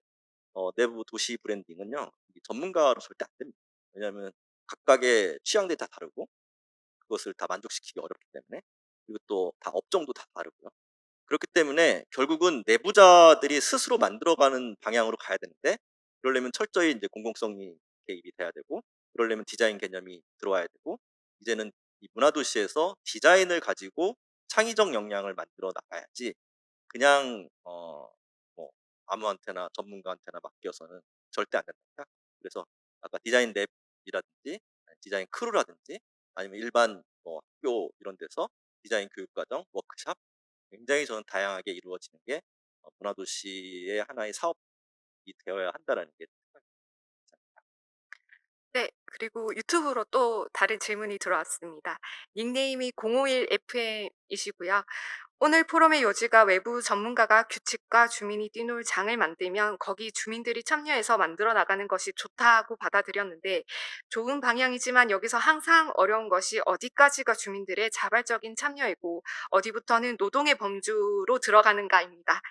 내부 도시 브랜딩은요, 이 전문가로 절대 안 됩니다. 왜냐하면 각각의 취향들이 다 다르고 그것을 다 만족시키기 어렵기 때문에, 그리고 또 다 업종도 다 다르고요. 그렇기 때문에 결국은 내부자들이 스스로 만들어가는 방향으로 가야 되는데, 그러려면 철저히 이제 공공성이 개입이 돼야 되고, 그러려면 디자인 개념이 들어와야 되고, 이제는 이 문화도시에서 디자인을 가지고 창의적 역량을 만들어 나가야지, 그냥 뭐 아무한테나 전문가한테나 맡겨서는 절대 안 된다. 그래서 아까 디자인 랩이라든지 디자인 크루라든지 아니면 일반 뭐 학교 이런 데서 디자인 교육과정, 워크샵, 굉장히 저는 다양하게 이루어지는 게 문화도시의 하나의 사업이 되어야 한다라는 게 생각입니다. 네, 그리고 유튜브로 또 다른 질문이 들어왔습니다. 닉네임이 051FM이시고요. 오늘 포럼의 요지가 외부 전문가가 규칙과 주민이 뛰놀 장을 만들면 거기 주민들이 참여해서 만들어 나가는 것이 좋다고 받아들였는데, 좋은 방향이지만 여기서 항상 어려운 것이 어디까지가 주민들의 자발적인 참여이고 어디부터는 노동의 범주로 들어가는가입니다.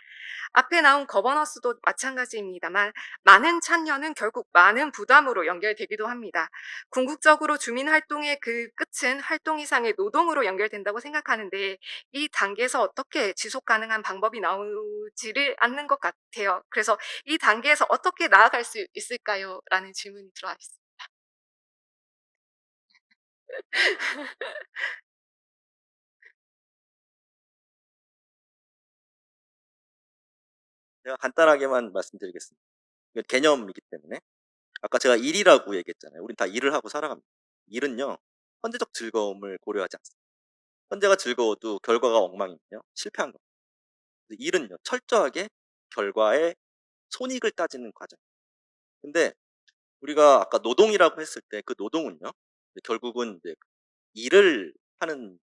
앞에 나온 거버넌스도 마찬가지입니다만 많은 참여는 결국 많은 부담으로 연결되기도 합니다. 궁극적으로 주민 활동의 그 끝은 활동 이상의 노동으로 연결된다고 생각하는데, 이 단계에서 어떻게 지속 가능한 방법이 나오지를 않는 것 같아요. 그래서 이 단계에서 어떻게 나아갈 수 있을까요? 라는 질문이 들어와 있습니다. 제가 간단하게만 말씀드리겠습니다. 이건 개념이기 때문에, 아까 제가 일이라고 얘기했잖아요. 우린 다 일을 하고 살아갑니다. 일은요, 현재적 즐거움을 고려하지 않습니다. 현재가 즐거워도 결과가 엉망이면요, 실패한 겁니다. 일은요, 철저하게 결과의 손익을 따지는 과정. 근데 우리가 아까 노동이라고 했을 때 그 노동은요. 이제 결국은 이제 일을 하는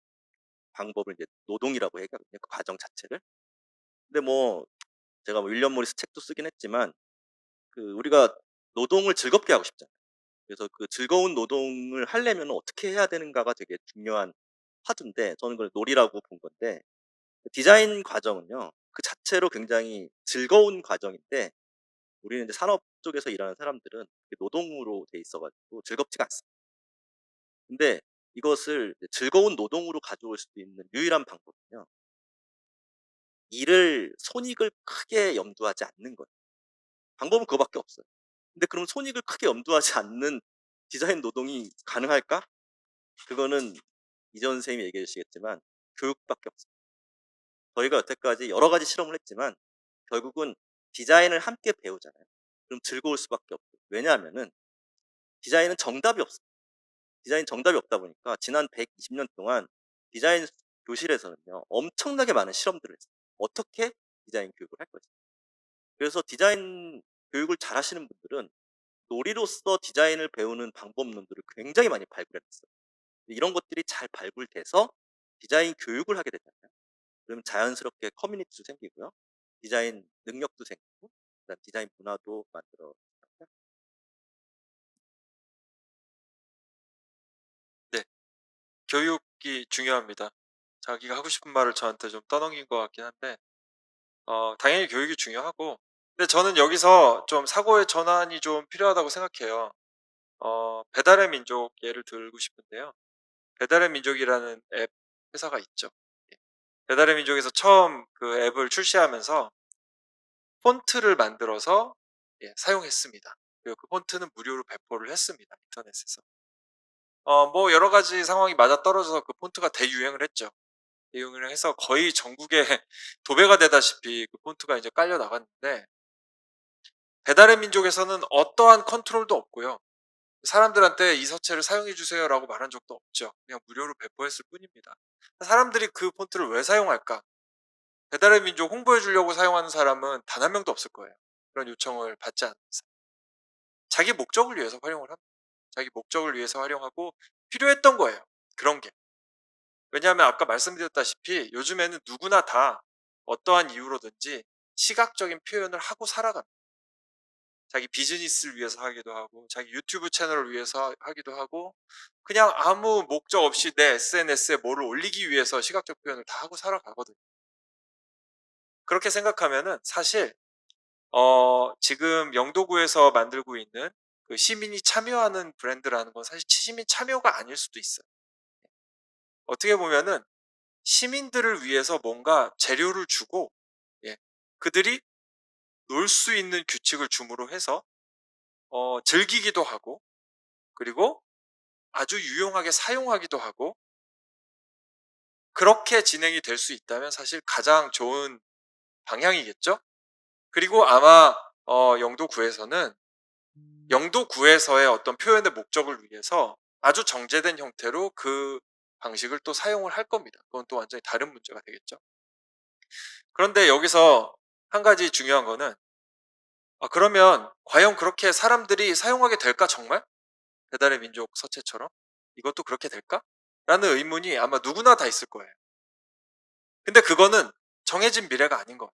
방법을 이제 노동이라고 얘기하거든요. 그 과정 자체를. 근데 뭐 제가 뭐 윌리엄 모리스 책도 쓰긴 했지만 그 우리가 노동을 즐겁게 하고 싶잖아요. 그래서 그 즐거운 노동을 하려면 어떻게 해야 되는가가 되게 중요한 화두인데 저는 그걸 놀이라고 본 건데 디자인 과정은요. 그 자체로 굉장히 즐거운 과정인데 우리는 이제 산업 쪽에서 일하는 사람들은 그게 노동으로 돼 있어 가지고 즐겁지가 않습니다. 근데 이것을 이제 즐거운 노동으로 가져올 수 있는 유일한 방법은요. 일을 손익을 크게 염두하지 않는 거예요. 방법은 그거밖에 없어요. 근데 그럼 손익을 크게 염두하지 않는 디자인 노동이 가능할까? 그거는 이전 선생님이 얘기해 주시겠지만 교육밖에 없어요. 저희가 여태까지 여러 가지 실험을 했지만 결국은 디자인을 함께 배우잖아요. 그럼 즐거울 수밖에 없어요. 왜냐하면은 디자인은 정답이 없어요. 디자인 정답이 없다 보니까 지난 120년 동안 디자인 교실에서는요. 엄청나게 많은 실험들을 했어요. 어떻게 디자인 교육을 할 것인가. 그래서 디자인 교육을 잘하시는 분들은 놀이로서 디자인을 배우는 방법론들을 굉장히 많이 발굴했어요. 이런 것들이 잘 발굴돼서 디자인 교육을 하게 되잖아요. 그러면 자연스럽게 커뮤니티도 생기고요. 디자인 능력도 생기고 그다음 디자인 문화도 만들어. 네. 교육이 중요합니다. 자기가 하고 싶은 말을 저한테 좀 떠넘긴 것 같긴 한데 당연히 교육이 중요하고 근데 저는 여기서 좀 사고의 전환이 좀 필요하다고 생각해요. 배달의 민족 예를 들고 싶은데요. 배달의 민족이라는 앱 회사가 있죠. 예. 배달의 민족에서 처음 그 앱을 출시하면서 폰트를 만들어서 사용했습니다. 그리고 그 폰트는 무료로 배포를 했습니다. 인터넷에서. 뭐 여러 가지 상황이 맞아떨어져서 그 폰트가 대유행을 했죠. 대유행을 해서 거의 전국에 도배가 되다시피 그 폰트가 이제 깔려 나갔는데 배달의 민족에서는 어떠한 컨트롤도 없고요. 사람들한테 이 서체를 사용해 주세요라고 말한 적도 없죠. 그냥 무료로 배포했을 뿐입니다. 사람들이 그 폰트를 왜 사용할까? 배달의 민족 홍보해 주려고 사용하는 사람은 단 한 명도 없을 거예요. 그런 요청을 받지 않는 이상. 자기 목적을 위해서 활용을 합니다. 자기 목적을 위해서 활용하고 필요했던 거예요. 그런 게. 왜냐하면 아까 말씀드렸다시피 요즘에는 누구나 다 어떠한 이유로든지 시각적인 표현을 하고 살아갑니다. 자기 비즈니스를 위해서 하기도 하고 자기 유튜브 채널을 위해서 하기도 하고 그냥 아무 목적 없이 내 SNS에 뭐를 올리기 위해서 시각적 표현을 다 하고 살아가거든요. 그렇게 생각하면은 사실 지금 영도구에서 만들고 있는 그 시민이 참여하는 브랜드라는 건 사실 시민 참여가 아닐 수도 있어요. 어떻게 보면은 시민들을 위해서 뭔가 재료를 주고 그들이 놀 수 있는 규칙을 줌으로 해서 즐기기도 하고 그리고 아주 유용하게 사용하기도 하고 그렇게 진행이 될 수 있다면 사실 가장 좋은 방향이겠죠? 그리고 아마 영도구에서는 영도구에서의 어떤 표현의 목적을 위해서 아주 정제된 형태로 그 방식을 또 사용을 할 겁니다. 그건 또 완전히 다른 문제가 되겠죠. 그런데 여기서 한 가지 중요한 거는 그러면 과연 그렇게 사람들이 사용하게 될까 정말? 배달의 민족 서체처럼? 이것도 그렇게 될까? 라는 의문이 아마 누구나 다 있을 거예요. 근데 그거는 정해진 미래가 아닌 거예요.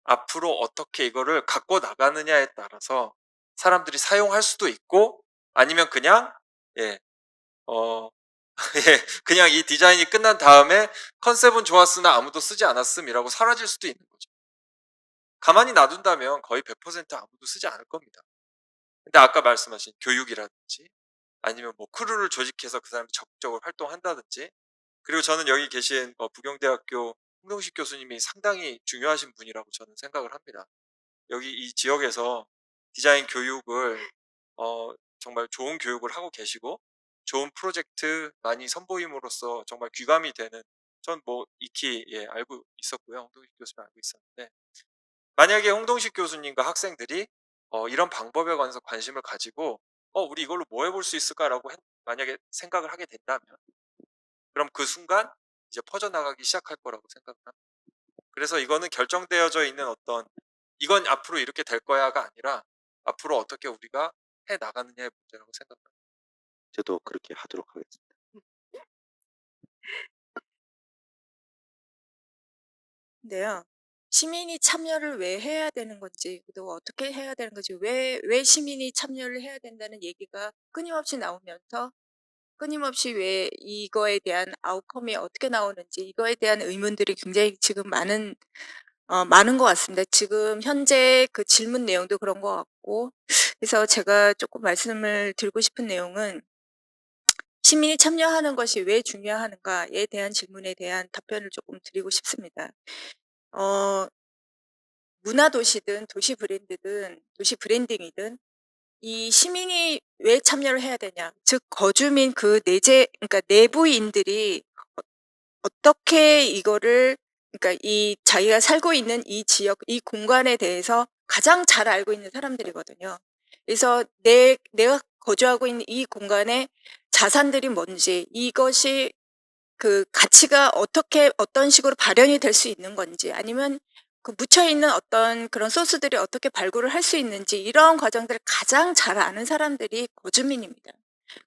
앞으로 어떻게 이거를 갖고 나가느냐에 따라서 사람들이 사용할 수도 있고 아니면 그냥 그냥 이 디자인이 끝난 다음에 컨셉은 좋았으나 아무도 쓰지 않았음이라고 사라질 수도 있는 거죠. 가만히 놔둔다면 거의 100% 아무도 쓰지 않을 겁니다. 근데 아까 말씀하신 교육이라든지 아니면 뭐 크루를 조직해서 그 사람이 적극적으로 활동한다든지 그리고 저는 여기 계신 부경대학교 홍동식 교수님이 상당히 중요하신 분이라고 저는 생각을 합니다. 여기 이 지역에서 디자인 교육을 정말 좋은 교육을 하고 계시고 좋은 프로젝트 많이 선보임으로써 정말 귀감이 되는 전 뭐 익히 알고 있었고요. 홍동식 교수님 알고 있었는데 만약에 홍동식 교수님과 학생들이 이런 방법에 관해서 관심을 가지고 우리 이걸로 뭐 해볼 수 있을까라고 만약에 생각을 하게 된다면 그럼 그 순간 이제 퍼져나가기 시작할 거라고 생각을 합니다. 그래서 이거는 결정되어져 있는 어떤 이건 앞으로 이렇게 될 거야가 아니라 앞으로 어떻게 우리가 해 나가느냐의 문제라고 생각합니다. 저도 그렇게 하도록 하겠습니다. 근데요. 시민이 참여를 왜 해야 되는 건지, 또 어떻게 해야 되는 건지, 왜 시민이 참여를 해야 된다는 얘기가 끊임없이 나오면서 끊임없이 왜 이거에 대한 아웃컴이 어떻게 나오는지 이거에 대한 의문들이 굉장히 지금 많은 것 같습니다. 지금 현재 그 질문 내용도 그런 것 같고, 그래서 제가 조금 말씀을 드리고 싶은 내용은 시민이 참여하는 것이 왜 중요한가에 대한 질문에 대한 답변을 조금 드리고 싶습니다. 문화도시든 도시 브랜드든 도시 브랜딩이든 이 시민이 왜 참여를 해야 되냐? 즉 거주민 그러니까 내부인들이 어떻게 이거를 그러니까 이 자기가 살고 있는 이 지역, 이 공간에 대해서 가장 잘 알고 있는 사람들이거든요. 그래서 내가 거주하고 있는 이 공간의 자산들이 뭔지, 이것이 그 가치가 어떤 식으로 발현이 될 수 있는 건지, 아니면 그 묻혀 있는 어떤 그런 소스들이 어떻게 발굴을 할 수 있는지, 이런 과정들을 가장 잘 아는 사람들이 거주민입니다.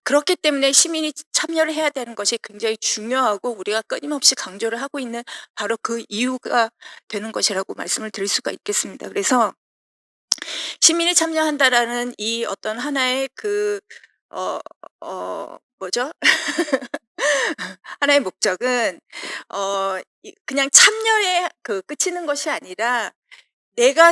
그렇기 때문에 시민이 참여를 해야 되는 것이 굉장히 중요하고 우리가 끊임없이 강조를 하고 있는 바로 그 이유가 되는 것이라고 말씀을 드릴 수가 있겠습니다. 그래서 시민이 참여한다라는 이 어떤 하나의 뭐죠? 하나의 목적은 그냥 참여에 그치는 것이 아니라 내가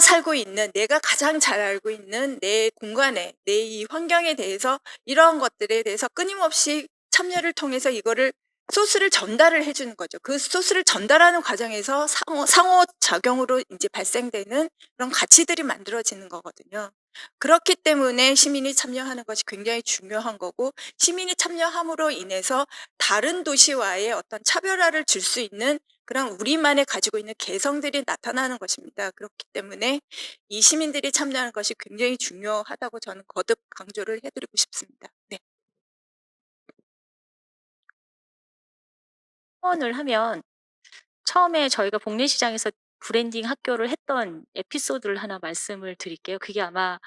가장 잘 알고 있는 내 공간에, 내 이 환경에 대해서 이러한 것들에 대해서 끊임없이 참여를 통해서 이거를 소스를 전달을 해 주는 거죠. 그 소스를 전달하는 과정에서 상호작용으로 이제 발생되는 그런 가치들이 만들어지는 거거든요. 그렇기 때문에 시민이 참여하는 것이 굉장히 중요한 거고, 시민이 참여함으로 인해서 다른 도시와의 어떤 차별화를 줄 수 있는 그런 우리만의 가지고 있는 개성들이 나타나는 것입니다. 그렇기 때문에 이 시민들이 참여하는 것이 굉장히 중요하다고 저는 거듭 강조를 해드리고 싶습니다. 네. 후원을 하면 처음에 저희가 복례시장에서 브랜딩 학교를 했던 에피소드를 하나 말씀을 드릴게요. 그게 아마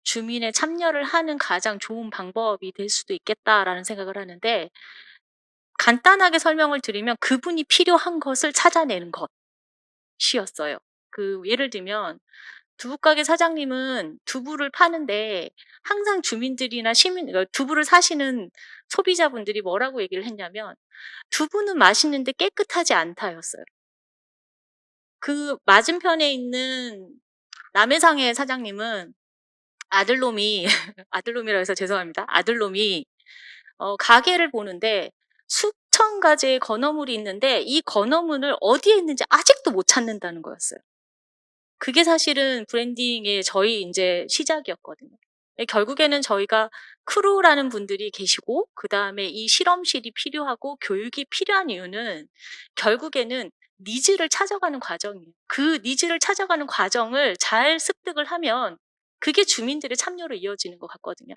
주민의 참여를 하는 가장 좋은 방법이 될 수도 있겠다라는 생각을 하는데, 간단하게 설명을 드리면 그분이 필요한 것을 찾아내는 것이었어요. 예를 들면 두부가게 사장님은 두부를 파는데 항상 주민들이나 두부를 사시는 소비자분들이 뭐라고 얘기를 했냐면 두부는 맛있는데 깨끗하지 않다였어요. 그 맞은편에 있는 남해상의 사장님은 아들놈이 아들놈이라 해서 죄송합니다. 아들놈이 가게를 보는데 수천 가지의 건어물이 있는데 이 건어물을 어디에 있는지 아직도 못 찾는다는 거였어요. 그게 사실은 브랜딩의 저희 이제 시작이었거든요. 결국에는 저희가 크루라는 분들이 계시고 그다음에 이 실험실이 필요하고 교육이 필요한 이유는 결국에는 니즈를 찾아가는 과정이에요. 그 니즈를 찾아가는 과정을 잘 습득을 하면 그게 주민들의 참여로 이어지는 것 같거든요.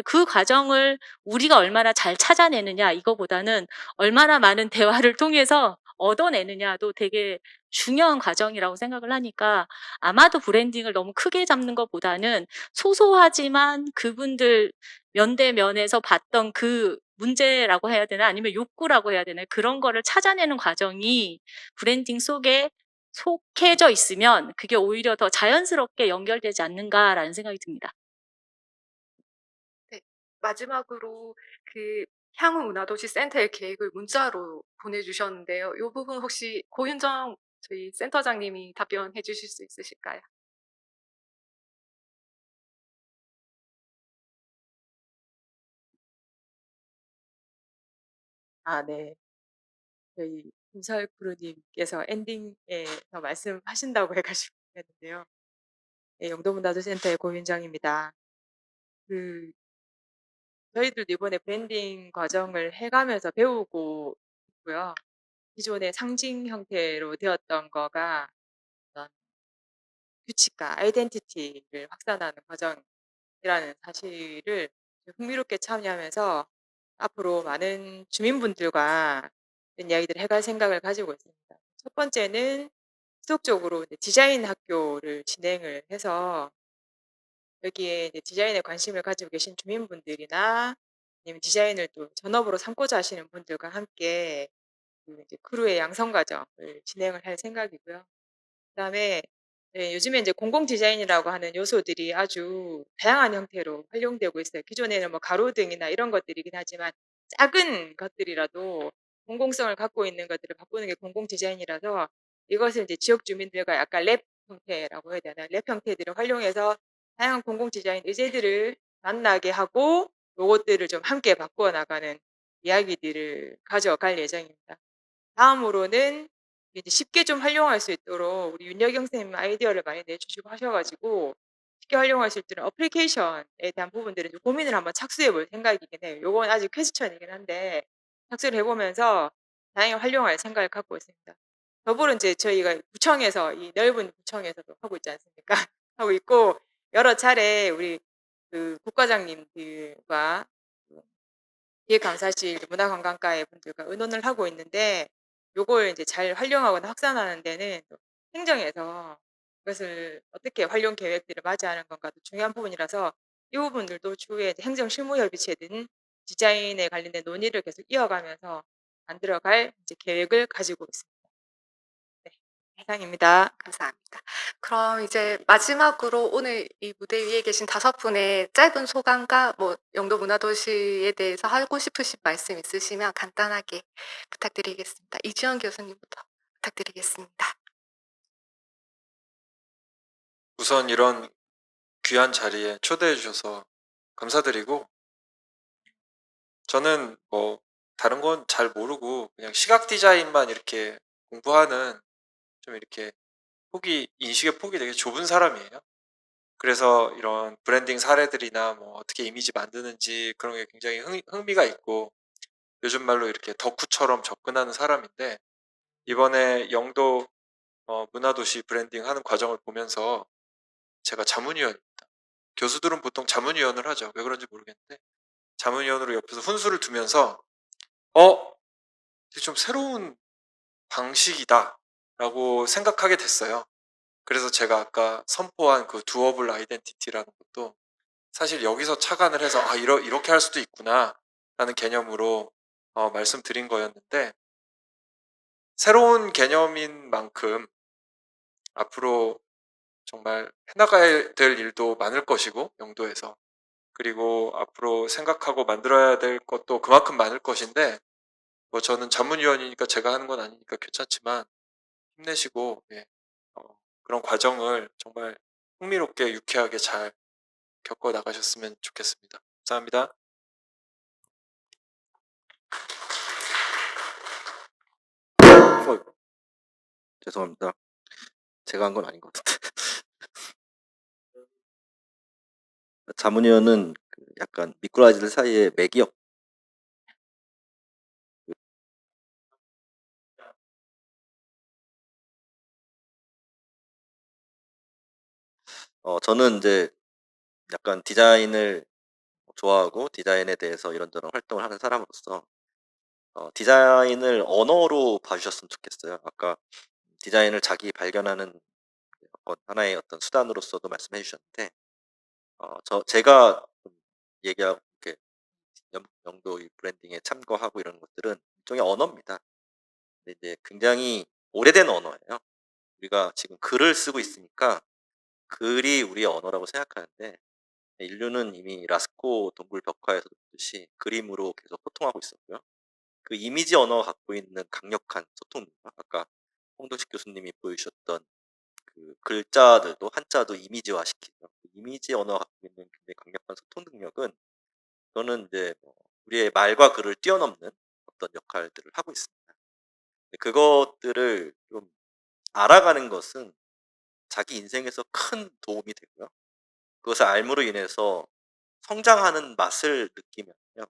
그 과정을 우리가 얼마나 잘 찾아내느냐 이거보다는 얼마나 많은 대화를 통해서 얻어내느냐도 되게 중요한 과정이라고 생각을 하니까 아마도 브랜딩을 너무 크게 잡는 것보다는 소소하지만 그분들 면대면에서 봤던 그 문제라고 해야 되나 아니면 욕구라고 해야 되나 그런 거를 찾아내는 과정이 브랜딩 속에 속해져 있으면 그게 오히려 더 자연스럽게 연결되지 않는가라는 생각이 듭니다. 네. 마지막으로 향후 문화도시 센터의 계획을 문자로 보내주셨는데요. 이 부분 혹시 고윤정 저희 센터장님이 답변해 주실 수 있으실까요? 네. 저희 김설 크루님께서 엔딩에서 말씀하신다고 해가지고 했는데요. 네, 영도문화도센터의 고윤정입니다. 저희들도 이번에 브랜딩 과정을 해가면서 배우고 있고요. 기존의 상징 형태로 되었던 거가 어떤 규칙과 아이덴티티를 확산하는 과정이라는 사실을 흥미롭게 참여하면서 앞으로 많은 주민분들과 이런 이야기들을 해갈 생각을 가지고 있습니다. 첫 번째는 지속적으로 이제 디자인 학교를 진행을 해서 여기에 이제 디자인에 관심을 가지고 계신 주민분들이나 아니면 디자인을 또 전업으로 삼고자 하시는 분들과 함께 그 이제 크루의 양성 과정을 진행을 할 생각이고요. 그다음에 요즘에 이제 공공 디자인이라고 하는 요소들이 아주 다양한 형태로 활용되고 있어요. 기존에는 뭐 가로등이나 이런 것들이긴 하지만 작은 것들이라도 공공성을 갖고 있는 것들을 바꾸는 게 공공 디자인이라서 이것을 이제 지역 주민들과 약간 랩 형태라고 해야 되나? 랩 형태들을 활용해서 다양한 공공 디자인 의제들을 만나게 하고 요것들을 좀 함께 바꾸어 나가는 이야기들을 가져갈 예정입니다. 다음으로는 이제 쉽게 좀 활용할 수 있도록 우리 윤여경 선생님 아이디어를 많이 내주시고 하셔가지고 쉽게 활용할 수 있도록 어플리케이션에 대한 부분들을 좀 고민을 한번 착수해 볼 생각이긴 해요. 요건 아직 퀘스천이긴 한데 착수를 해보면서 다양히 활용할 생각을 갖고 있습니다. 더불어 이제 저희가 구청에서 이 넓은 구청에서도 하고 있지 않습니까? 하고 있고 여러 차례 우리 그 국과장님들과 기획감사실 문화관광과의 분들과 의논을 하고 있는데 요걸 이제 잘 활용하거나 확산하는 데는 또 행정에서 그것을 어떻게 활용 계획들을 맞이하는 건가도 중요한 부분이라서 이 부분들도 추후에 이제 행정 실무 협의체든 디자인에 관련된 논의를 계속 이어가면서 만들어갈 이제 계획을 가지고 있습니다. 네, 이상입니다. 감사합니다. 그럼 이제 마지막으로 오늘 이 무대 위에 계신 5분의 짧은 소감과 뭐 영도 문화도시에 대해서 하고 싶으신 말씀 있으시면 간단하게 부탁드리겠습니다. 이주연 교수님부터 부탁드리겠습니다. 우선 이런 귀한 자리에 초대해 주셔서 감사드리고, 저는 뭐 다른 건 잘 모르고 그냥 시각 디자인만 이렇게 공부하는, 좀 이렇게 인식의 폭이 되게 좁은 사람이에요. 그래서 이런 브랜딩 사례들이나 뭐 어떻게 이미지 만드는지 그런 게 굉장히 흥미가 있고, 요즘 말로 이렇게 덕후처럼 접근하는 사람인데, 이번에 영도 문화도시 브랜딩 하는 과정을 보면서 제가 자문위원입니다. 교수들은 보통 자문위원을 하죠. 왜 그런지 모르겠는데 자문위원으로 옆에서 훈수를 두면서 이게 좀 새로운 방식이다 라고 생각하게 됐어요. 그래서 제가 아까 선포한 그 두어블 아이덴티티라는 것도 사실 여기서 착안을 해서 이렇게 할 수도 있구나 라는 개념으로 말씀드린 거였는데, 새로운 개념인 만큼 앞으로 정말 해나가야 될 일도 많을 것이고, 영도에서, 그리고 앞으로 생각하고 만들어야 될 것도 그만큼 많을 것인데, 뭐 저는 자문위원이니까 제가 하는 건 아니니까 괜찮지만 힘내시고, 그런 과정을 정말 흥미롭게 유쾌하게 잘 겪어 나가셨으면 좋겠습니다. 감사합니다. 죄송합니다. 제가 한 건 아닌 것 같은데. 자문위원은 그 약간 미꾸라지들 사이에 맥이요. 저는 이제 약간 디자인을 좋아하고 디자인에 대해서 이런저런 활동을 하는 사람으로서 디자인을 언어로 봐주셨으면 좋겠어요. 아까 디자인을 자기 발견하는 하나의 어떤 수단으로서도 말씀해 주셨는데, 제가 얘기하고 이렇게 영도 이 브랜딩에 참고하고 이런 것들은 일종의 언어입니다. 근데 이제 굉장히 오래된 언어예요. 우리가 지금 글을 쓰고 있으니까 글이 우리의 언어라고 생각하는데, 인류는 이미 라스코 동굴 벽화에서 보듯이 그림으로 계속 소통하고 있었고요. 그 이미지 언어가 갖고 있는 강력한 소통 능력, 아까 홍동식 교수님이 보여주셨던 그 글자들도 한자도 이미지화시키죠. 그 이미지 언어가 갖고 있는 굉장히 강력한 소통 능력은 저는 이제 우리의 말과 글을 뛰어넘는 어떤 역할들을 하고 있습니다. 그것들을 좀 알아가는 것은 자기 인생에서 큰 도움이 되고요. 그것을 알므로 인해서 성장하는 맛을 느끼면요,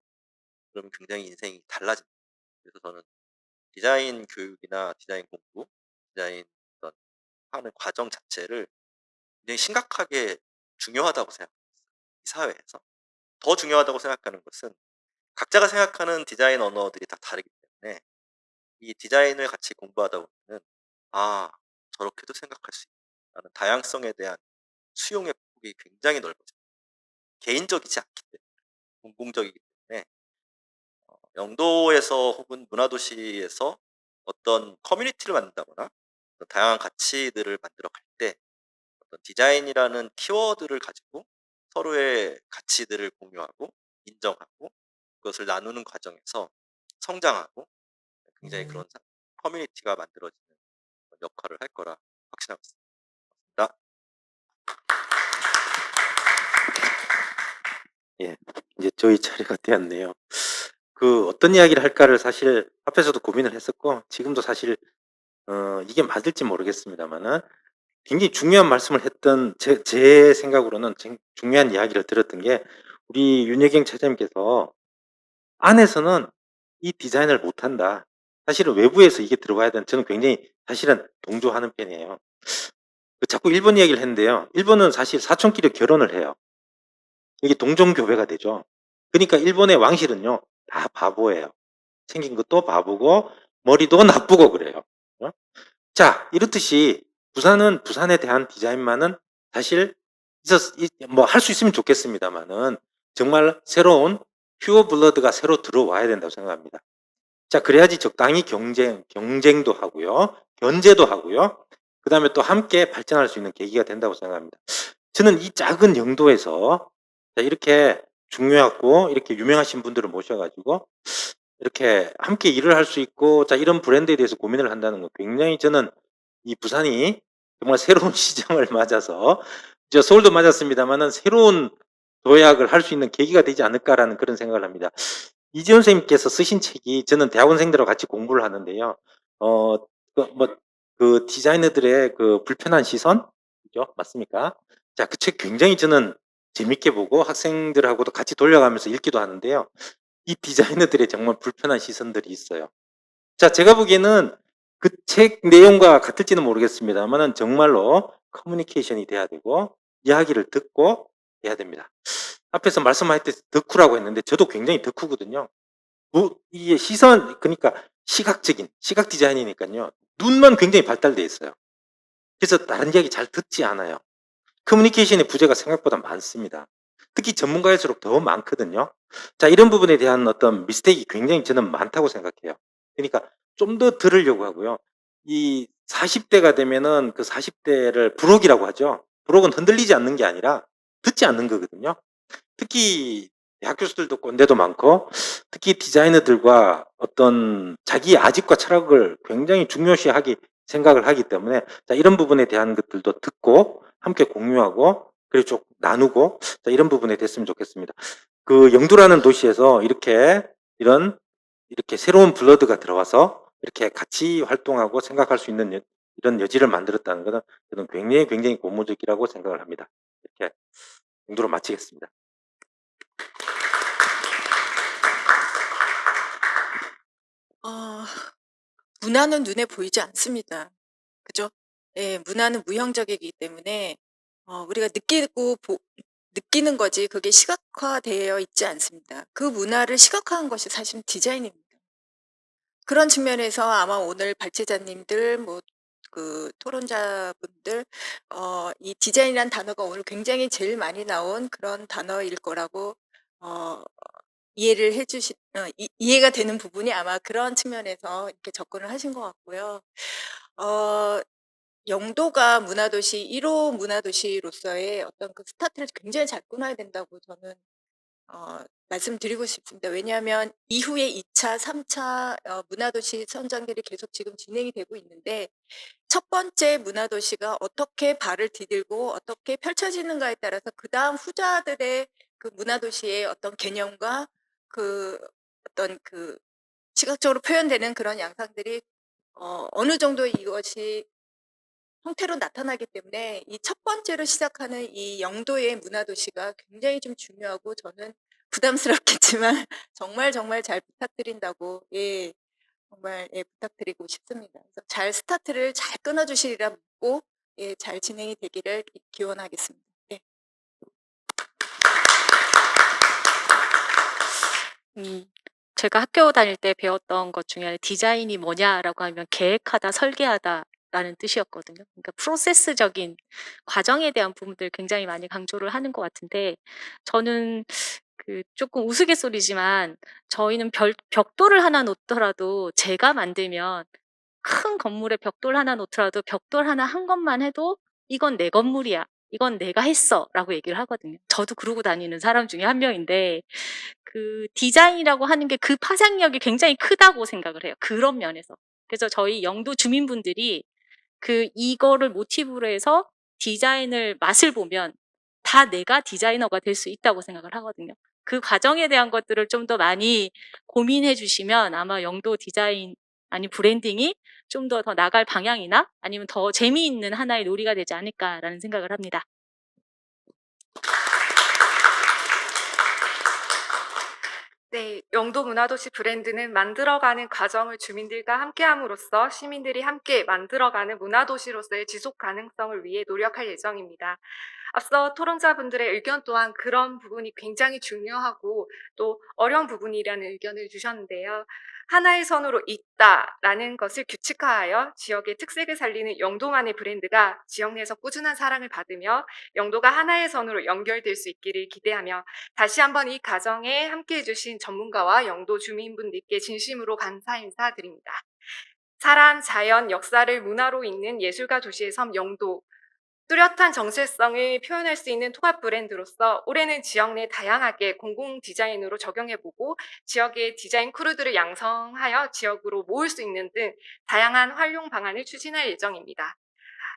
그러면 굉장히 인생이 달라집니다. 그래서 저는 디자인 교육이나 디자인 공부, 디자인 어떤 하는 과정 자체를 굉장히 심각하게 중요하다고 생각합니다. 이 사회에서 더 중요하다고 생각하는 것은 각자가 생각하는 디자인 언어들이 다 다르기 때문에 이 디자인을 같이 공부하다 보면은 저렇게도 생각할 수 있다는 다양성에 대한 수용의 폭이 굉장히 넓어져요. 개인적이지 않기 때문에, 공공적이기 때문에 영도에서 혹은 문화도시에서 어떤 커뮤니티를 만든다거나 어떤 다양한 가치들을 만들어 갈 때 어떤 디자인이라는 키워드를 가지고 서로의 가치들을 공유하고 인정하고 그것을 나누는 과정에서 성장하고 굉장히 그런 커뮤니티가 만들어지는 역할을 할 거라 확신하고 있습니다. 예, 이제 저희 차례가 되었네요. 그 어떤 이야기를 할까를 사실 앞에서도 고민을 했었고 지금도 사실 이게 맞을지 모르겠습니다만은 굉장히 중요한 말씀을 했던 제 생각으로는 중요한 이야기를 들었던 게 우리 윤여경 차장님께서 안에서는 이 디자인을 못한다. 사실은 외부에서 이게 들어와야 되는 저는 굉장히 사실은 동조하는 편이에요. 자꾸 일본 이야기를 했는데요. 일본은 사실 사촌끼리 결혼을 해요. 이게 동종교배가 되죠. 그러니까 일본의 왕실은요 다 바보예요. 생긴 것도 바보고 머리도 나쁘고 그래요. 자, 이렇듯이 부산은 부산에 대한 디자인만은 사실 뭐 할 수 있으면 좋겠습니다만은 정말 새로운 퓨어 블러드가 새로 들어와야 된다고 생각합니다. 자, 그래야지 적당히 경쟁도 하고요. 견제도 하고요. 그 다음에 또 함께 발전할 수 있는 계기가 된다고 생각합니다. 저는 이 작은 영도에서 이렇게 중요하고 이렇게 유명하신 분들을 모셔가지고 이렇게 함께 일을 할 수 있고 자 이런 브랜드에 대해서 고민을 한다는 거 굉장히 저는 이 부산이 정말 새로운 시장을 맞아서 저 서울도 맞았습니다만은 새로운 도약을 할 수 있는 계기가 되지 않을까라는 그런 생각을 합니다. 이지훈 선생님께서 쓰신 책이 저는 대학원생들하고 같이 공부를 하는데요. 그 디자이너들의 그 불편한 시선, 그죠? 맞습니까? 자, 그 책 굉장히 저는 재밌게 보고 학생들하고도 같이 돌려가면서 읽기도 하는데요. 이 디자이너들의 정말 불편한 시선들이 있어요. 자, 제가 보기에는 그 책 내용과 같을지는 모르겠습니다만은 정말로 커뮤니케이션이 돼야 되고 이야기를 듣고 해야 됩니다. 앞에서 말씀하셨듯이 덕후라고 했는데 저도 굉장히 덕후거든요. 이게 시선 그러니까 시각적인 시각 디자인이니까요. 눈만 굉장히 발달돼 있어요. 그래서 다른 이야기 잘 듣지 않아요. 커뮤니케이션의 부재가 생각보다 많습니다. 특히 전문가일수록 더 많거든요. 자, 이런 부분에 대한 어떤 미스테이크 굉장히 저는 많다고 생각해요. 그러니까 좀 더 들으려고 하고요. 이 40대가 되면은 그 40대를 부록이라고 하죠. 부록은 흔들리지 않는 게 아니라 듣지 않는 거거든요. 특히 대학 교수들도 꼰대도 많고 특히 디자이너들과 어떤 자기의 아집과 철학을 굉장히 중요시하게 생각을 하기 때문에 자, 이런 부분에 대한 것들도 듣고 함께 공유하고 그리고 좀 나누고 자, 이런 부분에 됐으면 좋겠습니다. 그 영도라는 도시에서 이렇게 새로운 블러드가 들어와서 이렇게 같이 활동하고 생각할 수 있는 이런 여지를 만들었다는 것은 저는 굉장히 고무적이라고 생각을 합니다. 이렇게 영도로 마치겠습니다. 문화는 눈에 보이지 않습니다. 그죠? 예, 문화는 무형적이기 때문에 우리가 느끼는 거지 그게 시각화되어 있지 않습니다. 그 문화를 시각화한 것이 사실은 디자인입니다. 그런 측면에서 아마 오늘 발제자님들 그 토론자분들 이 디자인이라는 단어가 오늘 굉장히 제일 많이 나온 그런 단어일 거라고 이해를 이해가 되는 부분이 아마 그런 측면에서 이렇게 접근을 하신 것 같고요. 영도가 문화도시 1호 문화도시로서의 어떤 그 스타트를 굉장히 잘 끊어야 된다고 저는 말씀드리고 싶습니다. 왜냐하면 이후에 2차, 3차 문화도시 선정들이 계속 지금 진행이 되고 있는데 첫 번째 문화도시가 어떻게 발을 디딜고 어떻게 펼쳐지는가에 따라서 그 다음 후자들의 그 문화도시의 어떤 개념과 그 어떤 그 시각적으로 표현되는 그런 양상들이 어느 정도 이것이 형태로 나타나기 때문에 이 첫 번째로 시작하는 이 영도의 문화도시가 굉장히 좀 중요하고 저는 부담스럽겠지만 정말 잘 부탁드린다고 정말 부탁드리고 싶습니다. 그래서 잘 스타트를 잘 끊어주시리라 믿고 잘 진행이 되기를 기원하겠습니다. 네. 제가 학교 다닐 때 배웠던 것 중에 디자인이 뭐냐라고 하면 계획하다, 설계하다 라는 뜻이었거든요. 그러니까 프로세스적인 과정에 대한 부분들 굉장히 많이 강조를 하는 것 같은데 저는 그 조금 우스갯소리지만 저희는 벽돌을 하나 놓더라도 제가 만들면 큰 건물에 벽돌 하나 놓더라도 벽돌 하나 한 것만 해도 이건 내 건물이야. 이건 내가 했어. 라고 얘기를 하거든요. 저도 그러고 다니는 사람 중에 한 명인데 그 디자인이라고 하는 게 그 파장력이 굉장히 크다고 생각을 해요. 그런 면에서. 그래서 저희 영도 주민분들이 그 이거를 모티브로 해서 디자인을 맛을 보면 다 내가 디자이너가 될 수 있다고 생각을 하거든요. 그 과정에 대한 것들을 좀 더 많이 고민해 주시면 아마 영도 디자인 아니 브랜딩이 좀 더 나갈 방향이나 아니면 더 재미있는 하나의 놀이가 되지 않을까라는 생각을 합니다. 네, 영도 문화도시 브랜드는 만들어가는 과정을 주민들과 함께함으로써 시민들이 함께 만들어가는 문화도시로서의 지속 가능성을 위해 노력할 예정입니다. 앞서 토론자분들의 의견 또한 그런 부분이 굉장히 중요하고 또 어려운 부분이라는 의견을 주셨는데요. 하나의 선으로 있다라는 것을 규칙화하여 지역의 특색을 살리는 영도만의 브랜드가 지역 내에서 꾸준한 사랑을 받으며 영도가 하나의 선으로 연결될 수 있기를 기대하며 다시 한번 이 과정에 함께해 주신 전문가와 영도 주민분들께 진심으로 감사 인사드립니다. 사람, 자연, 역사를 문화로 잇는 예술가 도시의 섬 영도. 뚜렷한 정체성을 표현할 수 있는 통합 브랜드로서 올해는 지역 내 다양하게 공공 디자인으로 적용해보고 지역의 디자인 크루들을 양성하여 지역으로 모을 수 있는 등 다양한 활용 방안을 추진할 예정입니다.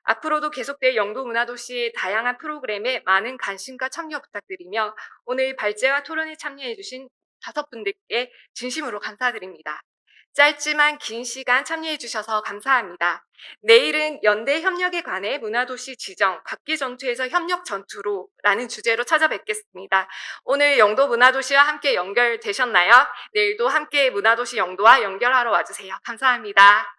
앞으로도 계속될 영도 문화도시의 다양한 프로그램에 많은 관심과 참여 부탁드리며 오늘 발제와 토론에 참여해주신 5분들께 진심으로 감사드립니다. 짧지만 긴 시간 참여해주셔서 감사합니다. 내일은 연대 협력에 관해 문화도시 지정, 각기 전투에서 협력 전투로 라는 주제로 찾아뵙겠습니다. 오늘 영도 문화도시와 함께 연결되셨나요? 내일도 함께 문화도시 영도와 연결하러 와주세요. 감사합니다.